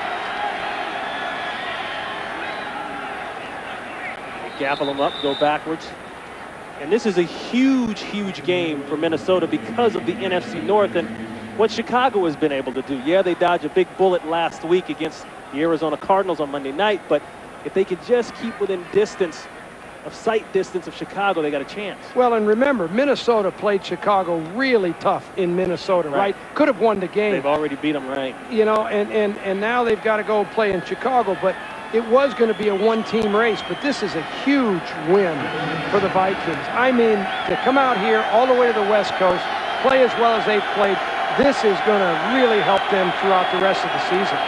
Speaker 1: They gavel him up, go backwards. And this is a huge, huge game for Minnesota because of the NFC North and what Chicago has been able to do. Yeah, they dodged a big bullet last week against the Arizona Cardinals on Monday night, but if they could just keep within sight distance of Chicago, they got a chance.
Speaker 2: Well, and remember, Minnesota played Chicago really tough in Minnesota, right? Could have won the game.
Speaker 1: They've already beat them, right?
Speaker 2: You know, and now they've got to go play in Chicago, but it was going to be a one-team race, but this is a huge win for the Vikings. I mean, to come out here all the way to the West Coast, play as well as they've played, this is going to really help them throughout the rest of the season.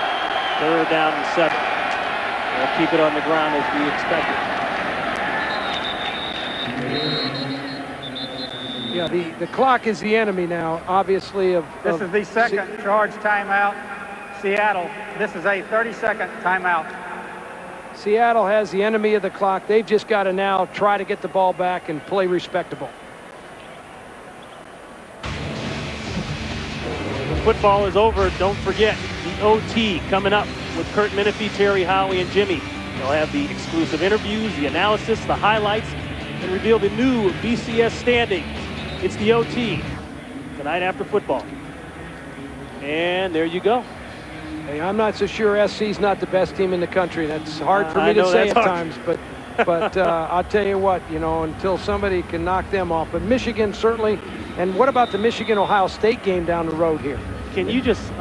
Speaker 1: 3rd down and 7. They'll keep it on the ground as we expected.
Speaker 2: Yeah, the clock is the enemy now, obviously.
Speaker 3: This is the second charge timeout. Seattle, this is a 30-second timeout.
Speaker 2: Seattle has the enemy of the clock. They've just got to now try to get the ball back and play respectable.
Speaker 1: Football is over. Don't forget, OT coming up with Kurt Menefee, Terry Howie, and Jimmy. They'll have the exclusive interviews, the analysis, the highlights, and reveal the new BCS standings. It's the OT tonight after football. And there you go.
Speaker 2: Hey, I'm not so sure SC's not the best team in the country. That's hard for me to say at times, but I'll tell you what, you know, until somebody can knock them off. But Michigan certainly, and what about the Michigan-Ohio State game down the road here?
Speaker 1: Can you just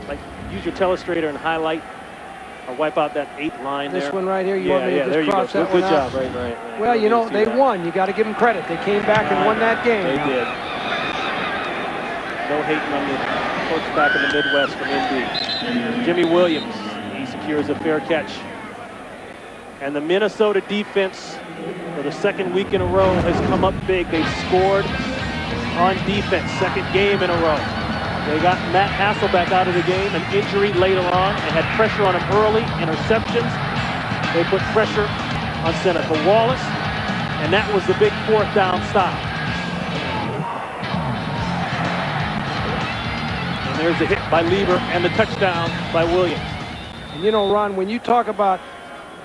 Speaker 1: like use your telestrator and highlight or wipe out that 8th line
Speaker 2: this
Speaker 1: there?
Speaker 2: one right here? You want me to just cross that
Speaker 1: Good
Speaker 2: one
Speaker 1: job.
Speaker 2: out?
Speaker 1: Right.
Speaker 2: Well, you know, they won. You got to give them credit. They came back and won that game.
Speaker 1: They did. No hating on the folks back in the Midwest from Indy. Jimmy Williams, he secures a fair catch. And the Minnesota defense, for the second week in a row, has come up big. They've scored on defense, second game in a row. They got Matt Hasselbeck out of the game, an injury later on. They had pressure on him early, interceptions. They put pressure on Seneca Wallace, and that was the big 4th down stop. And there's the hit by Lieber and the touchdown by Williams.
Speaker 2: And you know, Ron, when you talk about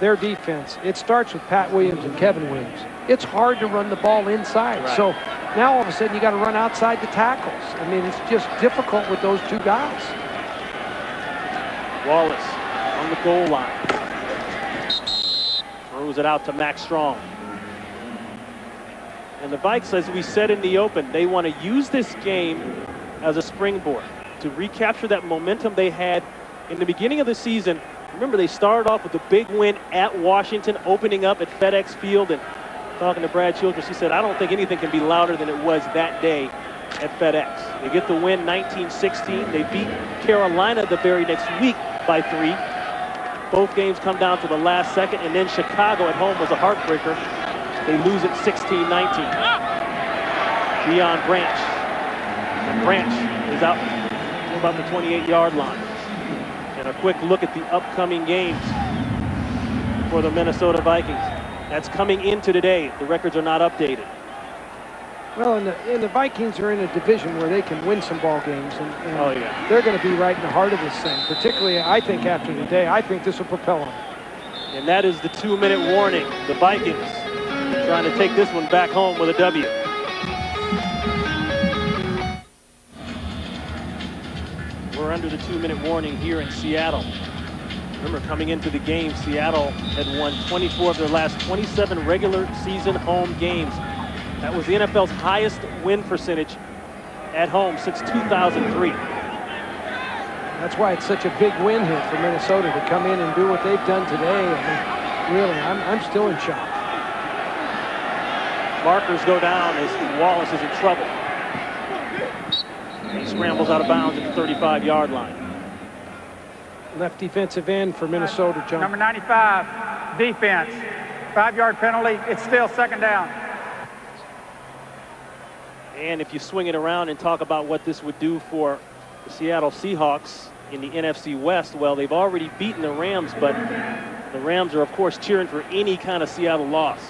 Speaker 2: their defense, it starts with Pat Williams and Kevin Williams. It's hard to run the ball inside.
Speaker 1: Right. So
Speaker 2: now all of a sudden you got to run outside the tackles. I mean, it's just difficult with those two guys.
Speaker 1: Wallace on the goal line. Throws it out to Max Strong. And the Vikes, as we said in the open, they want to use this game as a springboard to recapture that momentum they had in the beginning of the season. Remember, they started off with a big win at Washington, opening up at FedEx Field. And talking to Brad Childress, he said, I don't think anything can be louder than it was that day at FedEx. They get the win 19-16. They beat Carolina the very next week by 3. Both games come down to the last second. And then Chicago at home was a heartbreaker. They lose it 16-19. Deion Branch. And Branch is out to about the 28-yard line. And a quick look at the upcoming games for the Minnesota Vikings. That's coming into today. The records are not updated.
Speaker 2: Well, and the Vikings are in a division where they can win some ball games, and they're going to be right in the heart of this thing. Particularly, I think after today, I think this will propel them.
Speaker 1: And that is the 2-minute warning. The Vikings trying to take this one back home with a W. We're under the 2-minute warning here in Seattle. Remember, coming into the game, Seattle had won 24 of their last 27 regular season home games. That was the NFL's highest win percentage at home since 2003.
Speaker 2: That's why it's such a big win here for Minnesota to come in and do what they've done today. I mean, really, I'm still in shock.
Speaker 1: Markers go down as Wallace is in trouble. He scrambles out of bounds at the 35-yard line.
Speaker 2: Left defensive end for Minnesota, John.
Speaker 3: Number 95, defense. 5-yard penalty. It's still second down.
Speaker 1: And if you swing it around and talk about what this would do for the Seattle Seahawks in the NFC West, well, they've already beaten the Rams, but the Rams are, of course, cheering for any kind of Seattle loss.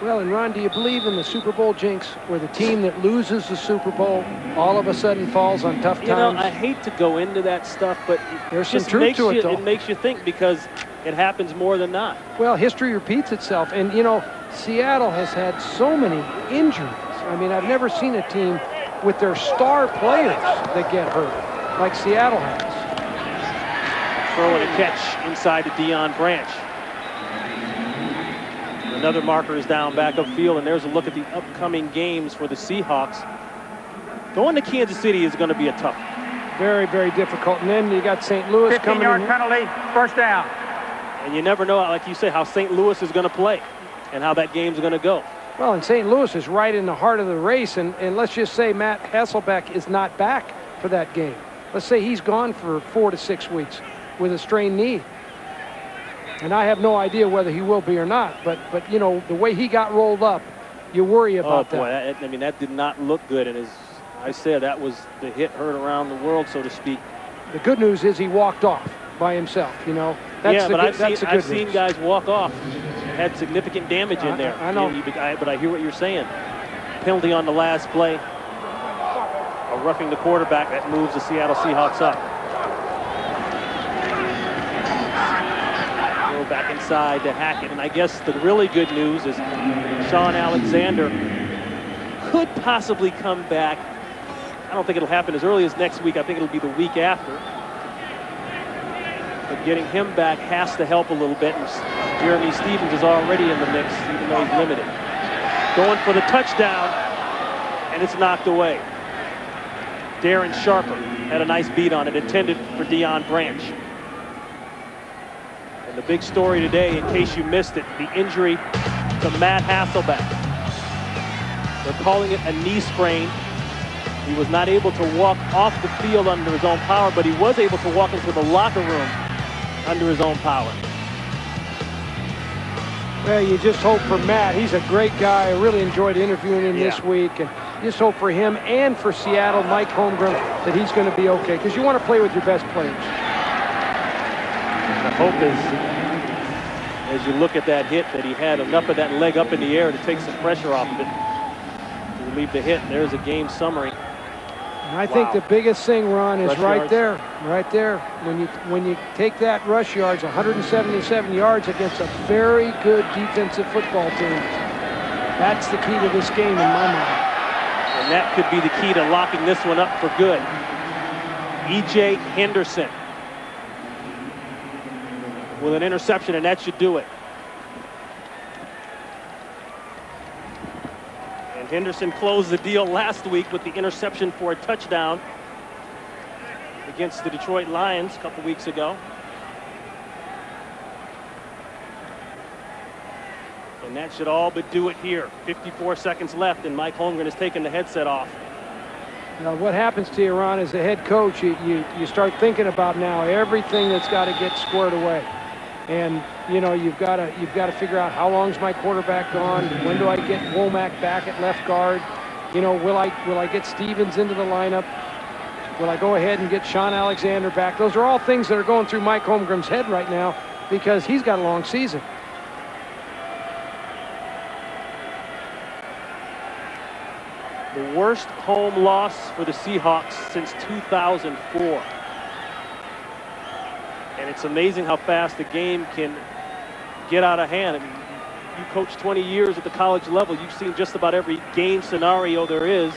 Speaker 2: Well, and Ron, do you believe in the Super Bowl jinx, where the team that loses the Super Bowl all of a sudden falls on tough times?
Speaker 1: You know, I hate to go into that stuff, but
Speaker 2: there's some truth to it, though.
Speaker 1: It makes you think, because it happens more than not.
Speaker 2: Well, history repeats itself. And, you know, Seattle has had so many injuries. I mean, I've never seen a team with their star players that get hurt like Seattle has.
Speaker 1: Throw and a catch inside to Deion Branch. Another marker is down back upfield, and there's a look at the upcoming games for the Seahawks. Going to Kansas City is going to be a tough one.
Speaker 2: Very, very difficult. And then you got St. Louis coming in.
Speaker 3: 15-yard penalty, first down.
Speaker 1: And you never know, like you say, how St. Louis is going to play and how that game's going to go.
Speaker 2: Well, and St. Louis is right in the heart of the race, and let's just say Matt Hasselbeck is not back for that game. Let's say he's gone for 4 to 6 weeks with a strained knee. And I have no idea whether he will be or not, but you know, the way he got rolled up, you worry about that.
Speaker 1: Oh, boy, I mean, that did not look good, and as I said, that was the hit heard around the world, so to speak.
Speaker 2: The good news is he walked off by himself, you know. That's
Speaker 1: I've seen guys walk off and had significant damage in there.
Speaker 2: I know.
Speaker 1: But I hear what you're saying. Penalty on the last play. A roughing the quarterback that moves the Seattle Seahawks up. inside to Hackett. And I guess the really good news is Sean Alexander could possibly come back. I don't think it'll happen as early as next week. I think it'll be the week after. But getting him back has to help a little bit. And Jeremy Stevens is already in the mix, even though he's limited. Going for the touchdown, and it's knocked away. Darren Sharper had a nice beat on it, intended for Deion Branch. And the big story today, in case you missed it, the injury to Matt Hasselbeck. They're calling it a knee sprain. He was not able to walk off the field under his own power, but he was able to walk into the locker room under his own power.
Speaker 2: Well, you just hope for Matt. He's a great guy. I really enjoyed interviewing him this week. And just hope for him and for Seattle, Mike Holmgren, that he's going to be okay. Because you want to play with your best players.
Speaker 1: The hope is, as you look at that hit, that he had enough of that leg up in the air to take some pressure off of it to relieve the hit. And there's a game summary.
Speaker 2: And I think the biggest thing, Ron, is
Speaker 1: rush
Speaker 2: right
Speaker 1: yards.
Speaker 2: there. Right there. When you take that rush yards, 177 yards against a very good defensive football team. That's the key to this game in my mind.
Speaker 1: And that could be the key to locking this one up for good. E.J. Henderson with an interception, and that should do it. And Henderson closed the deal last week with the interception for a touchdown against the Detroit Lions a couple weeks ago. And that should all but do it here. 54 seconds left, and Mike Holmgren has taken the headset off.
Speaker 2: Now, what happens to you, Ron, as the head coach, you start thinking about now everything that's got to get squared away. And, you know, you've got to figure out how long's my quarterback gone? When do I get Womack back at left guard? You know, will I get Stevens into the lineup? Will I go ahead and get Sean Alexander back? Those are all things that are going through Mike Holmgren's head right now because he's got a long season.
Speaker 1: The worst home loss for the Seahawks since 2004. And it's amazing how fast the game can get out of hand. I mean, you coach 20 years at the college level. You've seen just about every game scenario there is.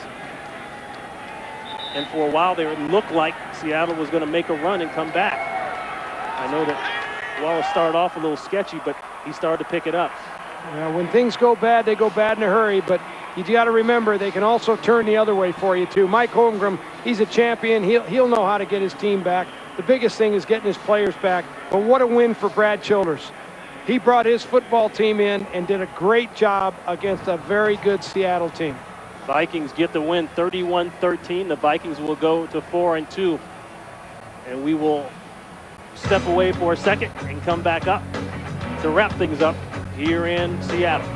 Speaker 1: And for a while there, it looked like Seattle was going to make a run and come back. I know that Wallace started off a little sketchy, but he started to pick it up.
Speaker 2: Well, when things go bad, they go bad in a hurry, but you got to remember they can also turn the other way for you too. Mike Holmgren, he's a champion. He'll know how to get his team back. The biggest thing is getting his players back. But what a win for Brad Childers. He brought his football team in and did a great job against a very good Seattle team.
Speaker 1: Vikings get the win 31-13. The Vikings will go to 4-2. And we will step away for a second and come back up to wrap things up here in Seattle.